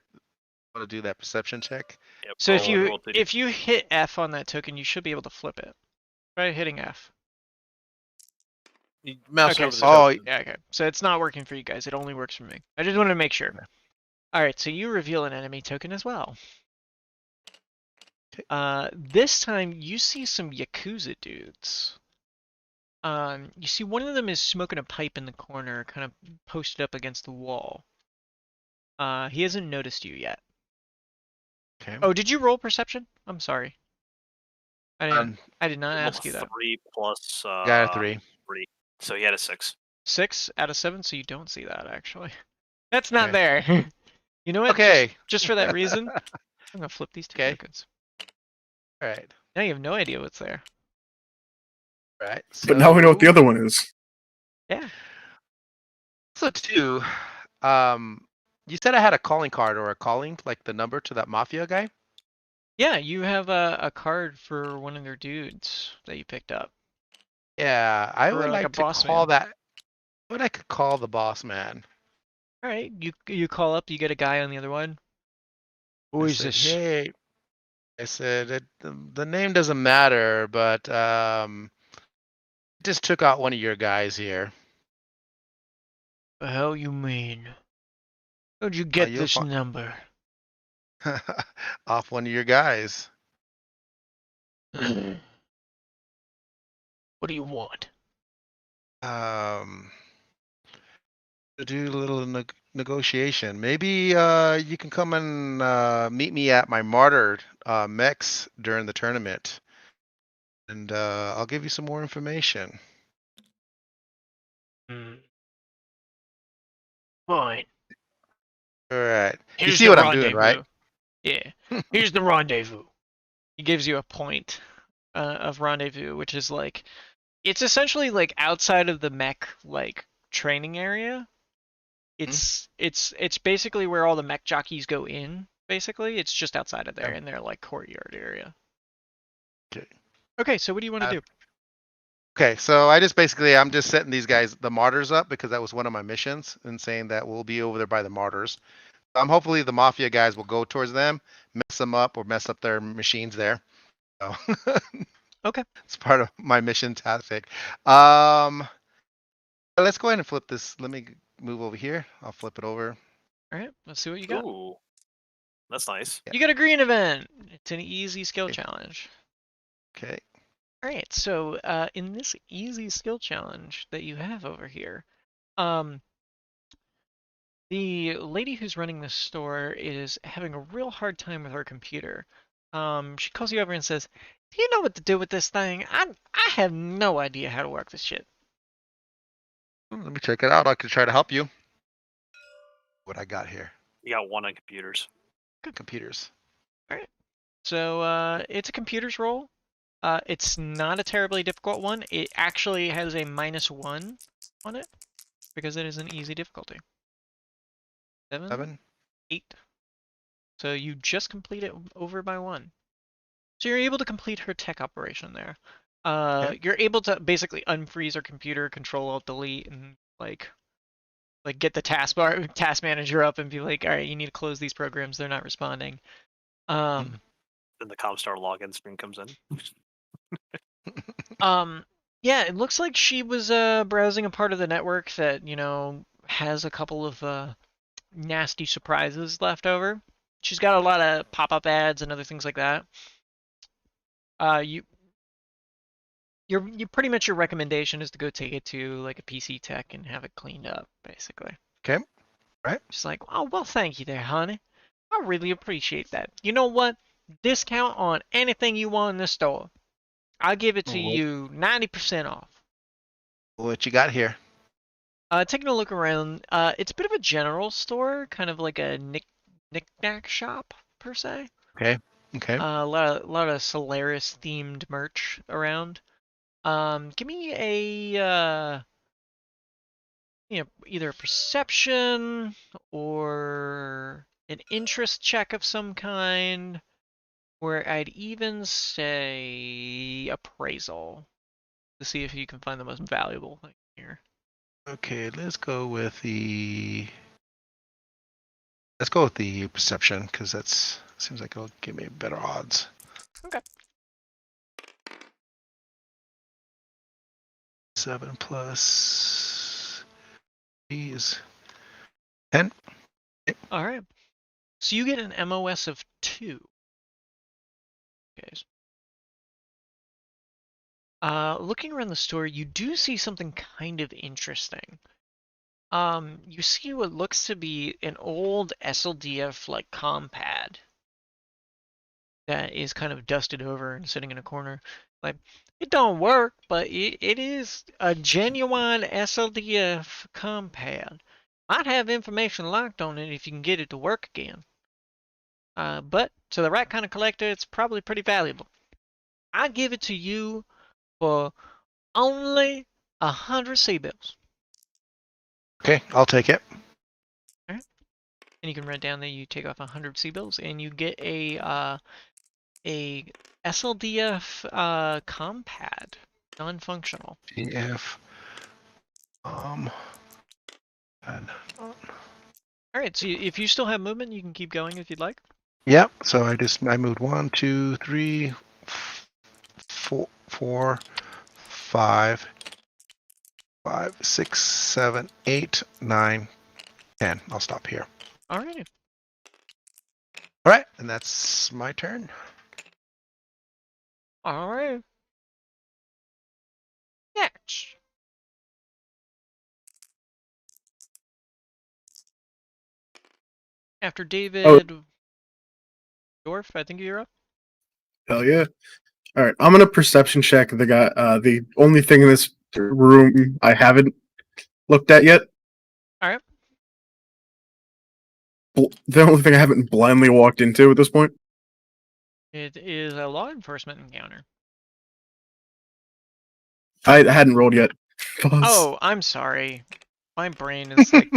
I'm gonna do that perception check. Yep, So roll 2d. if you hit F on that token, you should be able to flip it. Try hitting F. You mouse Okay, over the so, token. yeah, okay. So it's not working for you guys. It only works for me. I just wanted to make sure. All right, so you reveal an enemy token as well. This time you see some Yakuza dudes. You see one of them is smoking a pipe in the corner, kind of posted up against the wall. He hasn't noticed you yet. Okay. Oh, did you roll perception? I'm sorry. I did not Roll ask you that. 3 plus Got a 3. 3. So he had a 6. 6 out of 7, so you don't see that actually. That's not Okay. there. You know what? Okay. Just for that reason, I'm gonna flip these two Okay. tokens. All right. Now you have no idea what's there. Right. But now we know what the other one is. Yeah. So two. You said I had a calling card or a calling, like the number to that mafia guy. Yeah, you have a card for one of their dudes that you picked up. Yeah, I Or would like a like to boss call man. that. What I could call the boss man. All right, you call up, you get a guy on the other one. Who I is said, this? hey, I said the name doesn't matter, but just took out one of your guys here. The hell you mean? How'd you get You'll this number? off one of your guys. What do you want? To do a little negotiation. Maybe you can come and meet me at my martyr mechs during the tournament, and I'll give you some more information. Fine. All right. You Here's see the what I'm doing, right? rendezvous. Yeah. Here's the rendezvous. He gives you a point of rendezvous, which is like it's essentially like outside of the mech like training area. It's basically where all the mech jockeys go in. Basically, it's just outside of there Yeah. in their like courtyard area. Okay. Okay, so what do you want to do? Okay, so I just basically I'm just setting these guys the martyrs up because that was one of my missions and saying that we'll be over there by the martyrs. Hopefully the mafia guys will go towards them, mess them up or mess up their machines there. So Okay. it's part of my mission tactic. Let's go ahead and flip this. Let me move over here. I'll flip it over. All right, let's see what you got. Ooh, that's nice. You got a green event. It's an easy skill Okay. challenge. Okay. All right, so in this easy skill challenge that you have over here, the lady who's running the store is having a real hard time with her computer. She calls you over and says, Do you know what to do with this thing? I have no idea how to work this shit. Let me check it out. I could try to help you. What I got here? You got one on computers. Computers. So it's a computer's roll. It's not a terribly difficult one. It actually has a -1 on it because it is an easy difficulty. 7, 8. So you just complete it over by 1. So you're able to complete her tech operation there. You're able to basically unfreeze her computer, Control Alt Delete, and like get the task manager up and be like, all right, you need to close these programs. They're not responding. Then the Comstar login screen comes in. Yeah, it looks like she was browsing a part of the network that has a couple of nasty surprises left over. She's got a lot of pop-up ads and other things like that. You pretty much your recommendation is to go take it to like a PC tech and have it cleaned up, basically. Okay. Right. She's like, oh well, thank you there, honey. I really appreciate that. You know what? Discount on anything you want in the store. I'll give it to you 90% off. What you got here? Taking a look around, it's a bit of a general store, kind of like a knick-knack shop per se. Okay. A lot of Solaris themed merch around. Give me a either a perception or an interest check of some kind, where I'd even say appraisal to see if you can find the most valuable thing here. Okay, let's go with the perception because that's seems like it'll give me better odds. Okay. 7 plus is 10. All right. So you get an MOS of 2. Okay. Looking around the store, you do see something kind of interesting. You see what looks to be an old SLDF like compad that is kind of dusted over and sitting in a corner. Like, it don't work, but it is a genuine SLDF compad. Might have information locked on it if you can get it to work again. But to the right kind of collector, it's probably pretty valuable. I give it to you for only 100 C-bills. Okay, I'll take it. And you can write down that you take off 100 C-bills, and you get a SLDF compad, non-functional. DF. And, All right. So if you still have movement, you can keep going if you'd like. yeah. So I moved 1, 2, 3, 4, 5, 6, 7, 8, 9, 10. I'll stop here. All right. All right, and that's my turn. All right. Next. After David Dorf, I think you're up. Hell yeah. All right, I'm gonna perception check the guy. The only thing in this room I haven't looked at yet. All right. The only thing I haven't blindly walked into at this point. It is a law enforcement encounter. I hadn't rolled yet. Pause. Oh, I'm sorry. My brain is like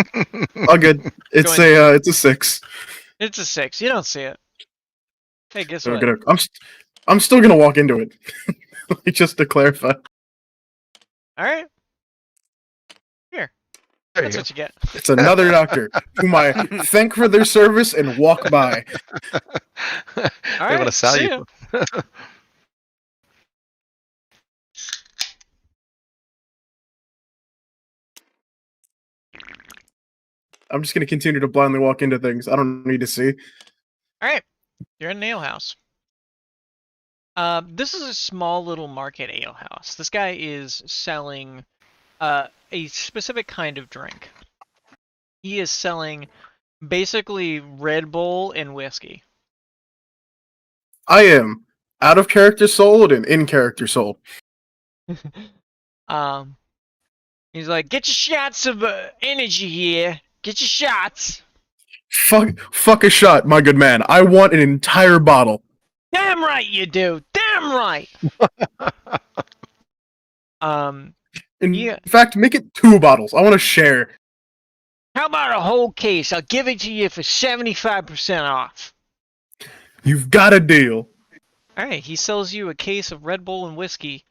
All good. It's it's a 6. it's a 6. You don't see it. Hey, guess So what? I'm still gonna walk into it. Just to clarify. All right. Here. There That's you what you get. It's another doctor whom I thank for their service and walk by. All They right. want to sell See you. ya. I'm just gonna continue to blindly walk into things. I don't need to see. All right. You're in an ale house. This is a small little market ale house. This guy is selling a specific kind of drink. He is selling basically Red Bull and whiskey. I am out of character sold and in character sold. Um, he's like, get your shots of energy here. Get your shots. Fuck a shot, my good man. I want an entire bottle. Damn right you do. Damn right. Um, In Yeah. fact, make it 2 bottles. I want to share. how about a whole case? I'll give it to you for 75% off. You've got a deal. All right, he sells you a case of Red Bull and whiskey,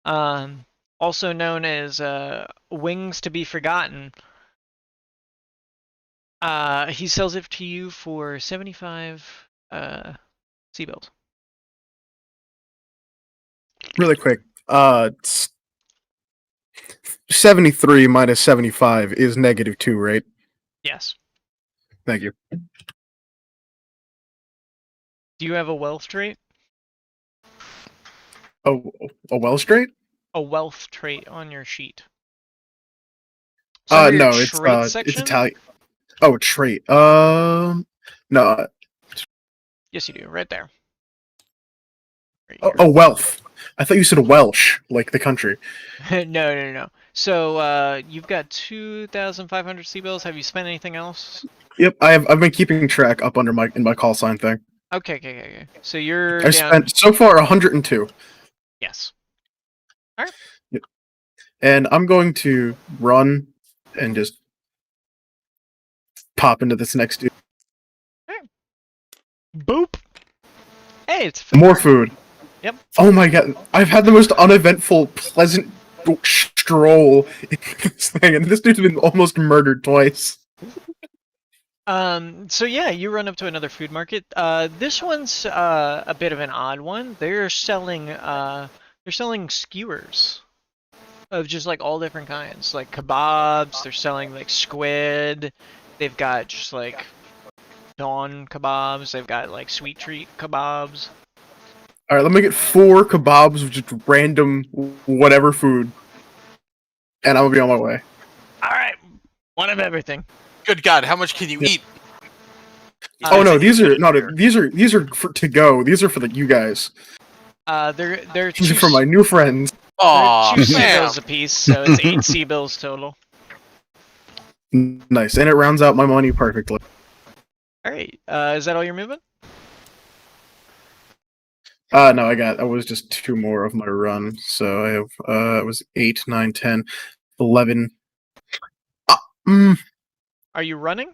also known as Wings to be Forgotten. He sells it to you for 75 sea bills. Really quick. 73 minus 75 is -2, right? Yes. Thank you. Do you have a wealth trait? Oh, a well straight? A wealth trait on your sheet. So under your No, it's trait section? Italian. Oh, trait. No. Yes, you do. Right there. Right Oh, wealth. I thought you said Welsh, like the country. here. No. So you've got 2,500 sea bills. Have you spent anything else? Yep, I've been keeping track up under in my call sign thing. Okay. So you're I down. spent so far 102. Yes. Yep. And I'm going to run and just pop into this next dude. Boop. Hey, it's food More market. food. Yep. Oh my god, I've had the most uneventful, pleasant stroll in this thing, and this dude's been almost murdered twice. So yeah, you run up to another food market. This one's a bit of an odd one. They're selling skewers of just like all different kinds, like kebabs. They're selling like squid. They've got just like dawn kebabs. They've got like sweet treat kebabs. Alright, let me get 4 kebabs of just random whatever food. And I'm gonna be on my way. All right, one of everything. Good God, how much can you Yeah. eat? Oh no, these are for to go. These are for you guys. They're These two, are for my new friends. Aw, they're 2 sea man. bills a piece, so it's 8 sea bills total. Nice, and it rounds out my money perfectly. All right, is that all you're moving? No, I was just 2 more of my run, so I have it was 8, 9, 10, 11. Are you running?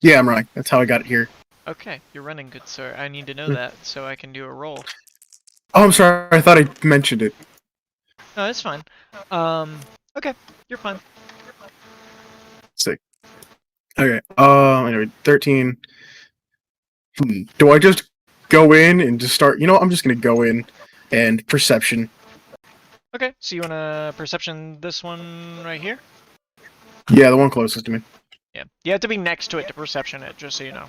Yeah, I'm right. That's how I got it here. Okay, you're running, good sir. I need to know that so I can do a roll. Oh, I'm sorry. I thought I mentioned it. No, it's fine. Okay, you're fine. Sick. Okay. Anyway, 13. Do I just go in and just start? You know, I'm just gonna go in and perception. Okay, so you want to perception this one right here? Yeah, the one closest to me. Yeah, you have to be next to it to perception it, just so you know.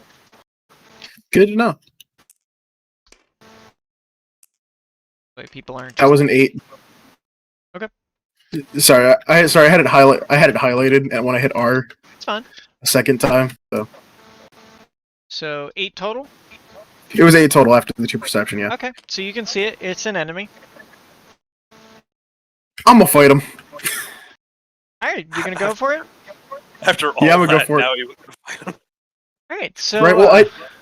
Good to know. Like people aren't. That was an 8. Okay. Sorry, I had it highlighted, and when I hit R It's fine. a second time, so So 8 total. it was 8 total after the 2 perception. Yeah, Okay, so you can see it. It's an enemy. I'm gonna fight him. All right, you're gonna go for it. After all Yeah, I'm gonna go that, for it. now you would fight him. All right, so Right. Well,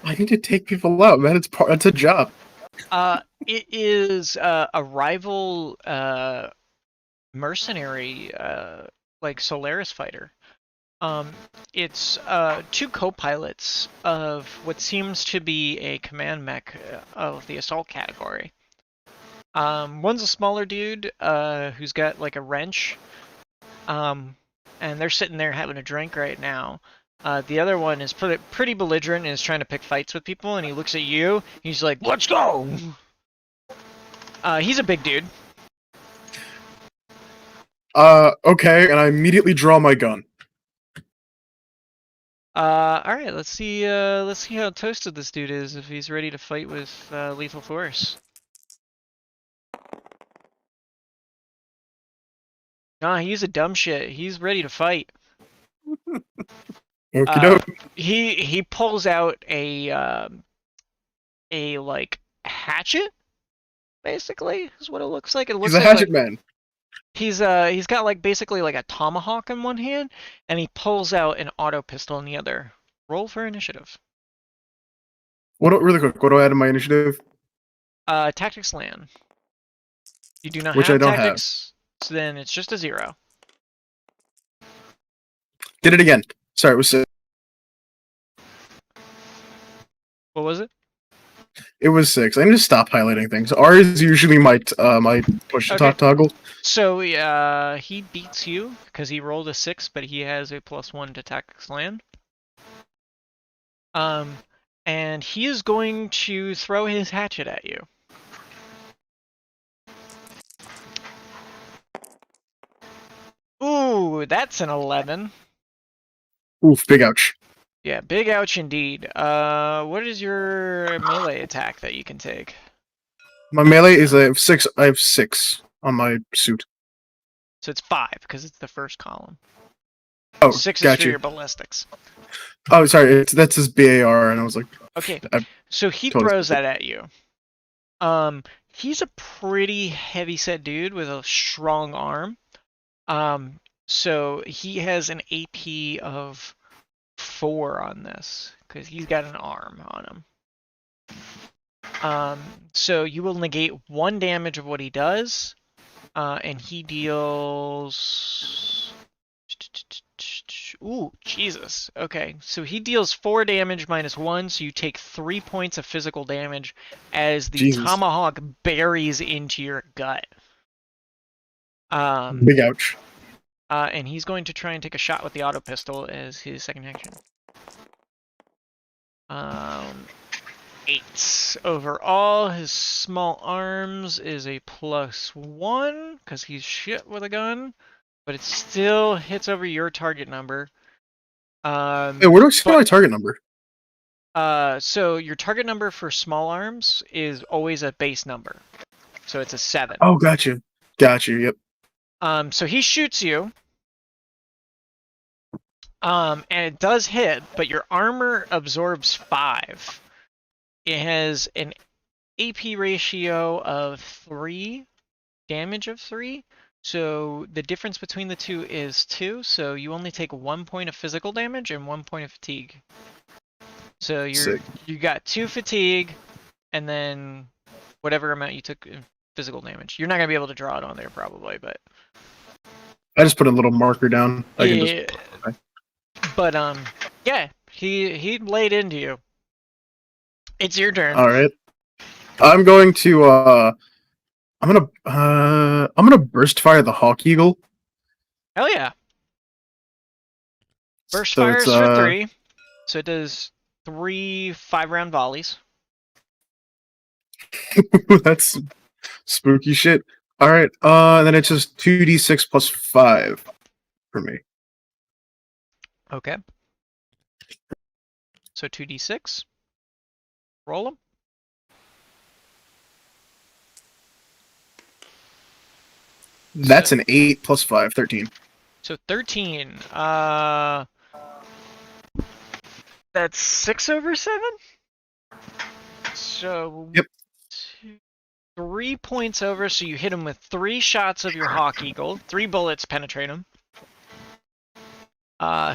I need to take people out, man. It's a job. it is a rival mercenary like Solaris fighter. It's 2 co-pilots of what seems to be a command mech of the assault category. One's a smaller dude who's got like a wrench, and they're sitting there having a drink right now. The other one is pretty belligerent and is trying to pick fights with people, and he looks at you. He's like, "Let's go!" He's a big dude. Okay, and I immediately draw my gun. All right, let's see how toasted this dude is if he's ready to fight with lethal force. Nah, he's a dumb shit. He's ready to fight. Okie doke. He pulls out a like hatchet, basically, is what it looks like. It He's looks a like hatchet man. he's got like basically like a tomahawk in one hand, and he pulls out an auto pistol in the other. Roll for initiative. Really quick, what do I add in my initiative? Tactics land. You do not Which I have don't have. tactics, so then it's just a 0. Did it again. Sorry, it was 6. What was it? It was 6. I need to stop highlighting things. R is usually my my push to Okay. talk toggle. So he beats you because he rolled a 6, but he has a +1 to tactics land. And he is going to throw his hatchet at you. Ooh, that's an 11. Oof, big ouch. Yeah, big ouch indeed. What is your melee attack that you can take? My melee is a 6. I have 6 on my suit. So it's 5 because it's the first column. Oh, 6 is got for you. your ballistics. Oh, sorry, that's his BAR, and I was like, Okay, I so he totally throws skipped that at you. He's a pretty heavy-set dude with a strong arm. So he has an AP of 4 on this because he's got an arm on him. So you will negate 1 damage of what he does, and he deals. Ooh, Jesus. Okay, so he deals 4 damage -1, so you take 3 points of physical damage as the Jesus. tomahawk buries into your gut. Big ouch. And he's going to try and take a shot with the auto pistol as his second action. 8 overall. His small arms is a +1 because he's shit with a gun, but it still hits over your target number. Hey, where do I see my target number? So your target number for small arms is always a base number, so it's a 7. Oh, gotcha. Yep. So he shoots you. And it does hit, but your armor absorbs 5. It has an AP ratio of 3, damage of 3. So the difference between the two is 2. So you only take 1 point of physical damage and 1 point of fatigue. So you got 2 fatigue, and then whatever amount you took in physical damage. You're not gonna be able to draw it on there probably, but I just put a little marker down. I can yeah. just. Okay. But yeah, he laid into you. It's your turn. All right. I'm going to I'm gonna burst fire the Hawk Eagle. Hell yeah. Burst So fires it's, for 3. So it does 3 5-round volleys. That's spooky shit. All right. Then it's just 2d6 plus 5 for me. Okay. So 2d6. Roll them. That's an 8 plus 5, 13. So 13. That's 6 over 7? So Yep. 3 points over, so you hit him with 3 shots of your Hawk Eagle. 3 bullets penetrate him.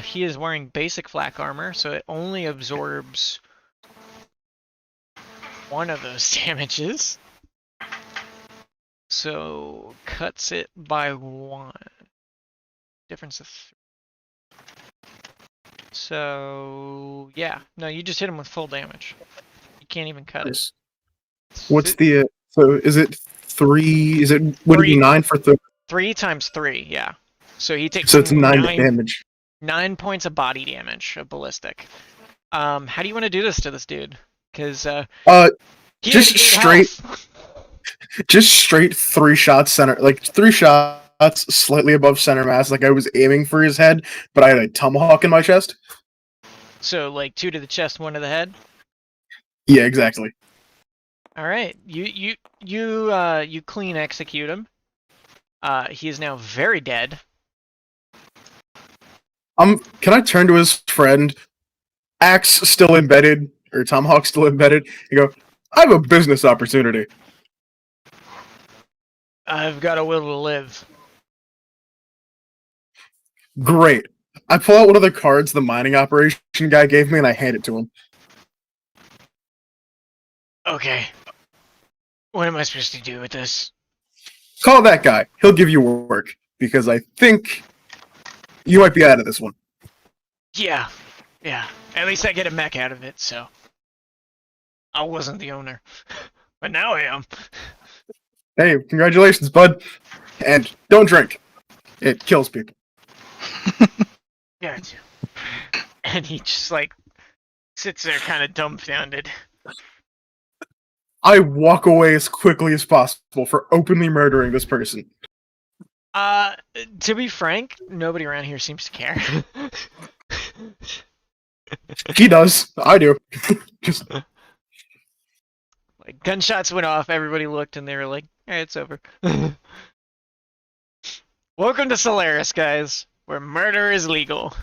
He is wearing basic flak armor, so it only absorbs 1 of those damages. So cuts it by 1. Difference of 3. So yeah, no, you just hit him with full damage. You can't even cut it. What's the so is it 3? Is it would it be 9 for 3? 3 times 3? Yeah. So he takes So it's 9 damage. 9 points of body damage of ballistic. How do you want to do this to this dude? Because he just has 8 straight, health. just straight 3 shots center, like 3 shots slightly above center mass. Like I was aiming for his head, but I had a tomahawk in my chest. So like 2 to the chest, 1 to the head. Yeah, exactly. All right, you clean execute him. He is now very dead. Can I turn to his friend? Axe still embedded, or tomahawk still embedded. You go, I have a business opportunity. I've got a will to live. Great. I pull out one of the cards the mining operation guy gave me and I hand it to him. Okay. What am I supposed to do with this? Call that guy. He'll give you work. Because I think you might be out of this one. Yeah. At least I get a mech out of it, so. I wasn't the owner. But now I am. Hey, congratulations, bud. And don't drink. It kills people. Gotcha. And he just like sits there kind of dumbfounded. I walk away as quickly as possible for openly murdering this person. To be frank, nobody around here seems to care. He does. I do. Just Like gunshots went off, everybody looked, and they were like, "Alright, it's over." Welcome to Solaris, guys, where murder is legal.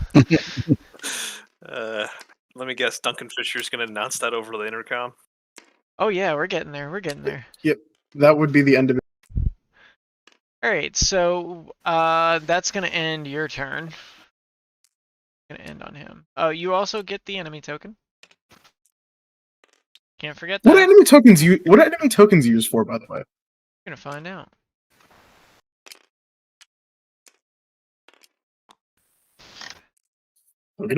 Let me guess, Duncan Fisher's going to announce that over the intercom. Oh yeah, we're getting there. We're getting there. yep. That would be the end of it. All right, so that's gonna end your turn. Gonna end on him. Oh, you also get the enemy token. Can't forget that. What enemy tokens used for, by the way? We're gonna find out. Okay.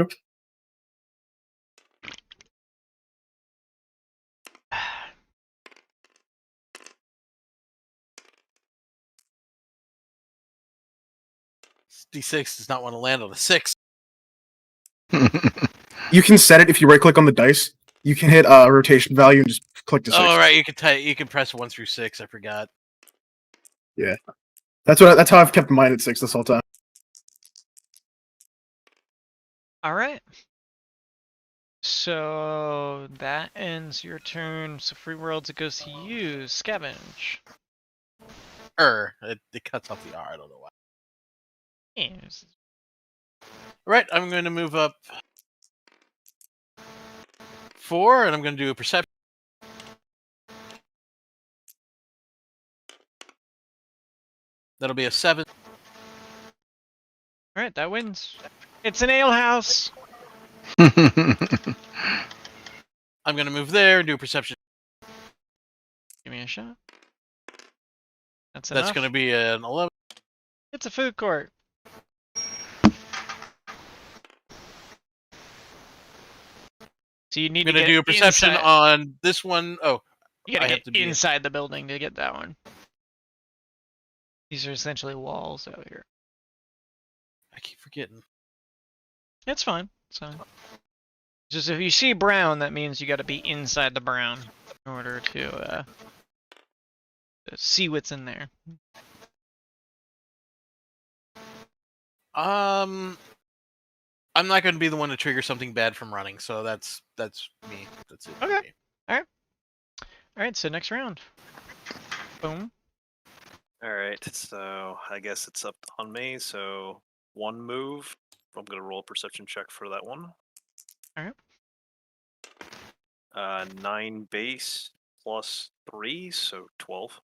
D6 does not want to land on a 6. You can set it if you right click on the dice. You can hit rotation value and just click to 6. Oh right, you can press 1 through 6. I forgot. Yeah. That's how I've kept mine at 6 this whole time. All right. So that ends your turn. So free worlds, it goes to you. Scavenge. It cuts off the R. I don't know why. Yes. Right, I'm going to move up 4, and I'm going to do a perception. That'll be a 7. All right, that wins. It's an ale house. I'm going to move there and do a perception. Give me a shot. That's That's enough. going to be an 11. It's a food court. So you need I'm to going to get do a perception inside. on this one. Oh, You gotta I have get to be inside the building to get that one. These are essentially walls out here. I keep forgetting. It's fine. It's fine. Just if you see brown, that means you gotta be inside the brown in order to see what's in there. I'm not going to be the one to trigger something bad from running, so that's me. That's it. Okay. For me. Alright, so next round. Boom. All right, so I guess it's up on me. So 1 move. I'm going to roll a perception check for that one. All right. 9 base plus 3, so 12.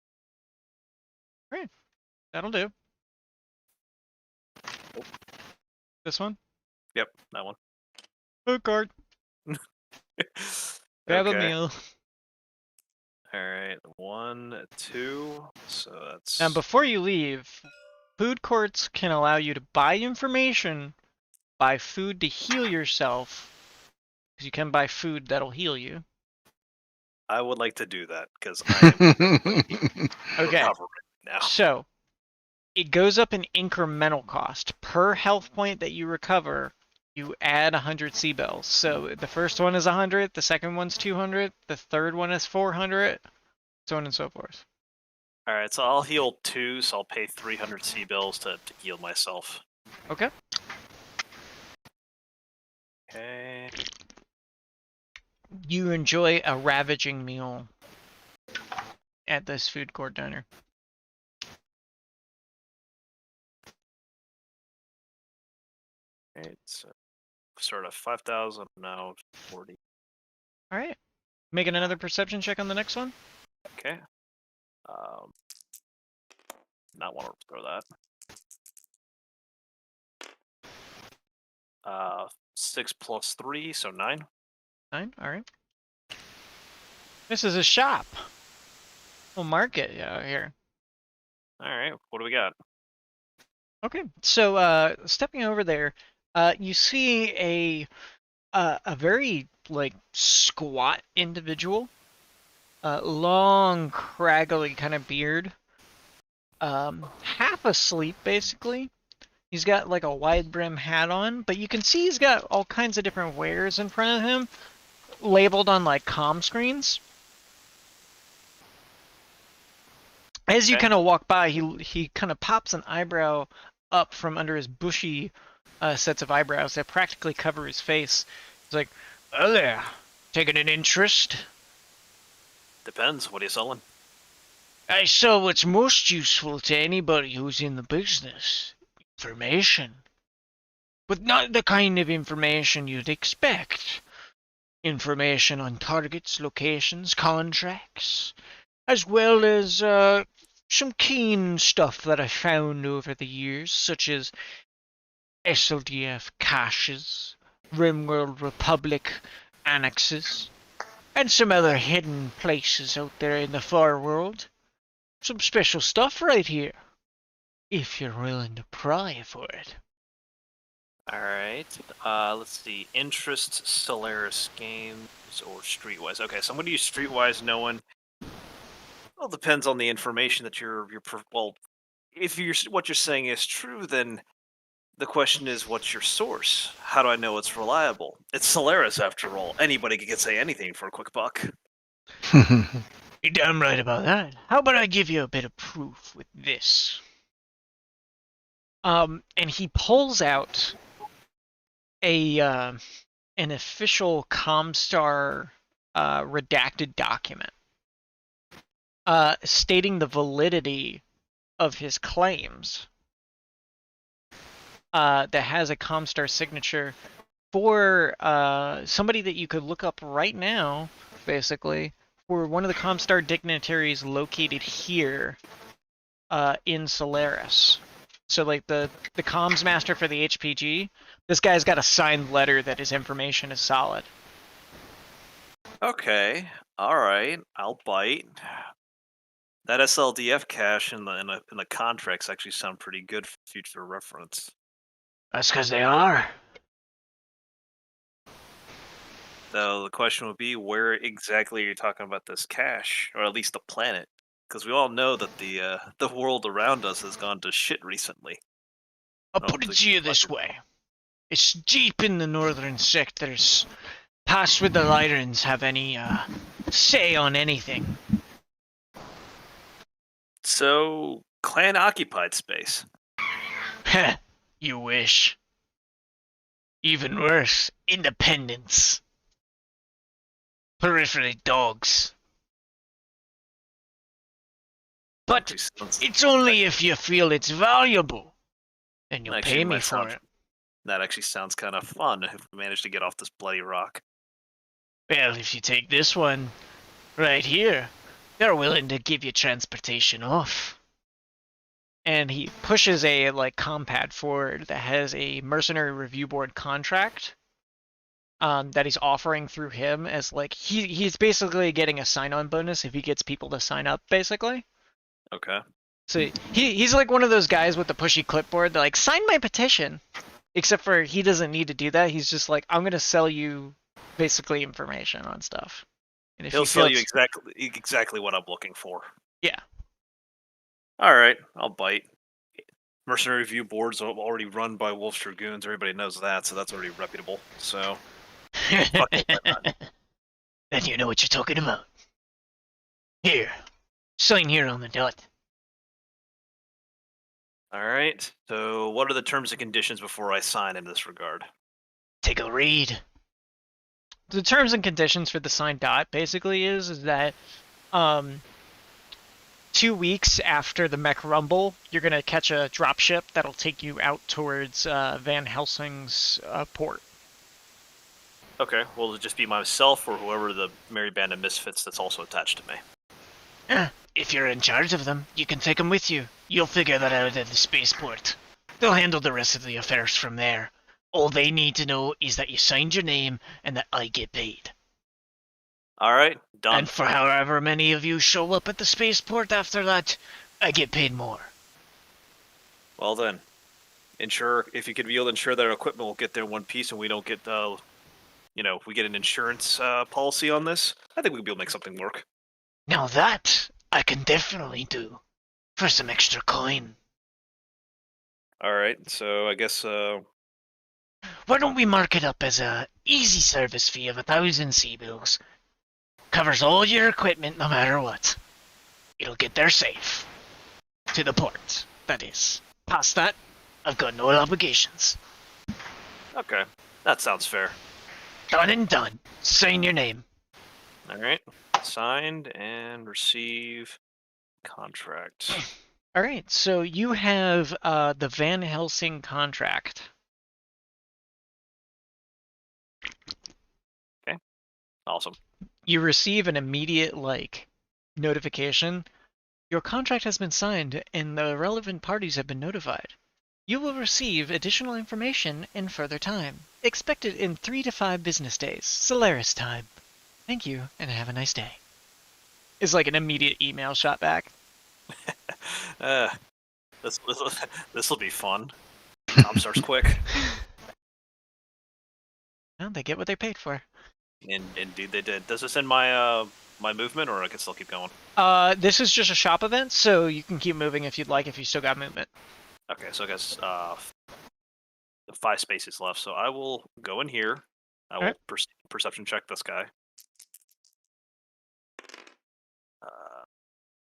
That'll do. This one? Yep, that one. Food court. Grab a Okay. meal. All right, 1, 2. So that's. Now before you leave, food courts can allow you to buy information, buy food to heal yourself, because you can buy food that'll heal you. I would like to do that because I am Okay. recovering now. So, it goes up in incremental cost. Per health point that you recover, you add 100 C-bells. So the first one is 100, the second one's 200, the third one is 400, so on and so forth. All right, so I'll heal 2, so I'll pay 300 C-bills to heal myself. Okay. Okay. You enjoy a ravaging meal at this food court diner. All right, so start at 5,000, now 40. All right. Making another perception check on the next one. Okay. Not want to throw that. 6 plus 3, so 9. 9. All right. This is a shop. We'll mark it here. All right. What do we got? Okay. So stepping over there, you see a very like squat individual, long, craggly kind of beard, half asleep basically. He's got like a wide brim hat on, but you can see he's got all kinds of different wares in front of him, labeled on like comm screens. As you Okay. kind of walk by, he kind of pops an eyebrow up from under his bushy sets of eyebrows that practically cover his face. He's like, "Oh there, taking an interest?" Depends. What are you selling? I sell what's most useful to anybody who's in the business. Information. But not the kind of information you'd expect. Information on targets, locations, contracts, as well as some keen stuff that I found over the years, such as SLDF caches, RimWorld Republic annexes, and some other hidden places out there in the far world. Some special stuff right here, if you're willing to pry for it. All right. Let's see. Interest, Solaris games, or Streetwise. Okay, so I'm going to use Streetwise, knowing. Well, depends on the information that well, if what you're saying is true, then the question is, what's your source? How do I know it's reliable? It's Solaris, after all. Anybody can say anything for a quick buck. You're damn right about that. How about I give you a bit of proof with this? And he pulls out an official Comstar redacted document stating the validity of his claims that has a Comstar signature for somebody that you could look up right now, basically, for one of the Comstar dignitaries located here in Solaris. So, like, the comms master for the HPG, this guy's got a signed letter that his information is solid. Okay. All right. I'll bite. That SLDF cache in the contracts actually sound pretty good for future reference. That's because they are. So the question would be, where exactly are you talking about this cache, or at least the planet? Because we all know that the world around us has gone to shit recently. I'll Oh, put it to you this way. It's deep in the northern sectors, past where the Lyrians have any say on anything. So, clan occupied space. Heh, you wish. Even worse, independence. Periphery dogs. But Actually sounds- it's only if you feel it's valuable, and you'll Actually, pay might me for sound- it. That actually sounds kind of fun if we manage to get off this bloody rock. Well, if you take this one right here, they're willing to give you transportation off. And he pushes a like compad forward that has a mercenary review board contract that he's offering through him as like he's basically getting a sign-on bonus if he gets people to sign up, basically. Okay. So he's like one of those guys with the pushy clipboard that like sign my petition. Except for he doesn't need to do that. He's just like, I'm gonna sell you basically information on stuff. And if He'll sell you it's- exactly what I'm looking for. Yeah. All right, I'll bite. Mercenary review boards are already run by Wolf Dragoons. Everybody knows that, so that's already reputable. So, fuck it, why not? Then you know what you're talking about. Here, sign here on the dot. All right. So, what are the terms and conditions before I sign in this regard? Take a read. The terms and conditions for the signed dot basically is that 2 weeks after the mech rumble, you're gonna catch a dropship that'll take you out towards Van Helsing's port. Okay, well, it'll just be myself or whoever the Merry Band of Misfits that's also attached to me. If you're in charge of them, you can take them with you. You'll figure that out at the spaceport. They'll handle the rest of the affairs from there. All they need to know is that you signed your name and that I get paid. All right, done. And for however many of you show up at the spaceport after that, I get paid more. Well then, ensure if you could be able to ensure that our equipment will get there in one piece and we don't get if we get an insurance policy on this, I think we'll be able to make something work. Now that I can definitely do for some extra coin. All right, so I guess Why don't we mark it up as a easy service fee of 1,000 C-bills? Covers all your equipment no matter what. It'll get there safe. To the port, that is. Past that, I've got no obligations. okay, that sounds fair. Done and done. Sign your name. All right, signed and receive contract. All right, so you have the Van Helsing contract. Awesome. You receive an immediate notification. Your contract has been signed and the relevant parties have been notified. You will receive additional information in further time. Expected in 3 to 5 business days. Solaris time. Thank you and have a nice day. It's like an immediate email shot back. This will be fun. Tom starts quick. Well, they get what they paid for. Indeed, they did. Does this end my my movement, or I can still keep going? This is just a shop event, so you can keep moving if you'd like, if you still got movement. Okay, so I guess 5 spaces left. So I will go in here. I will Alright. perception check this guy.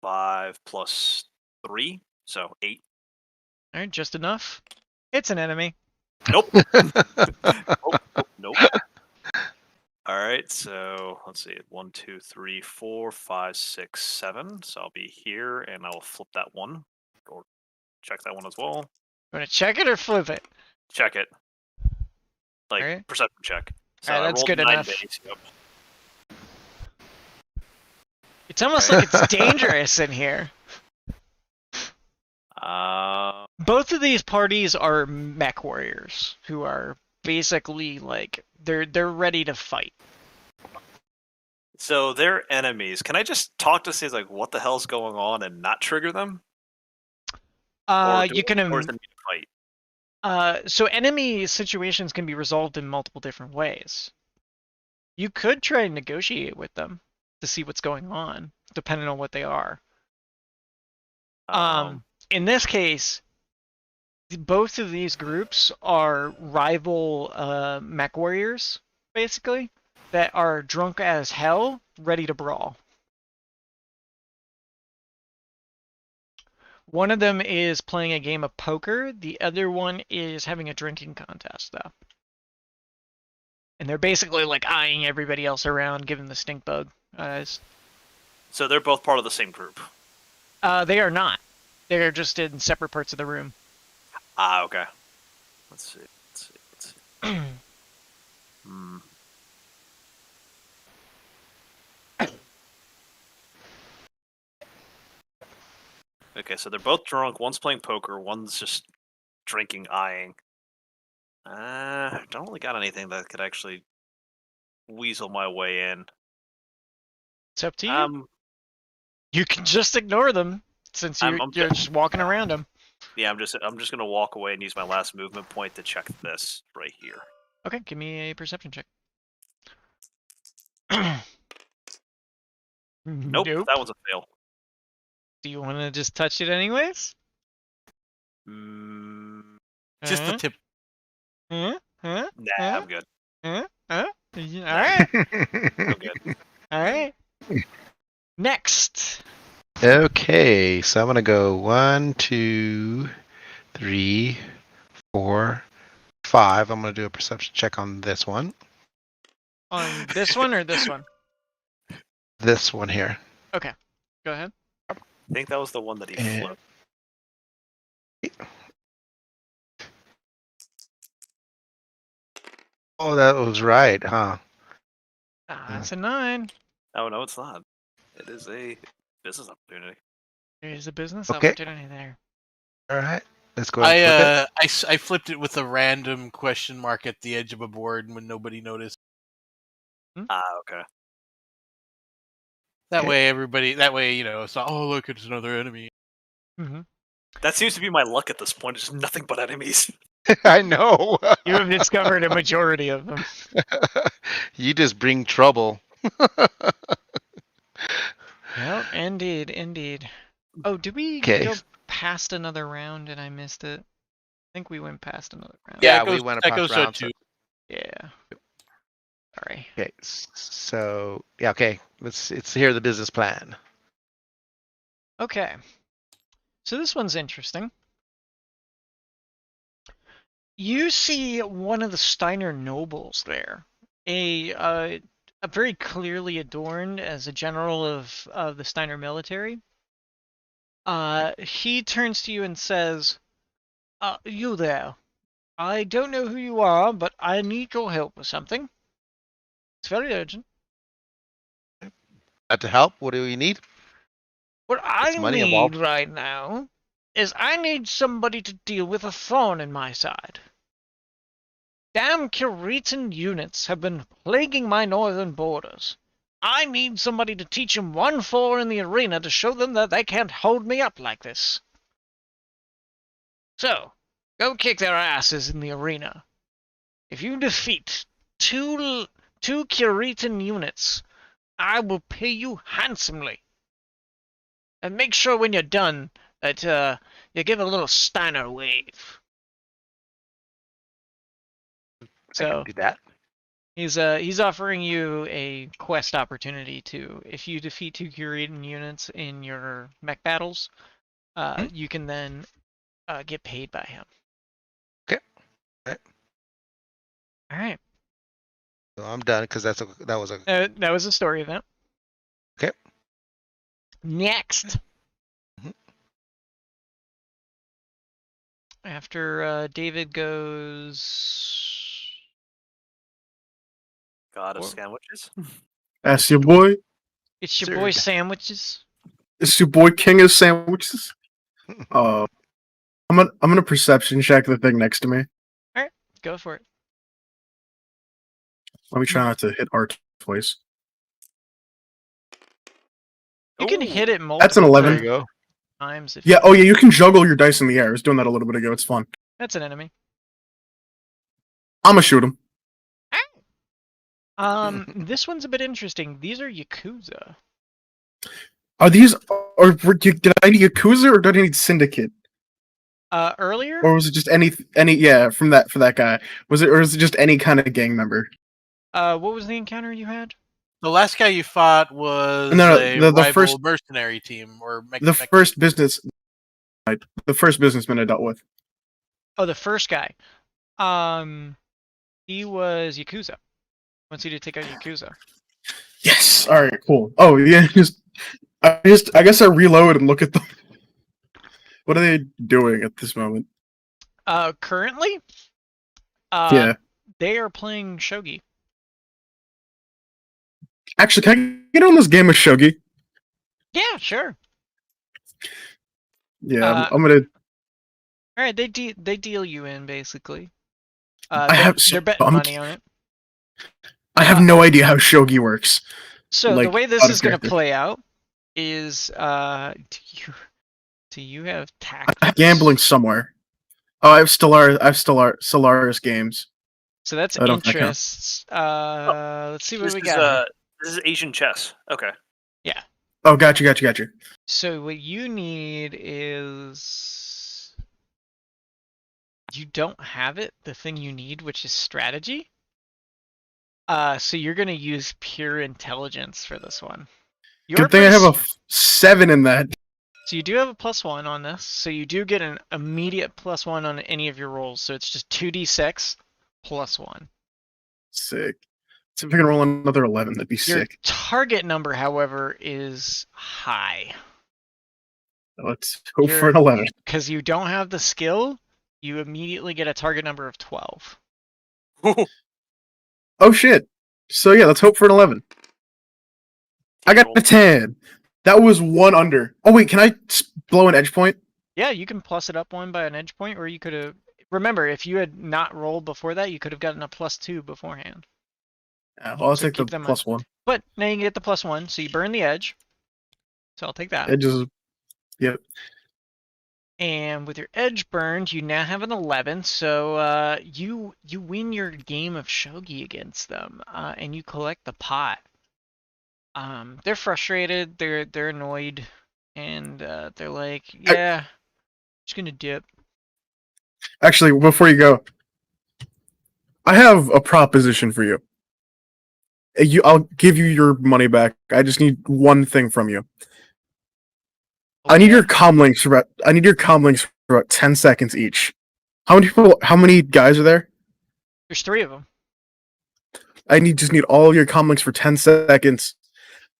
5 plus 3, so 8. All right, just enough. It's an enemy. Nope. Nope. All right, so let's see. 1, 2, 3, 4, 5, 6, 7. So I'll be here, and I'll flip that one, or check that one as well. You want to check it or flip it? Check it. Like Alright. perception check. So Alright, I that's rolled good 9 enough. base, yep. It's almost like it's dangerous in here. Both of these parties are mech warriors who are basically they're ready to fight. So they're enemies. Can I just talk to see like what the hell's going on and not trigger them? Or You can or is it need to fight? so enemy situations can be resolved in multiple different ways. You could try and negotiate with them to see what's going on, depending on what they are. In this case, both of these groups are rival mech warriors, basically, that are drunk as hell, ready to brawl. One of them is playing a game of poker. The other one is having a drinking contest, though. And they're basically like eyeing everybody else around, giving the stink bug eyes. So they're both part of the same group. They are not. They're just in separate parts of the room. Ah, okay. Let's see. Okay, so they're both drunk. One's playing poker. One's just drinking, eyeing. Don't really got anything that could actually weasel my way in. It's up to you. You can just ignore them since you're just walking around them. Yeah, I'm just gonna walk away and use my last movement point to check this right here. Okay, give me a perception check. Nope, that one's a fail. Do you want to just touch it anyways? Just a tip. Nah, I'm good. All right. I'm good. All right. Next. Okay, so I'm gonna go 1, 2, 3, 4, 5. I'm gonna do a perception check on this one. On this one or this one? This one here. Okay, go ahead. I think that was the one that he flipped. Oh, that was right, huh? That's a 9. Oh no, it's not. It is a business opportunity. There's a business Okay. opportunity there. All right. Let's go ahead and flip it. I flipped it with a random question mark at the edge of a board when nobody noticed. Okay. That Okay. way, everybody. That way, it's not. Oh, look, it's another enemy. Mm-hmm. That seems to be my luck at this point. It's just nothing but enemies. I know. You have discovered a majority of them. You just bring trouble. Yep, indeed, indeed. Oh, did we Okay. go past another round and I missed it? I think we went past another round. Yeah, that we goes, went that across goes so rounds. too. Yeah. Sorry. Okay. So yeah. Okay. Let's hear the business plan. Okay. So this one's interesting. You see one of the Steiner nobles there, a very clearly adorned as a general of the Steiner military. He turns to you and says, "You there? I don't know who you are, but I need your help with something. It's very urgent. To help. What do we need? What I money need involved. right now is I need somebody to deal with a thorn in my side. Damn Curitan units have been plaguing my northern borders. I need somebody to teach them 1-4 in the arena to show them that they can't hold me up like this. So, go kick their asses in the arena. If you defeat two Curitan units, I will pay you handsomely. And make sure when you're done that you give a little Steiner wave." I So can do that. he's offering you a quest opportunity to, if you defeat 2 Curitan units in your mech battles, you can then get paid by him. Okay. Right. All right. So I'm done because that was a That was a story event. okay. Next. Mhm. After David goes. God of Or- sandwiches. That's your boy. It's your boy Third. Sandwiches. It's your boy King of Sandwiches. I'm gonna perception check the thing next to me. All right, go for it. Let me try not to hit R twice. You can hit Ooh. it That's an multiple 11. There you go. times. If Yeah. Oh yeah. You can juggle your dice in the air. I was doing that a little bit ago. It's fun. That's an enemy. I'm gonna shoot him. This one's a bit interesting. These are Yakuza. Are these? Or did I need Yakuza or did I need Syndicate? Earlier? Or was it just any? Yeah, for that guy. Was it, or is it just any kind of gang member? What was the encounter you had? The last guy you fought was No, a the rival first- mercenary team, or The first businessman I dealt with. Oh, the first guy. He was Yakuza. Wants you to take out Yakuza. Yes. All right. Cool. Oh yeah. I guess I reload and look at them. What are they doing at this moment? Currently, Yeah. they are playing shogi. Actually, can I get on this game of shogi? Yeah, sure. Yeah, I'm gonna. All right, they deal you in basically. I have They're betting money on it. I have no idea how shogi works. So like, the way this out of is going to character. play out is, do you have I tactics? have gambling somewhere. Oh, I have Solaris games. So that's I don't think I can. interests. Let's see what This we is got here. this is Asian chess. Okay. Oh, gotcha. So what you need is, you don't have it. The thing you need, which is strategy. So you're going to use pure intelligence for this one. Good thing I have a 7 in that. So you do have a +1 on this. So you do get an immediate +1 on any of your rolls. So it's just 2d6 +1. Sick. See if I can roll another 11. That'd be Your sick. target number, however, is high. Let's go for an 11. Because you don't have the skill, you immediately get a target number of 12. Oh shit. So yeah, let's hope for an 11. I got Roll. a 10. That was one under. Oh wait, can I blow an edge point? Yeah, you can plus it up one by an edge point, or you could have. Remember, if you had not rolled before that, you could have gotten a +2 beforehand. Yeah, well, I'll So take the keep them. +1. But now you can get the +1, so you burn the edge. So I'll take that. Edges. Yep. And with your edge burned, you now have an 11. So you win your game of shogi against them, and you collect the pot. They're frustrated. They're annoyed, and they're like, "Yeah, just gonna dip." Actually, before you go, I have a proposition for you. I'll give you your money back. I just need one thing from you. I need your comm links for about 10 seconds each. How many guys are there? There's 3 of them. I just need all of your comm links for 10 seconds.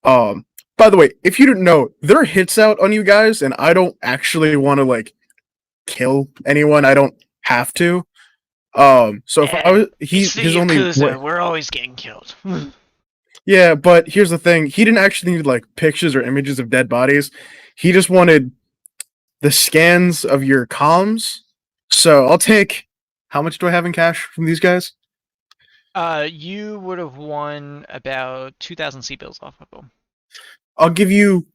By the way, if you didn't know, there are hits out on you guys, and I don't actually want to like kill anyone. I don't have to. So if I was his only way, we're always getting killed. yeah, but here's the thing: he didn't actually need like pictures or images of dead bodies. He just wanted the scans of your comms. So I'll take. How much do I have in cash from these guys? You would have won about 2,000 C bills off of them. I'll give you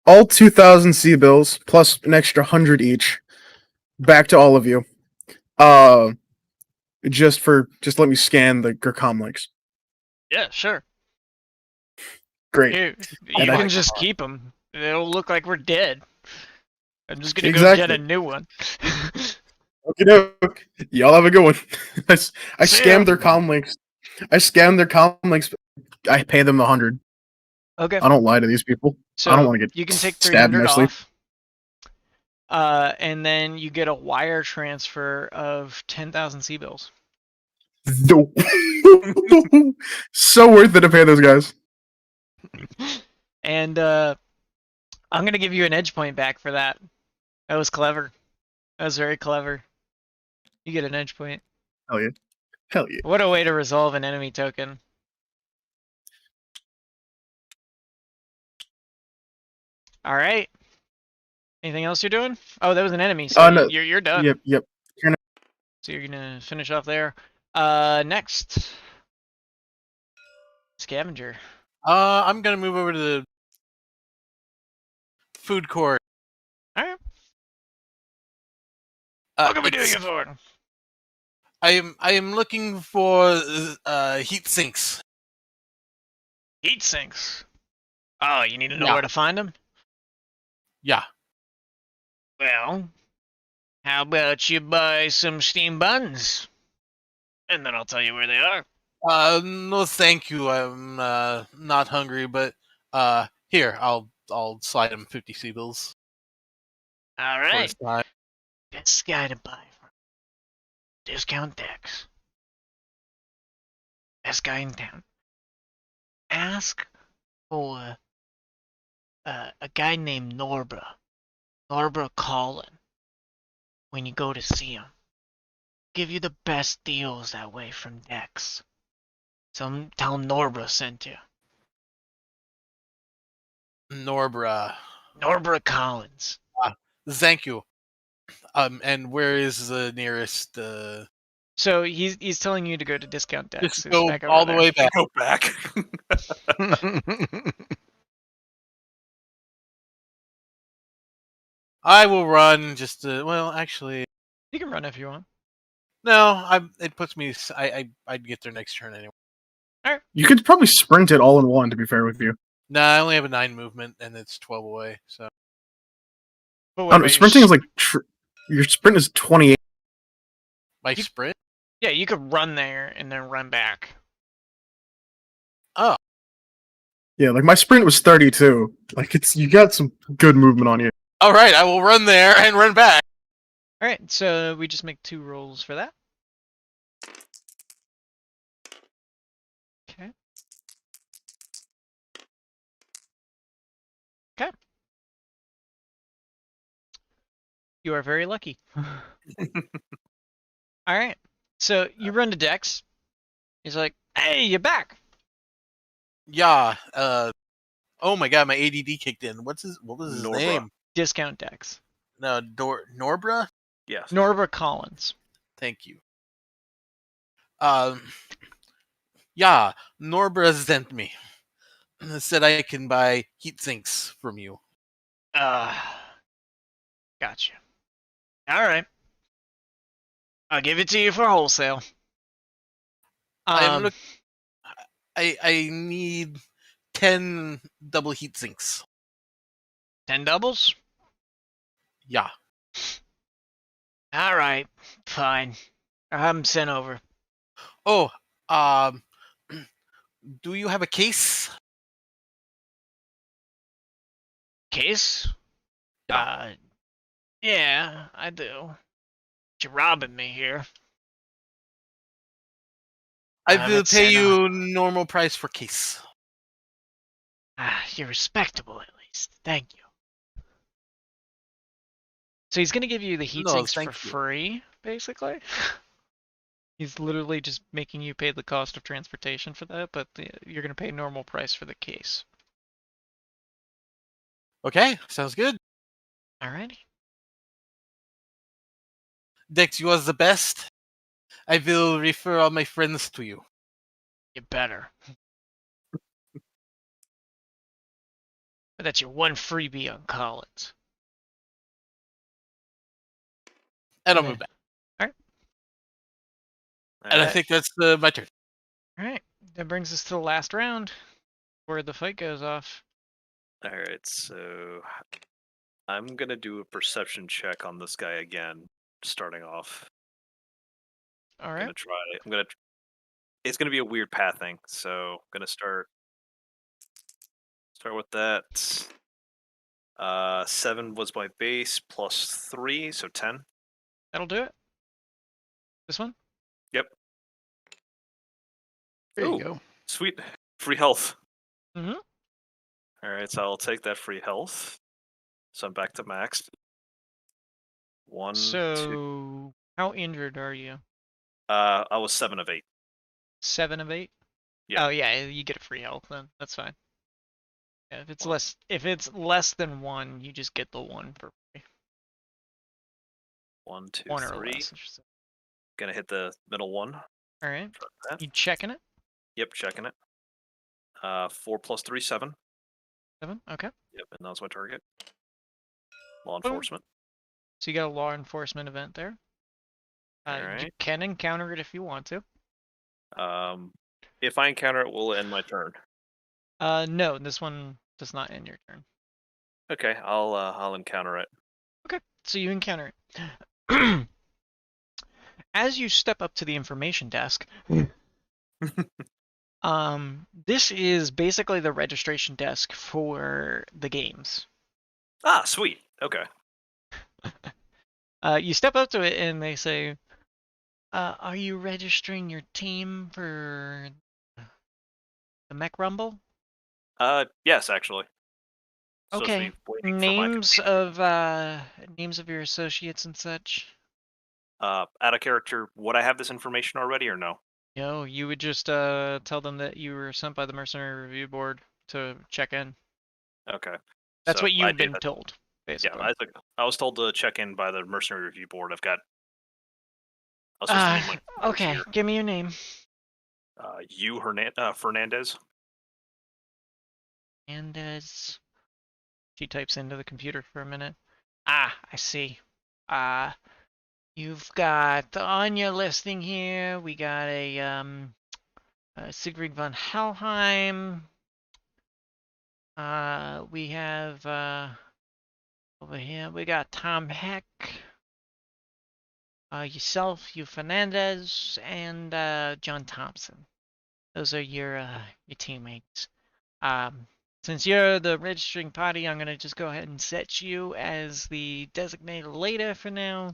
all 2,000 C bills plus an extra 100 each back to all of you. Just let me scan the comm links. Yeah, sure. Great. Here, you And can just keep them. It'll look like we're dead. I'm just gonna go Exactly. get a new one. Okay, y'all have a good one. I See ya. scammed their comm links. I pay them 100. Okay. I don't lie to these people. So I don't want to get you can take stabbed in 300 my sleep. off. And then you get a wire transfer of 10,000 C bills. No. So worth it to pay those guys. And I'm gonna give you an edge point back for that. That was clever. That was very clever. You get an edge point. Hell yeah. Hell yeah. What a way to resolve an enemy token. All right. Anything else you're doing? Oh, that was an enemy. So No. you're done. Yep. So you're gonna finish off there. Next, scavenger. I'm gonna move over to the food court. All right. What can we do it's- you for? I am looking for heat sinks. Heat sinks. Oh, you need to know Yeah. where to find them? Yeah. Well, how about you buy some steam buns? And then I'll tell you where they are. No, thank you. I'm not hungry, but here I'll slide him 50 C bills. All for right. his time. Best guy to buy from. Discount Dex. Best guy in town. Ask for a guy named Norbra. Norbra Collin. When you go to see him. Give you the best deals that way from Dex. Tell him Norbra sent you. Norbra. Norbra Collins. Thank you. And where is the nearest? So he's telling you to go to Discount Dex. Just It's go back over all the there. way back. Go back. I will run. Just well, actually, You can run if you want. no. It puts me. I'd get there next turn anyway. You could probably sprint it all in one, to be fair with you. No, I only have a 9 movement, and it's 12 away. So But I what don't know, about sprinting is like your sprint is 28. my You- sprint. Yeah, you could run there and then run back. Oh, Yeah, like my sprint was 32. Like you got some good movement on you. all right. I will run there and run back. All right, so we just make 2 rolls for that. Okay. Okay. You are very lucky. All right. So you run to Dex. He's like, Hey, you're back. Yeah. Oh my god, my ADD kicked in. What was his Norbra. name? Discount Dex. No, Norbra. Yes. Norbert Collins. Thank you. Um. Yeah, Norbra sent me. Said I can buy heat sinks from you. Gotcha. All right. I'll give it to you for wholesale. I'm look. I need 10 double heat sinks. 10 doubles? Yeah. All right. Fine. I'll have them sent over. Oh, um, do you have a case? Case? Yeah. Yeah, I do. You're robbing me here. I Have will it pay sent you normal price for case. You're respectable at least. Thank you. So he's gonna give you the heat No, sinks for thank you. free, basically. He's literally just making you pay the cost of transportation for that, but you're gonna pay normal price for the case. Okay, sounds good. Alrighty. Dex, you are the best. I will refer all my friends to you. You better. But that's your one freebie on Collins. And I'll Yeah. move back. And I right. think that's my turn. Alright. That brings us to the last round, where the fight goes off. All right, so I'm gonna do a perception check on this guy again, starting off. Alright. Gonna try. It's gonna be a weird pathing, so I'm gonna start with that. 7 was my base plus 3, so 10. That'll do it. This one? Yep. There you Ooh, go. sweet, free health. Mm-hmm. All right, so I'll take that free health. So I'm back to max. 1, 2. So, how injured are you? I was 7 of 8. 7 of 8? Yeah. Oh yeah, you get a free health then. That's fine. Yeah, One. if it's less than 1, you just get the 1 for free. 1, 2, 1 or 3. less, I should say. Gonna hit the middle one. Alright. Try that. You checking it? Yep, checking it. 4 plus 3, 7. 7? Okay. Yep, and that was my target. Law Boom. enforcement. So you got a law enforcement event there. You Alright. can encounter it if you want to. If I encounter it, will it end my turn? No, this one does not end your turn. Okay, I'll encounter it. Okay, so you encounter it. As you step up to the information desk, this is basically the registration desk for the games. Ah, sweet. Okay. You step up to it and they say, are you registering your team for the Mech Rumble? Yes, actually. Supposed to Okay. be waiting for my Names of your associates and such. out of character. Would I have this information already or no? No, you would just tell them that you were sent by the Mercenary Review Board to check in. Okay. That's So what I you've did been that. told, Yeah, basically. I was told to check in by the Mercenary Review Board. I was supposed to meet my Okay, here. give me your name. Fernandez. And she types into the computer for a minute. Ah, I see. You've got on your listing here. We got a Siegfried von Helheim. We have over here. We got Tom Heck. Yourself, you Fernandez, and John Thompson. Those are your teammates. Since you're the registering party, I'm gonna just go ahead and set you as the designated leader for now,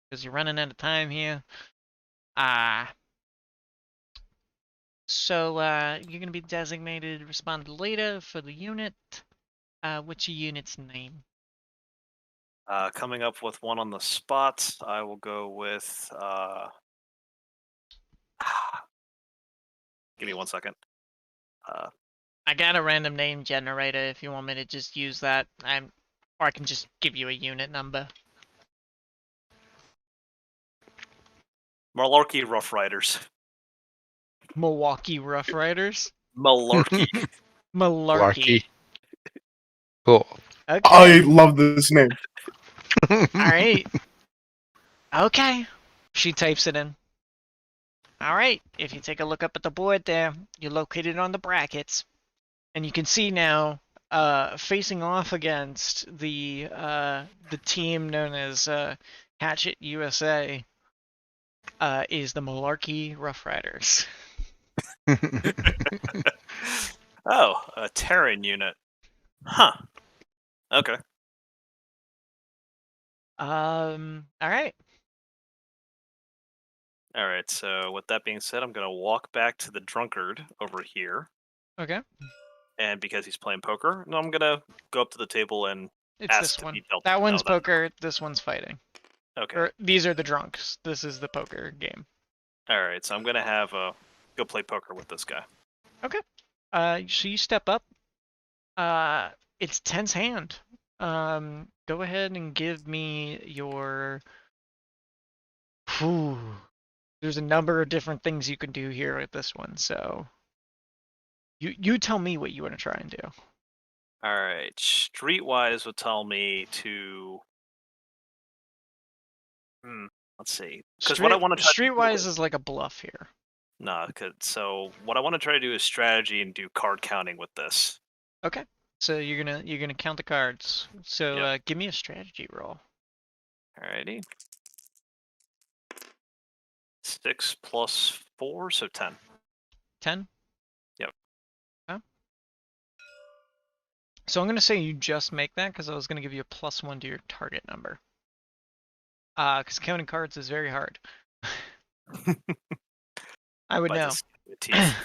because you're running out of time here. So you're gonna be designated responded leader for the unit. What's your unit's name? Coming up with one on the spot, I will go with Give me 1 second. I got a random name generator if you want me to just use that. Or I can just give you a unit number. Malarkey Rough Riders. Milwaukee Rough Riders. Malarkey. Malarkey. Cool. I Okay. love this name. All right. Okay. She types it in. All right. If you take a look up at the board there, you're located on the brackets, and you can see now, facing off against the team known as Hatchet USA, is the Malarkey Rough Riders. Oh, a Terran unit. Huh. Okay. All right. All right. So with that being said, I'm gonna walk back to the drunkard over here, Okay. and because he's playing poker, no, I'm gonna go up to the table and It's ask this to one. be dealt. That one's no, that- poker. This one's fighting. Okay. Or these are the drunks. This is the poker game. All right. So I'm gonna have go play poker with this guy. So you step up. It's Ten's hand. Go ahead and give me your. Whew. There's a number of different things you can do here with this one, so you tell me what you want to try and do. All right. Streetwise would tell me to. Let's see. Because what I want to try to do Streetwise is like a bluff here. Nah, so what I want to try to do is strategy and do card counting with this. Okay. So you're gonna count the cards. So Yep. give me a strategy roll. Alrighty. 6 plus 4, so 10. 10? Yep. Okay. So I'm gonna say you just make that because I was gonna give you a +1 to your target number. Because counting cards is very hard. I would By know. the skin of your teeth.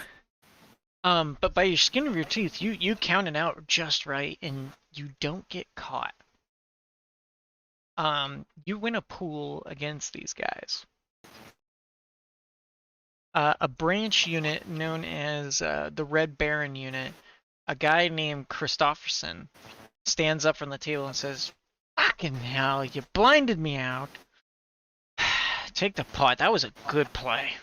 But by your skin of your teeth, you count it out just right, and you don't get caught. You win a pool against these guys. A branch unit known as the Red Baron unit, a guy named Christofferson, stands up from the table and says, "Fucking hell, you blinded me out. Take the pot. That was a good play."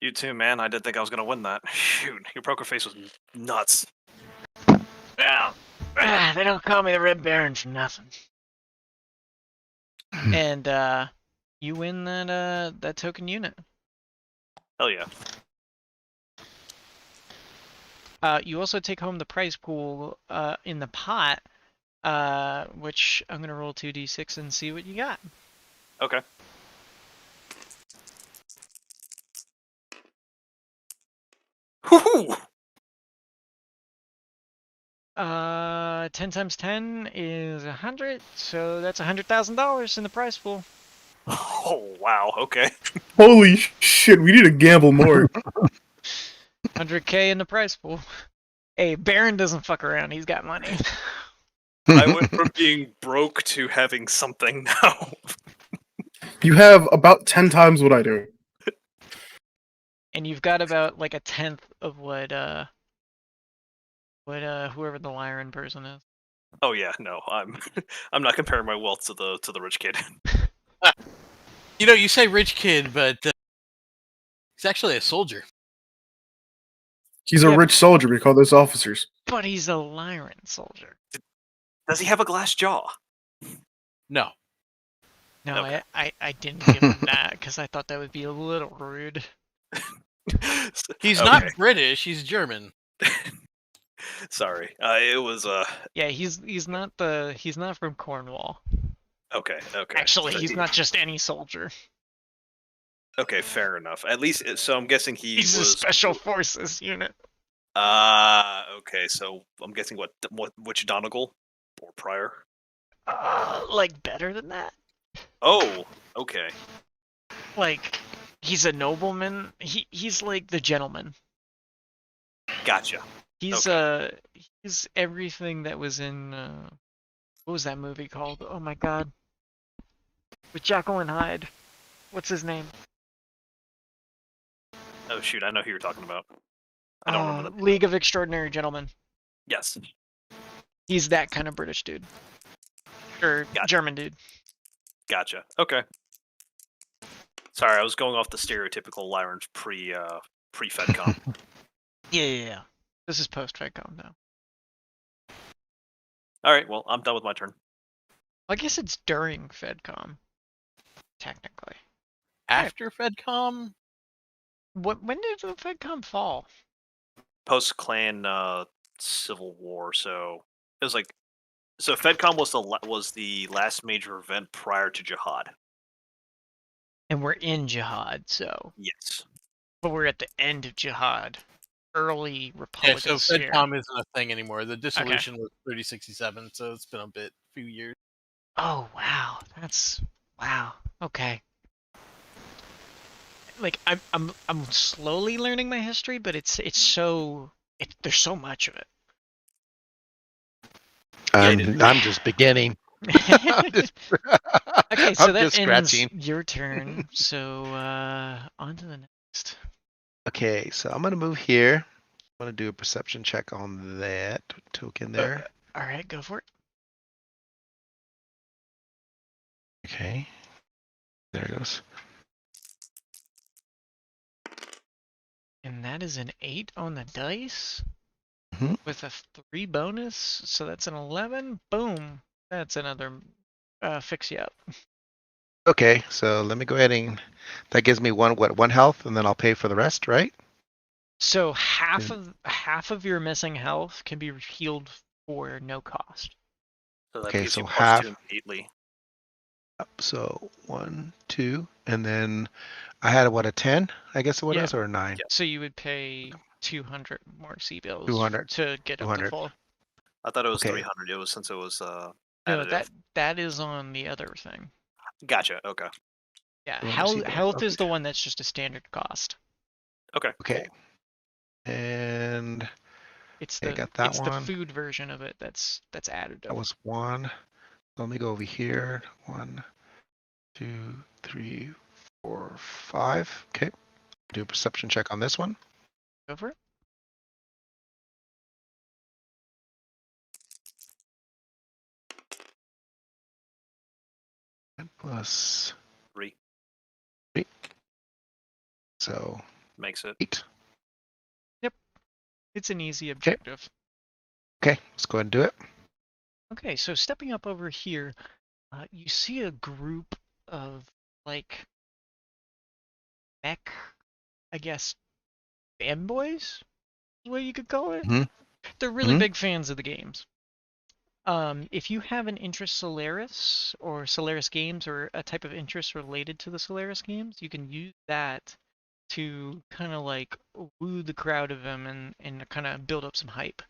You too, man. I didn't think I was going to win that. Shoot, your poker face was nuts. Well, they don't call me the Red Baron for nothing. And you win that token unit. Hell yeah. You also take home the prize pool in the pot, which I'm gonna roll 2d6 and see what you got. Okay. Woohoo! 10 times 10 is 100, so that's $100,000 in the prize pool. Oh, wow. Okay. Holy shit, we need to gamble more. 100K in the prize pool. Hey, Baron doesn't fuck around. He's got money. I went from being broke to having something now. You have about 10 times what I do. And you've got about like a tenth of what whoever the Lyran person is. Oh yeah, no, I'm not comparing my wealth to the rich kid. You know, you say rich kid, but he's actually a soldier. He's a Yeah. rich soldier, we call those officers. But he's a Lyran soldier. Does he have a glass jaw? No. No, Okay. I didn't give him that because I thought that would be a little rude. He's Okay. not British, he's German. Sorry. It was Yeah, he's not from Cornwall. okay. Actually, So he's not just any soldier. Okay, fair enough. At least, so I'm guessing He's a was special forces unit. Okay. So I'm guessing which Donegal or Pryor? Like better than that. Oh, okay. Like he's a nobleman. He's like the gentleman. Gotcha. He's he's everything that was in what was that movie called? Oh my god. With Jekyll and Hyde. What's his name? Oh shoot, I know who you're talking about. I don't remember the League of Extraordinary Gentlemen. Yes. He's that kind of British dude. Or Gotcha. German dude. Gotcha. Okay. Sorry, I was going off the stereotypical Lyran's pre-FedCom. Yeah. This is post-FedCom now. All right, well, I'm done with my turn. I guess it's during FedCom, technically. After FedCom? When did the FedCom fall? Post-Clan Civil War, so it was like so FedCom was the last major event prior to Jihad. And we're in Jihad, so. Yes. But we're at the end of Jihad. Early Yeah, Republic so of Sphere. FedCom isn't a thing anymore. The dissolution was 3067, so it's been a few years. Oh wow, wow. Okay. Like I'm slowly learning my history, but there's so much of it. I'm just beginning. I'm just, Okay, so I'm that just ends scratching. your turn. So on to the next. Okay, so I'm gonna move here. I'm gonna do a perception check on that token there. All right, go for it. Okay, there it goes. And that is an 8 on the dice Mhm. with a 3 bonus, so that's an 11. Boom. That's another fix you up. Okay, so let me go ahead and that gives me one health, and then I'll pay for the rest, right? So half of your missing health can be healed for no cost. So that Okay, gives so you +2 half. immediately. So 1, 2, and then I had a 10, I guess it was, or a 9. Yeah. So you would pay 200 more C bills 200. to get up to 200. full. I thought it was Okay. 300. It was since it was No, additive. that is on the other thing. Gotcha. Okay. Yeah, 200 C bills, health okay. is the one that's just a standard cost. Okay. Okay. Cool. And It's I the got that it's one. the food version of it that's additive. That was 1. Let me go over here. 1, 2, 3, 4, 5. Okay. Do a perception check on this one. Go for it. And plus 3 3. So makes it. 8. It's an easy objective. Okay, let's go ahead and do it. Okay, so stepping up over here, you see a group of like mech, I guess, fanboys is what you could call it. Mhm. They're really Mhm. big fans of the games. If you have an interest Solaris or Solaris games or a type of interest related to the Solaris games, you can use that to kind of like woo the crowd of them and kind of build up some hype.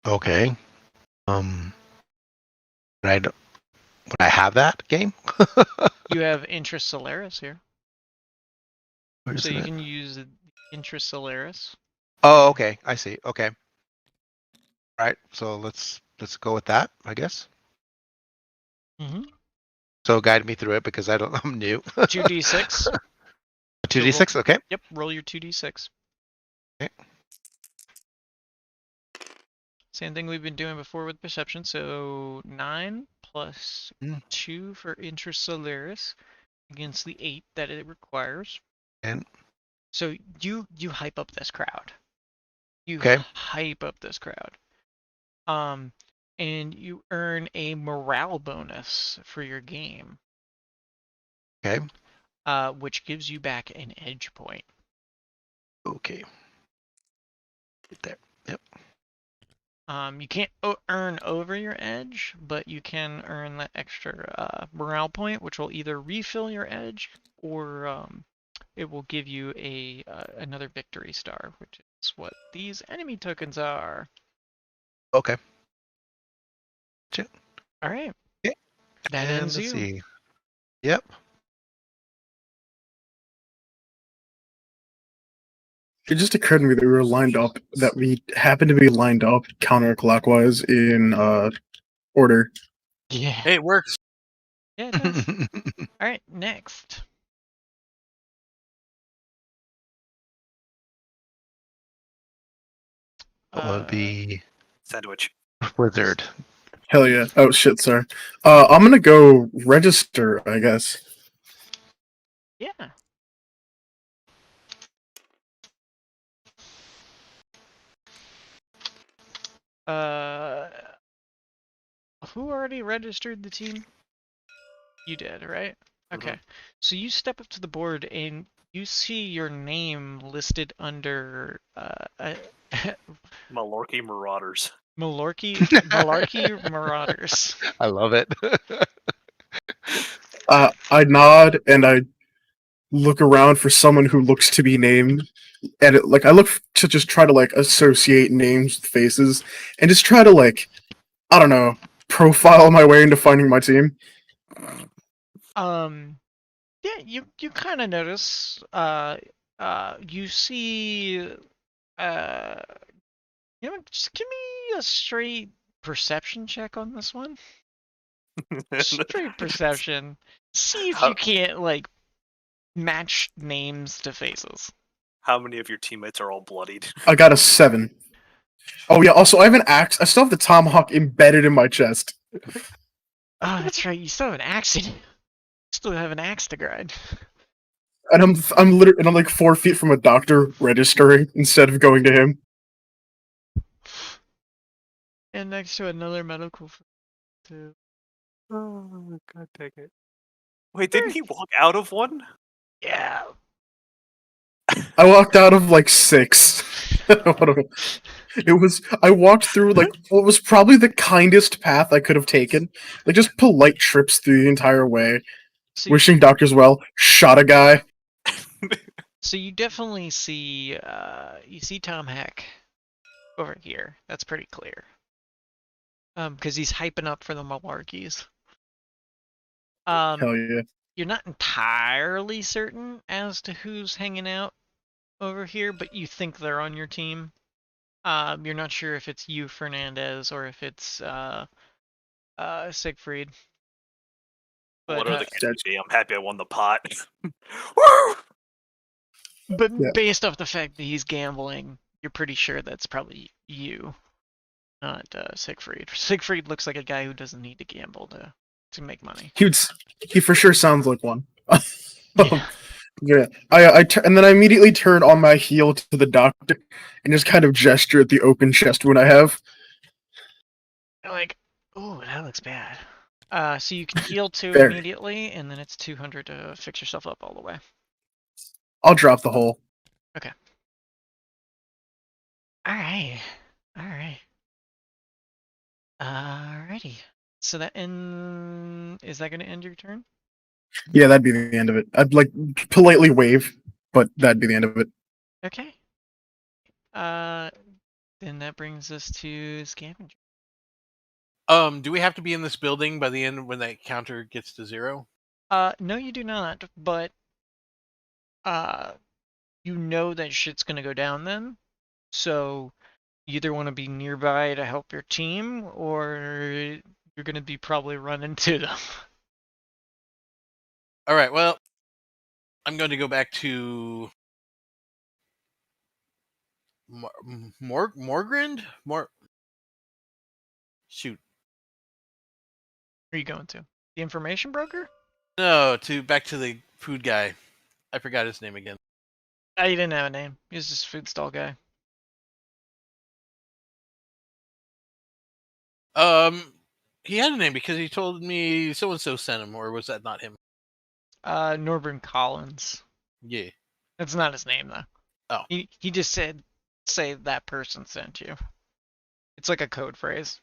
Okay. But I don't, would I have that game? You have interest Solaris here, Where is so you it? can use interest Solaris. Oh, okay. I see. Okay. All right. So let's go with that, I guess. Mm-hmm. So guide me through it because I'm new. 2d6. 2d6. Okay. Yep, roll your 2d6. Okay. Same thing we've been doing before with perception. So 9 plus Mm. 2 for interest Solaris against the 8 that it requires. And So you hype up this crowd. You okay. hype up this crowd. And you earn a morale bonus for your game. Okay. Which gives you back an edge point. Okay. Get there. Yep. You can't earn over your edge, but you can earn that extra morale point, which will either refill your edge or it will give you another victory star, which is what these enemy tokens are. Okay. All right. Okay. That And ends let's you. see. Yep. It just occurred to me that we were lined up, that we happened to be lined up counterclockwise in order. Yeah. Hey, it works. Yeah, it does. All right, next. The Sandwich. wizard. Hell yeah. Oh shit, sorry. I'm gonna go register, I guess. Yeah. Uh, who already registered the team? You did, right? Okay. So you step up to the board and you see your name listed under Malorky Marauders. Malarkey Marauders. I love it. I nod and I look around for someone who looks to be named, and I look to just try to like associate names with faces, and just try to like, I don't know, profile my way into finding my team. Yeah, you kind of notice. You see. Uh, just give me a straight perception check on this one. Straight perception. See if you can't like match names to faces. How many of your teammates are all bloodied? I got a 7. Oh yeah. Also, I have an axe. I still have the tomahawk embedded in my chest. Oh, that's right. You still have an axe. Still have an axe to grind. And I'm literally and I'm like 4 feet from a doctor registering instead of going to him. And next to another medical. Too. Oh, god dang it. Wait, didn't he walk out of one? Yeah. I walked out of like 6. It was I walked through like what was probably the kindest path I could have taken. Like just polite trips through the entire way. So Wishing doctors well, shot a guy. So you definitely see you see Tom Heck over here. That's pretty clear. Because he's hyping up for the Malarkeys. Hell yeah. You're not entirely certain as to who's hanging out over here, but you think they're on your team. You're not sure if it's you, Fernandez, or if it's Siegfried. But, What are the kids be? I'm happy I won the pot. Woo! But Yeah. based off the fact that he's gambling, you're pretty sure that's probably you, not Siegfried. Siegfried looks like a guy who doesn't need to gamble to make money. He for sure sounds like one. Yeah. Yeah. And then I immediately turn on my heel to the doctor and just kind of gesture at the open chest wound I have. Like, oh, that looks bad. So you can heal 2 There. immediately, and then it's 200 to fix yourself up all the way. I'll drop the hole. Okay. Alright. Alright. Alrighty. So is that gonna end your turn? Yeah, that'd be the end of it. I'd like politely wave, but that'd be the end of it. Okay. Then that brings us to Scavenger. Do we have to be in this building by the end when that counter gets to 0? No, you do not, but you know that shit's gonna go down then. So you either want to be nearby to help your team, or you're gonna be probably run into them. All right. Well, I'm going to go back to Morgrind. Shoot. Where are you going to? The information broker? No, back to the food guy. I forgot his name again. He didn't have a name. He was just a food stall guy. He had a name because he told me so and so sent him, or was that not him? Norbert Collins. Yeah. That's not his name though. Oh. He just said, "Say that person sent you." It's like a code phrase.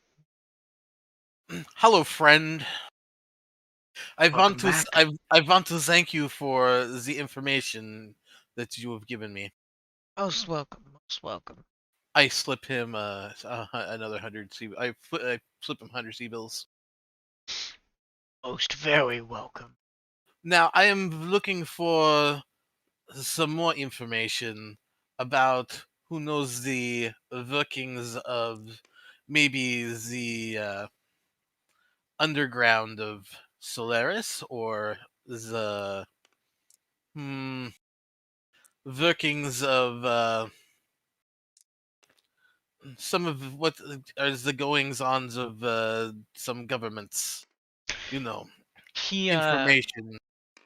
Hello, friend. I want to back. I want to thank you for the information that you have given me. Most welcome. Most welcome. I slip him another 100 I slip him 100 C-bills. Most very welcome. Now I am looking for some more information about who knows the workings of maybe the underground of Solaris, or the workings of some of what is the goings-ons of some governments. He Information.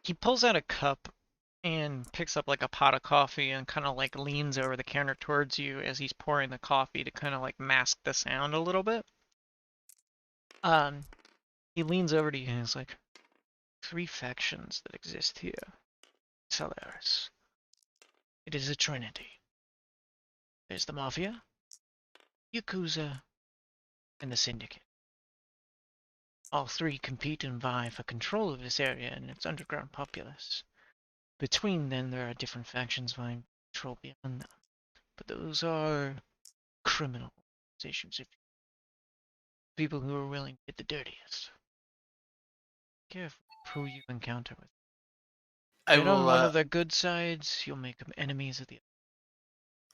he pulls out a cup and picks up like a pot of coffee and kind of like leans over the counter towards you as he's pouring the coffee to kind of like mask the sound a little bit. He leans over to you and he's like, 3 factions that exist here. Solaris. It is a trinity. There's the Mafia, Yakuza, and the Syndicate. All 3 compete and vie for control of this area and its underground populace. Between them, there are different factions vying for control beyond them. But those are criminal organizations, people who are willing to get the dirtiest. Careful who you encounter with. I Get on will. one of their good sides, you'll make them enemies of the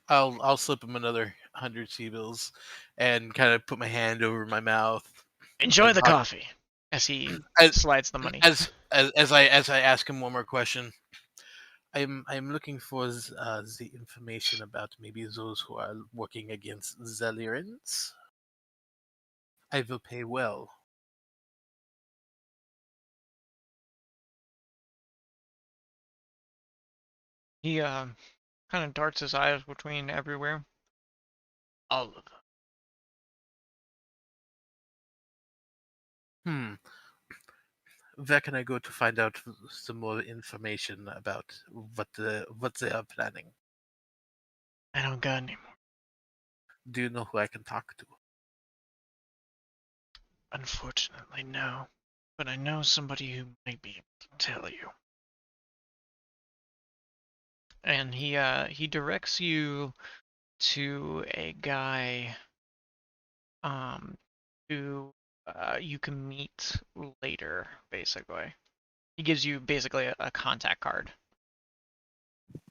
I'll slip him another 100 C-bills, and kind of put my hand over my mouth. Enjoy the talk- coffee, as he As slides the money. as I ask him one more question. I'm looking for the information about maybe those who are working against Zellirans. I will pay well. He kind of darts his eyes between everywhere. All of them. Where can I go to find out some more information about what they are planning? I don't got any more. Do you know who I can talk to? Unfortunately, no. But I know somebody who might be able to tell you. And he directs you to a guy who you can meet later, basically. He gives you basically a contact card.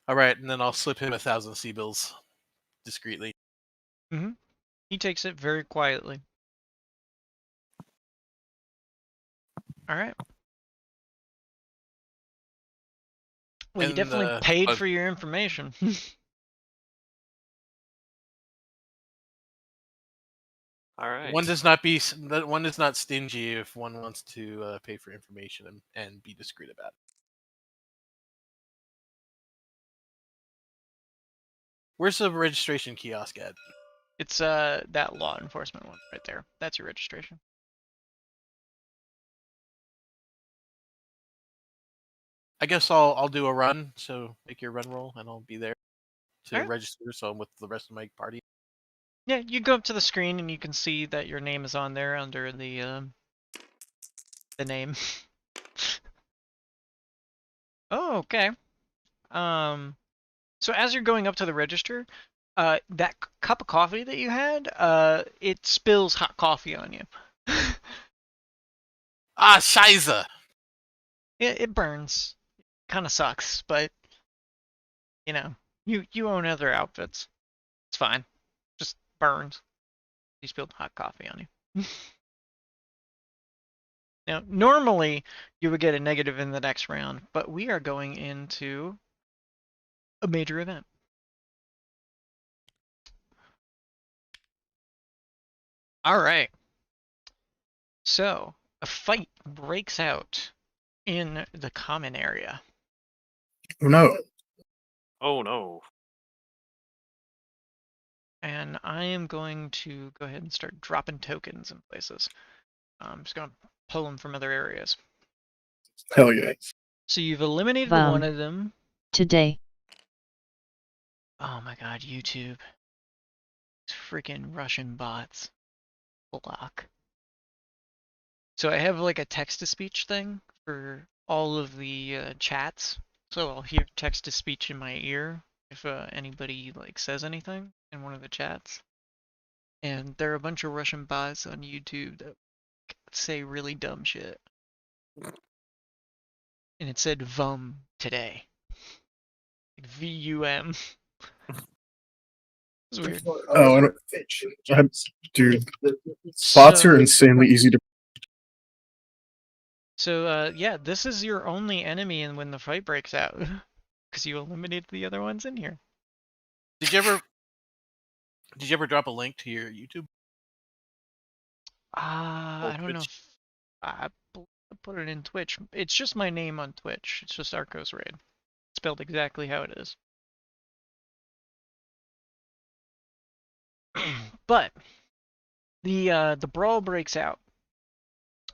All right, and then I'll slip him 1,000 C-bills discreetly. He takes it very quietly. All right. Well, you And, definitely paid for your information. All right. One is not stingy if one wants to pay for information and be discreet about it. Where's the registration kiosk at? It's that law enforcement one right there. That's your registration. I guess I'll do a run. So make your run roll, and I'll be there to Alright. register. So I'm with the rest of my party. Yeah, you go up to the screen and you can see that your name is on there under the name. Oh, okay. So as you're going up to the register, that cup of coffee that you had, it spills hot coffee on you. Ah, Scheiße! It burns. Kind of sucks, but you know, you own other outfits. It's fine. Just burns. You spilled hot coffee on you. Now, normally you would get a negative in the next round, but we are going into a major event. All right. So, a fight breaks out in the common area. Oh no. Oh no. And I am going to go ahead and start dropping tokens in places. I'm just going to pull them from other areas. Hell yeah. So you've eliminated Wow. one of them. Today. Oh my god, YouTube. These freaking Russian bots. Block. So I have like a text-to-speech thing for all of the chats. So I'll hear text-to-speech in my ear if anybody like says anything in one of the chats. And there are a bunch of Russian bots on YouTube that say really dumb shit. And it said VUM today. Like VUM. It's weird. Oh, dude, bots are insanely easy to. So yeah, this is your only enemy and when the fight breaks out. Because you eliminated the other ones in here. Did you Did you ever drop a link to your YouTube? I don't know Twitch. if I put it in Twitch. It's just my name on Twitch. It's just Arcos Raid. Spelled exactly how it is. But the brawl breaks out.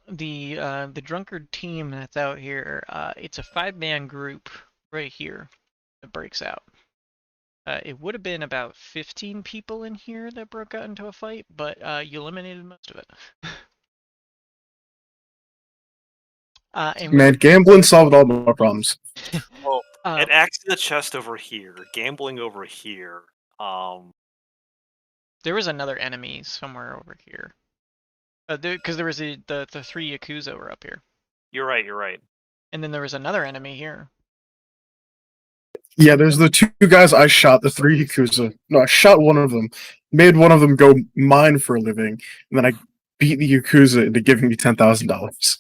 The drunkard team that's out here, it's a 5-man group right here that breaks out. It would have been about 15 people in here that broke out into a fight, but you eliminated most of it. And Man, gambling solved all my problems. Well, uh, an axe to the chest over here, gambling over here. there was another enemy somewhere over here. Because there was the 3 Yakuza were up here. You're right. You're right. And then there was another enemy here. Yeah, there's the 2 guys I shot, the 3 Yakuza. No, I shot one of them, made one of them go mine for a living, and then I beat the Yakuza into giving me $10,000.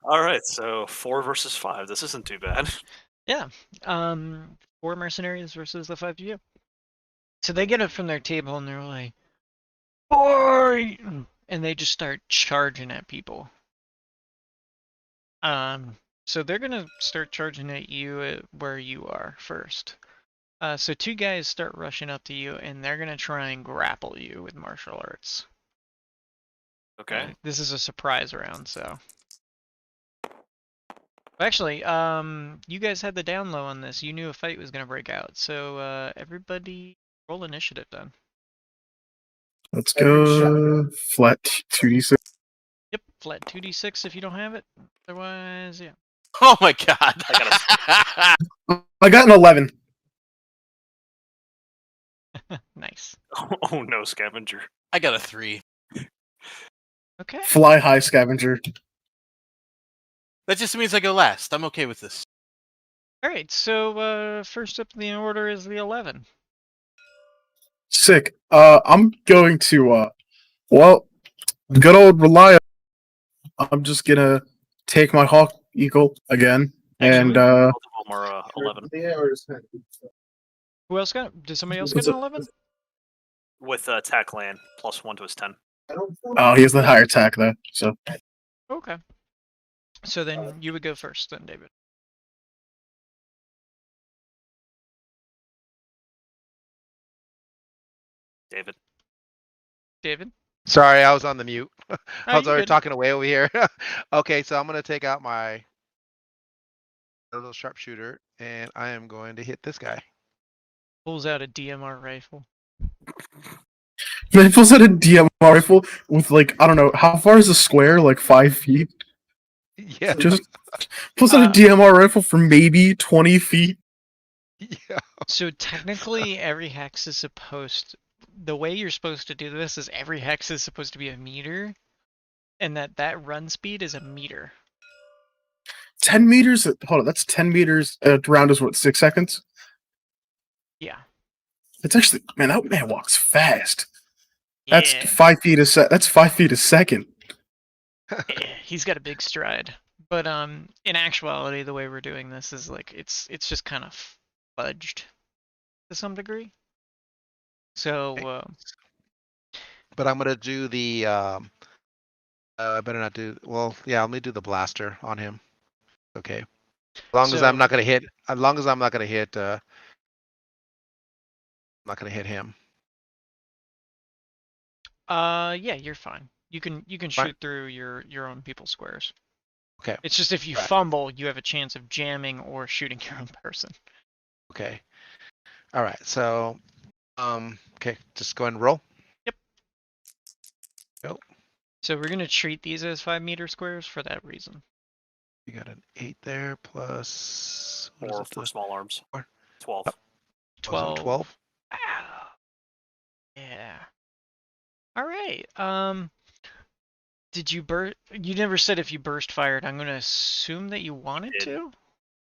All right, so 4 versus 5. This isn't too bad. Yeah. 4 mercenaries versus the 5 of you. So they get up from their table and they're like, "Boy!" And they just start charging at people. So they're gonna start charging at you at where you are first. So 2 guys start rushing up to you, and they're gonna try and grapple you with martial arts. Okay. This is a surprise round, so. Actually, you guys had the down low on this. You knew a fight was gonna break out, so everybody roll initiative then. Let's go flat 2d6. Yep, flat 2d6 if you don't have it. Otherwise, yeah. Oh my god! I got an 11. Nice. Oh no, scavenger. I got a 3. Okay. Fly high scavenger. That just means I go last. I'm okay with this. All right. So first up in the order is the 11. Sick. I'm going to well, good old reliable. I'm just gonna take my Hawk Eagle again, and Both of them are 11 Who else got? Did somebody else What's get an up? 11? with attack land +1 to his 10. Oh, he has the higher attack though. So Okay. So then you would go first, then, David. David. David. Sorry, I was on the mute. I was you're already good. talking away over here. Okay, so I'm gonna take out my little sharpshooter, and I am going to hit this guy. Pulls out a DMR rifle. man pulls out a DMR rifle with like I don't know how far is a square, like 5 feet. Yeah, Just pulls out a DMR rifle for maybe 20 feet. yeah. So technically, every hex is supposed. The way you're supposed to do this is every hex is supposed to be a meter, and that run speed is a meter. 10 meters. Hold on, that's 10 meters. Round is what 6 seconds. Yeah. It's actually man. That man walks fast. Yeah. That's 5 feet a sec. That's 5 feet a second. Yeah, he's got a big stride. But in actuality, the way we're doing this is like it's just kind of fudged to some degree. So But I'm gonna do the. I better not do. Well, yeah, let me do the blaster on him. Okay. As long as I'm So- not gonna hit. As long as I'm not gonna hit. I'm not gonna hit him. yeah, you're fine. You can Fine. shoot through your own people's squares. Okay. It's just if you Right. fumble, you have a chance of jamming or shooting your own person. Okay. All right. So, okay, just go ahead and roll. So we're gonna treat these as 5-meter squares for that reason. You got an 8 there plus. What is 4 it? for small arms. Four. 12. Oh. 12. 12. Ow. Yeah. All right. Did you burst? You never said if you burst fired. I'm gonna assume that you wanted Did. to.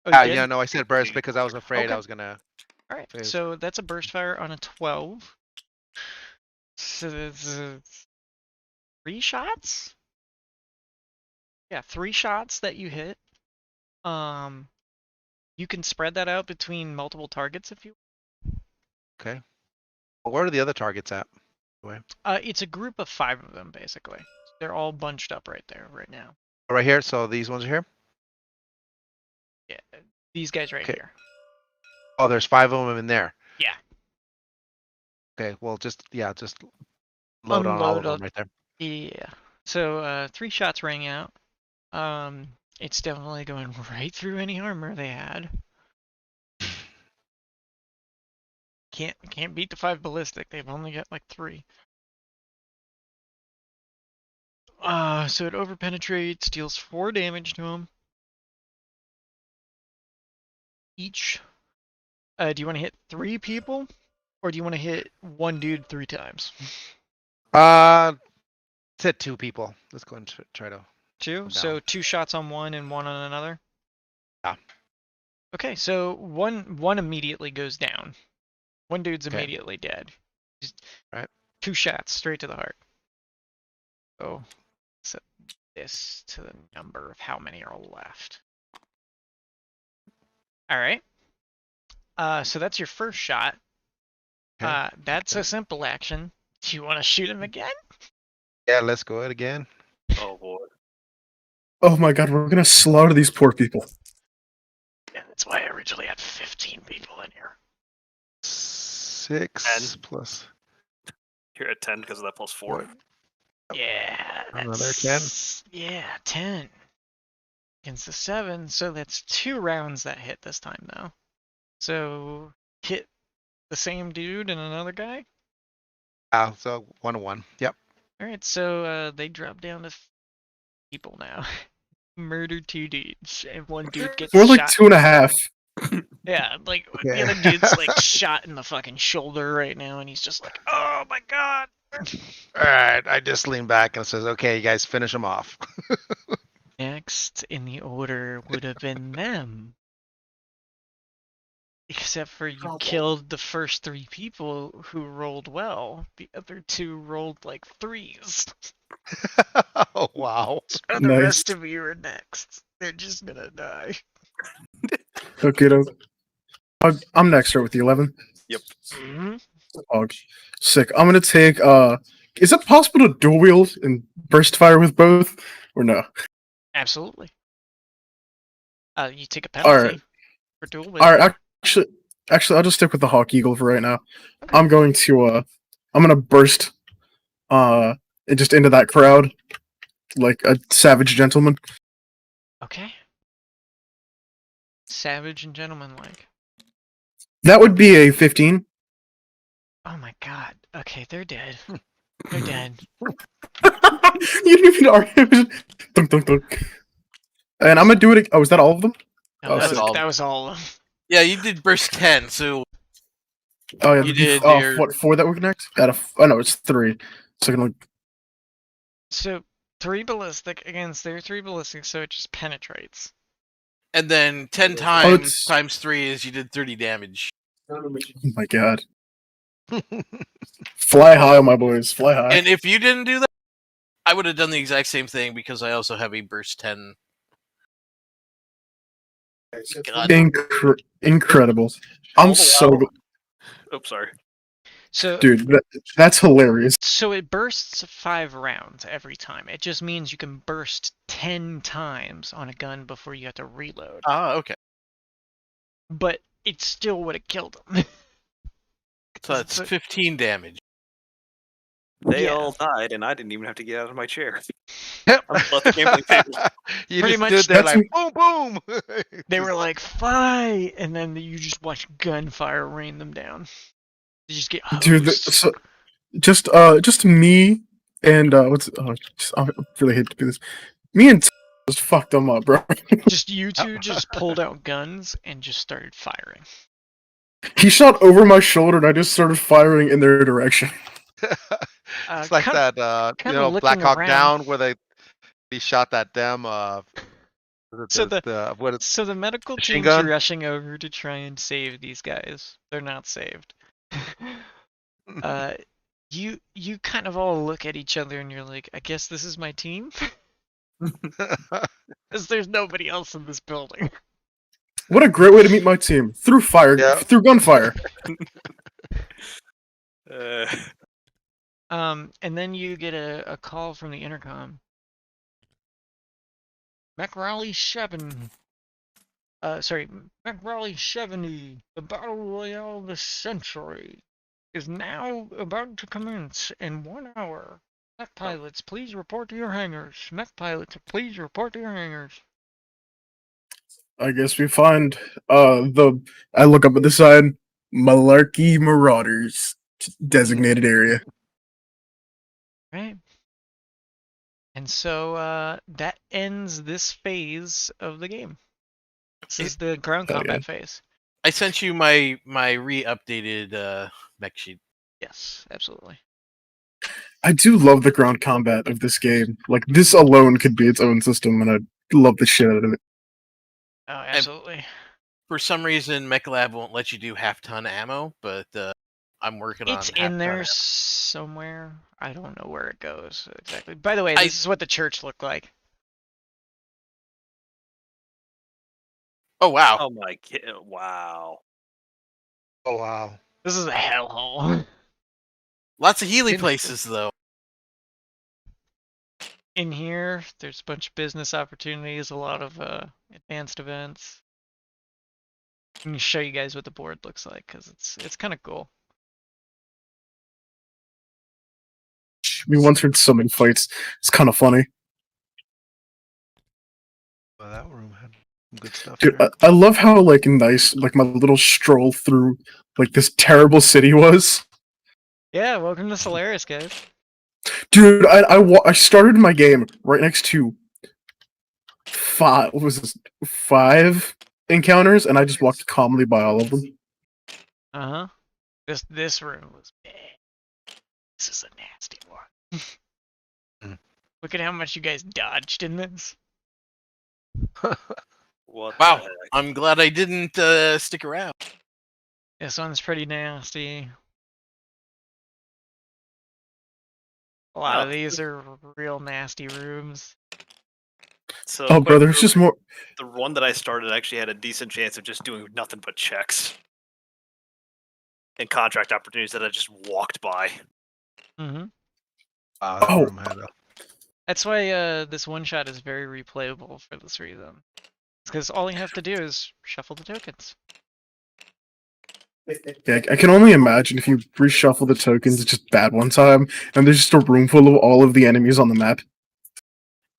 Oh, you Yeah, did? no, I said burst because I was afraid Okay. I was gonna. All right. Phase. So that's a burst fire on a 12. So that's 3 shots. Yeah, 3 shots that you hit. You can spread that out between multiple targets if you. Okay. Well, where are the other targets at? It's a group of 5 of them, basically. They're all bunched up right there, right now. Oh, right here. So these ones are here. Yeah, these guys right Okay. here. Oh, there's 5 of them in there. Yeah. Okay. Well, just load on all of them right there. Yeah. So 3 shots rang out. It's definitely going right through any armor they had. Can't beat the 5 ballistic. They've only got like 3. So it overpenetrates, deals 4 damage to him. Each. Do you want to hit 3 people, or do you want to hit one dude 3 times? Let's hit 2 people. Let's go and try to. 2. I'm So down. 2 shots on one and 1 on another. Yeah. Okay, so one immediately goes down. One dude's Okay. immediately dead. Just Right. 2 shots straight to the heart. So set this to the number of how many are left. All right. So that's your first shot. Okay. That's a simple action. Do you want to shoot him again? Yeah. Let's go ahead again. Oh boy. Oh my god, we're gonna slaughter these poor people. Yeah, that's why I originally had 15 people in here. 6 plus. You're at 10 because of that +4. What? Yeah, Another that's 10. Yeah, 10 against the 7. So that's 2 rounds that hit this time, though. So hit the same dude and another guy. So 1-1. Yep. All right, so they drop down to people now. Murdered 2 dudes, and 1 dude gets We're like shot. 2.5. Yeah, like Okay. the other dude's like shot in the fucking shoulder right now, and he's just like, "Oh my god!" All right. I just lean back and says, "Okay, you guys finish them off." Next in the order would have been them. Except for you killed the first 3 people who rolled well. The other 2 rolled like 3s. Oh wow. So the Nice. rest of you are next. They're just gonna die. Okay, I'm next, right, with the 11. Mm-hmm. Oh, sick. I'm gonna take. Is it possible to dual wield and burst fire with both, or no? Absolutely. You take a All penalty right. for dual All wielding. right. Actually, I'll just stick with the Hawk Eagle for right now. Okay. I'm going to. I'm gonna burst. Just into that crowd, like a savage gentleman. Okay. Savage and gentlemanlike. That would be a 15. Oh my god. Okay, they're dead. They're dead. You didn't even argue. Dunk, dunk, dunk. And I'm gonna do it. Oh, is that all of them? No, Oh, that's all. that was all of them. Yeah, you did burst 10, so Oh yeah, You did Oh, your- what 4 that would connect? Oh no, it's 3. So I can like. So 3 ballistic against their 3 ballistic, so it just penetrates. and then 10 it's- times 3 is you did 30 damage. Oh my god. Fly high, my boys. Fly high. And if you didn't do that, I would have done the exact same thing because I also have a burst 10. God. Incredible. I'm so good. Oops, sorry. So Dude, that's hilarious. So it bursts 5 rounds every time. It just means you can burst 10 times on a gun before you have to reload. Ah, okay. But it still would have killed him. So that's 15 damage. They Yeah. all died, and I didn't even have to get out of my chair. Yep. I'm let the gambling table. You Pretty just much stood there that's- like boom, boom. They were like, fight! And then you just watch gunfire rain them down. You just get Dude, hosed. so just me and I really hate to do this. Me and just fucked them up, bro. Just you two just pulled out guns and just started firing. He shot over my shoulder, and I just started firing in their direction. It's like kinda- that, kinda looking Black Hawk around. Down, where he shot that damn. So what is So the medical Machine team's gun? rushing over to try and save these guys. They're not saved. You kind of all look at each other and you're like, I guess this is my team? Because there's nobody else in this building. What a great way to meet my team, through fire, Yeah. through gunfire. And then you get a call from the intercom. McRaleigh 7. Sorry, McRaleigh 70. The battle royale of the century is now about to commence in 1 hour. Mech pilots, please report to your hangars. Mech pilots, please report to your hangars. I guess we find I look up at the side, Malarkey Marauders designated area. Right. And so that ends this phase of the game. This is the ground Hell combat yeah. phase. I sent you my re-updated mech sheet. Yes, absolutely. I do love the ground combat of this game. Like this alone could be its own system, and I love the shit out of it. Oh, absolutely. For some reason, MechLab won't let you do half-ton ammo, but I'm working on It's half-ton in there ammo. somewhere. I don't know where it goes exactly. By the way, I- this is what the church looked like. Oh wow! Oh my god! Wow. Oh wow. This is a hellhole. Lots of Healy In- places though. In here, there's a bunch of business opportunities, a lot of advanced events. I can show you guys what the board looks like because it's kind of cool. We once heard so many fights. It's kind of funny. Well, that room had some good stuff Dude, there. I love how like nice like my little stroll through like this terrible city was. Yeah, welcome to Solaris, guys. Dude, I started my game right next to five encounters, and I just walked calmly by all of them. Uh-huh. This room was bad. This is a nasty one. Mm. Look at how much you guys dodged in this. What Wow! the heck? I'm glad I didn't stick around. This one's pretty nasty. A lot Oh, of these are real nasty rooms. So Oh, quite brother, it's just literally, more. the one that I started actually had a decent chance of just doing nothing but checks and contract opportunities that I just walked by. Mm-hmm. Wow, that Oh. room had a That's why this one shot is very replayable for this reason. Because all you have to do is shuffle the tokens. Yeah, I can only imagine if you reshuffle the tokens, it's just bad one time, and there's just a room full of all of the enemies on the map.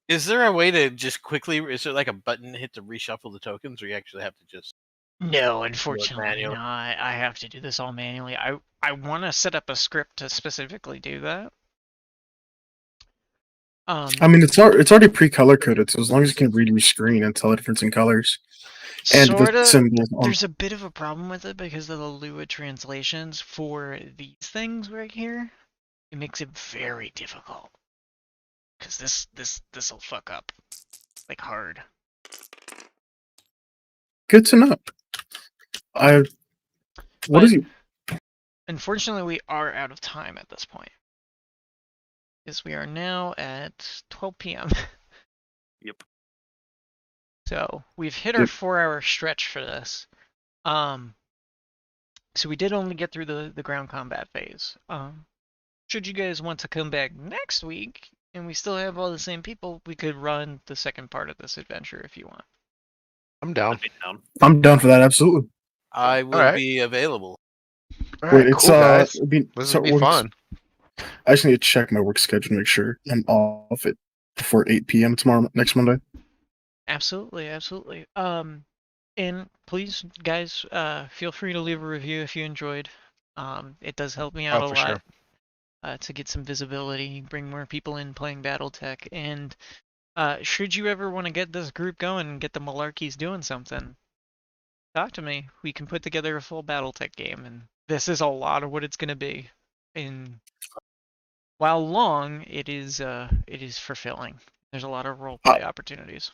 Is there a way to just quickly? Is there like a button hit to reshuffle the tokens, or you actually have to just? No, unfortunately manually. not. I have to do this all manually. I want to set up a script to specifically do that. I mean, it's already pre-color coded, so as long as you can read your screen and tell the difference in colors and the Sorta. symbols on. There's a bit of a problem with it because of the Lua translations for these things right here. It makes it very difficult. Cause this'll fuck up like hard. Good to know. What But is you? unfortunately, we are out of time at this point. Because we are now at 12 p.m. Yep. So we've hit our Yep. 4-hour stretch for this. So we did only get through the ground combat phase. Should you guys want to come back next week and we still have all the same people, we could run the second part of this adventure if you want. I'm down. I'd be down. I'm down for that. Absolutely. I will Alright. be available. All Wait, right, it's cool, guys. it'd be, This so would be works- fun. I just need to check my work schedule to make sure I'm off it before 8 p.m. tomorrow next Monday. Absolutely, absolutely. And please, guys, feel free to leave a review if you enjoyed. It does help me out Oh, a for lot. sure. To get some visibility, bring more people in playing BattleTech, and should you ever want to get this group going and get the Malarkeys doing something, talk to me. We can put together a full BattleTech game, and this is a lot of what it's going to be. And while long, it is fulfilling. There's a lot of roleplay opportunities.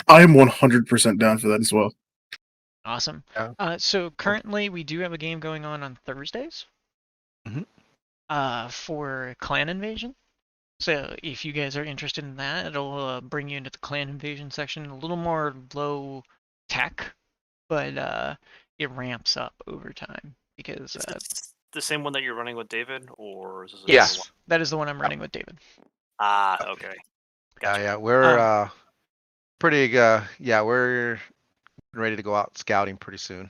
I am 100% down for that as well. Awesome. Yeah. So currently, we do have a game going on Thursdays. Mhm. For Clan Invasion. So if you guys are interested in that, it'll bring you into the Clan Invasion section. A little more low tech, but it ramps up over time because the same one that you're running with David, or is this a Yeah. different one? Yes, that is the one I'm running with David. Ah, okay. Gotcha. Yeah, we're Um, pretty. Yeah, we're ready to go out scouting pretty soon.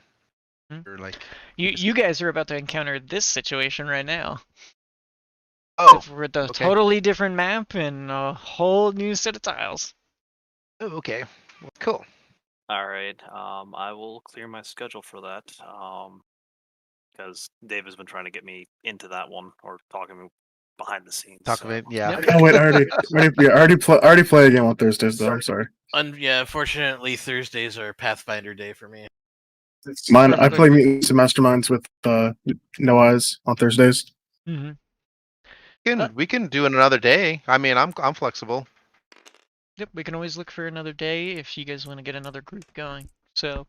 Hmm. We're like, you guys are about to encounter this situation right now. oh, Except with a okay. totally different map and a whole new set of tiles. Oh, okay. Well, cool. All right. I will clear my schedule for that. Because Dave has been trying to get me into that one or talking to me behind the scenes. Talk So. of it. Yeah. Yep. Oh wait, I already play again on Thursdays though. I'm sorry. Yeah, unfortunately, Thursdays are Pathfinder day for me. Mine, I Perfectly play fine. Mutants and Masterminds with No Eyes on Thursdays. Mm-hmm. We can do it another day. I mean, I'm flexible. Yep, we can always look for another day if you guys want to get another group going. So,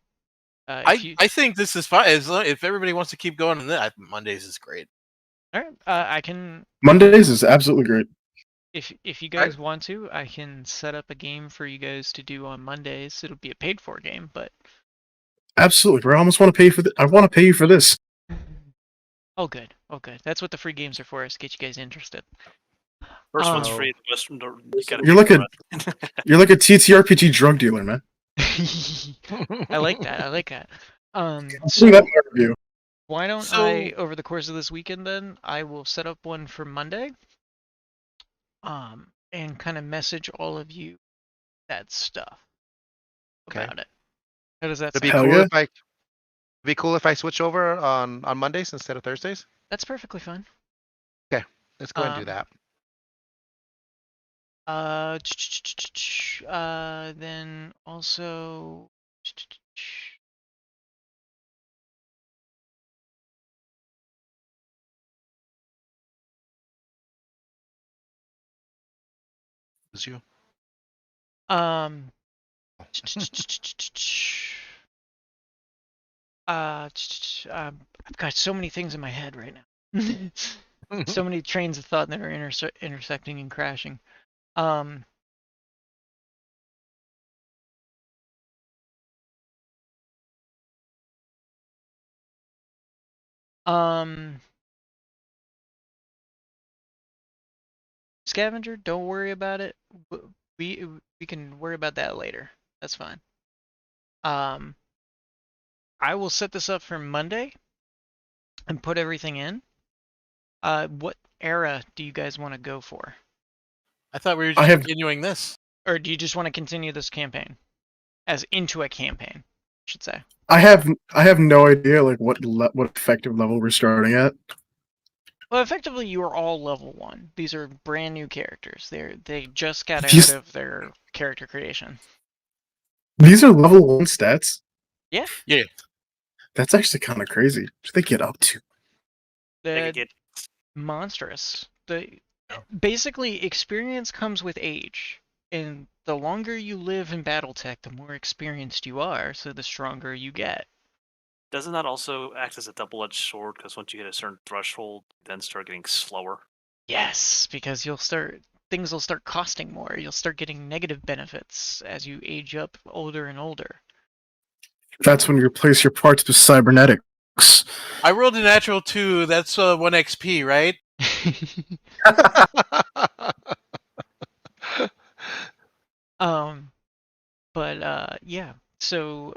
I think this is fine if everybody wants to keep going. On that Mondays is great. all right, I can. Mondays is absolutely great. If you Right. guys want to, I can set up a game for you guys to do on Mondays. It'll be a paid for game, but Absolutely, bro. I almost want to pay for I want to pay you for this. oh good, oh good. That's what the free games are for, is to get you guys interested. First one's Oh. free. The rest you gotta You're pay like for a it. you're like a TTRPG drug dealer, man. I like that. I like that. I'll see that So in my review. why don't So- I, over the course of this weekend, then I will set up one for Monday. And kind of message all of you that stuff Okay. about it. How does that It'd be sound? Hell cool yeah. if I. It'd be cool if I switch over on Mondays instead of Thursdays. That's perfectly fine. Let's go ahead and do Um, that. Then also. Is you? Um. I've got so many things in my head right now. So many trains of thought that are intersecting and crashing. Um. Scavenger, don't worry about it. We can worry about that later. That's fine. I will set this up for Monday and put everything in. What era do you guys want to go for? I thought we were I just have- continuing this. Or do you just want to continue this campaign? As into a campaign, I should say. I have no idea like what effective level we're starting at. Well, effectively, you are all level 1. These are brand new characters. They just got These- out of their character creation. These are level 1 stats. Yeah. Yeah. That's actually kind of crazy. What do they get up to? They The could get monstrous. Basically, experience comes with age, and the longer you live in BattleTech, the more experienced you are, so the stronger you get. Doesn't that also act as a double-edged sword? Because once you hit a certain threshold, you then start getting slower. Yes, because things will start costing more. You'll start getting negative benefits as you age up older and older. That's when you replace your parts with cybernetics. I rolled a natural 2. That's 1 XP, right? Yeah. So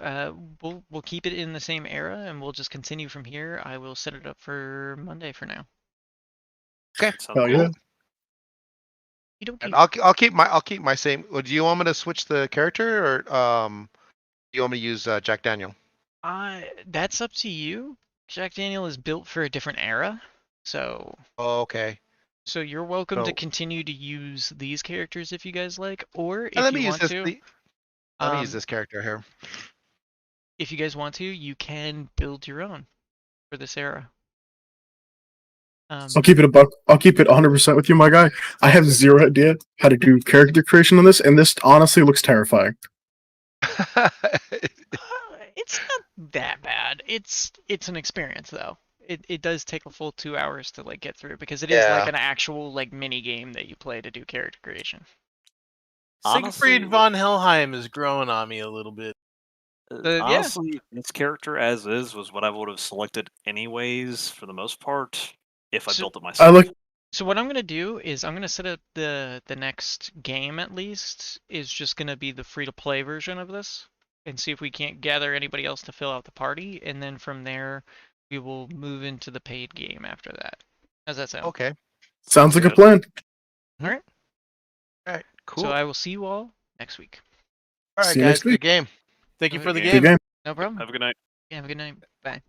we'll keep it in the same era, and we'll just continue from here. I will set it up for Monday for now. Okay. Sounds Hell cool. yeah. You don't And keep. I'll keep my same. Do you want me to switch the character or do you want me to use Jack Daniel? That's up to you. Jack Daniel is built for a different era, so Oh, okay. so you're welcome to So- continue to use these characters if you guys like, or if Let me you use want this. to. Let me use Um, this character here. If you guys want to, you can build your own for this era. I'll keep it a buck. I'll keep it 100% with you, my guy. I have zero idea how to do character creation on this, and this honestly looks terrifying. It's not that bad. It's an experience though. It does take a full 2 hours to like get through because it is like Yeah. an actual like mini game that you play to do character creation. Honestly, Siegfried von Helheim is growing on me a little bit. Yeah. Honestly, this character as is was what I would have selected anyways for the most part if I So built it I myself. look. So what I'm gonna do is I'm gonna set up the next game at least is just gonna be the free to play version of this, and see if we can't gather anybody else to fill out the party, and then from there we will move into the paid game after that. How's that sound? Okay. Sounds like a Good. plan. All right. All right. So Cool. I will see you all next week. All right, See you guys. next week. Good game. Thank you Okay. for the Good Good game. game. No problem. Have a good night. Yeah, have a good night. Bye.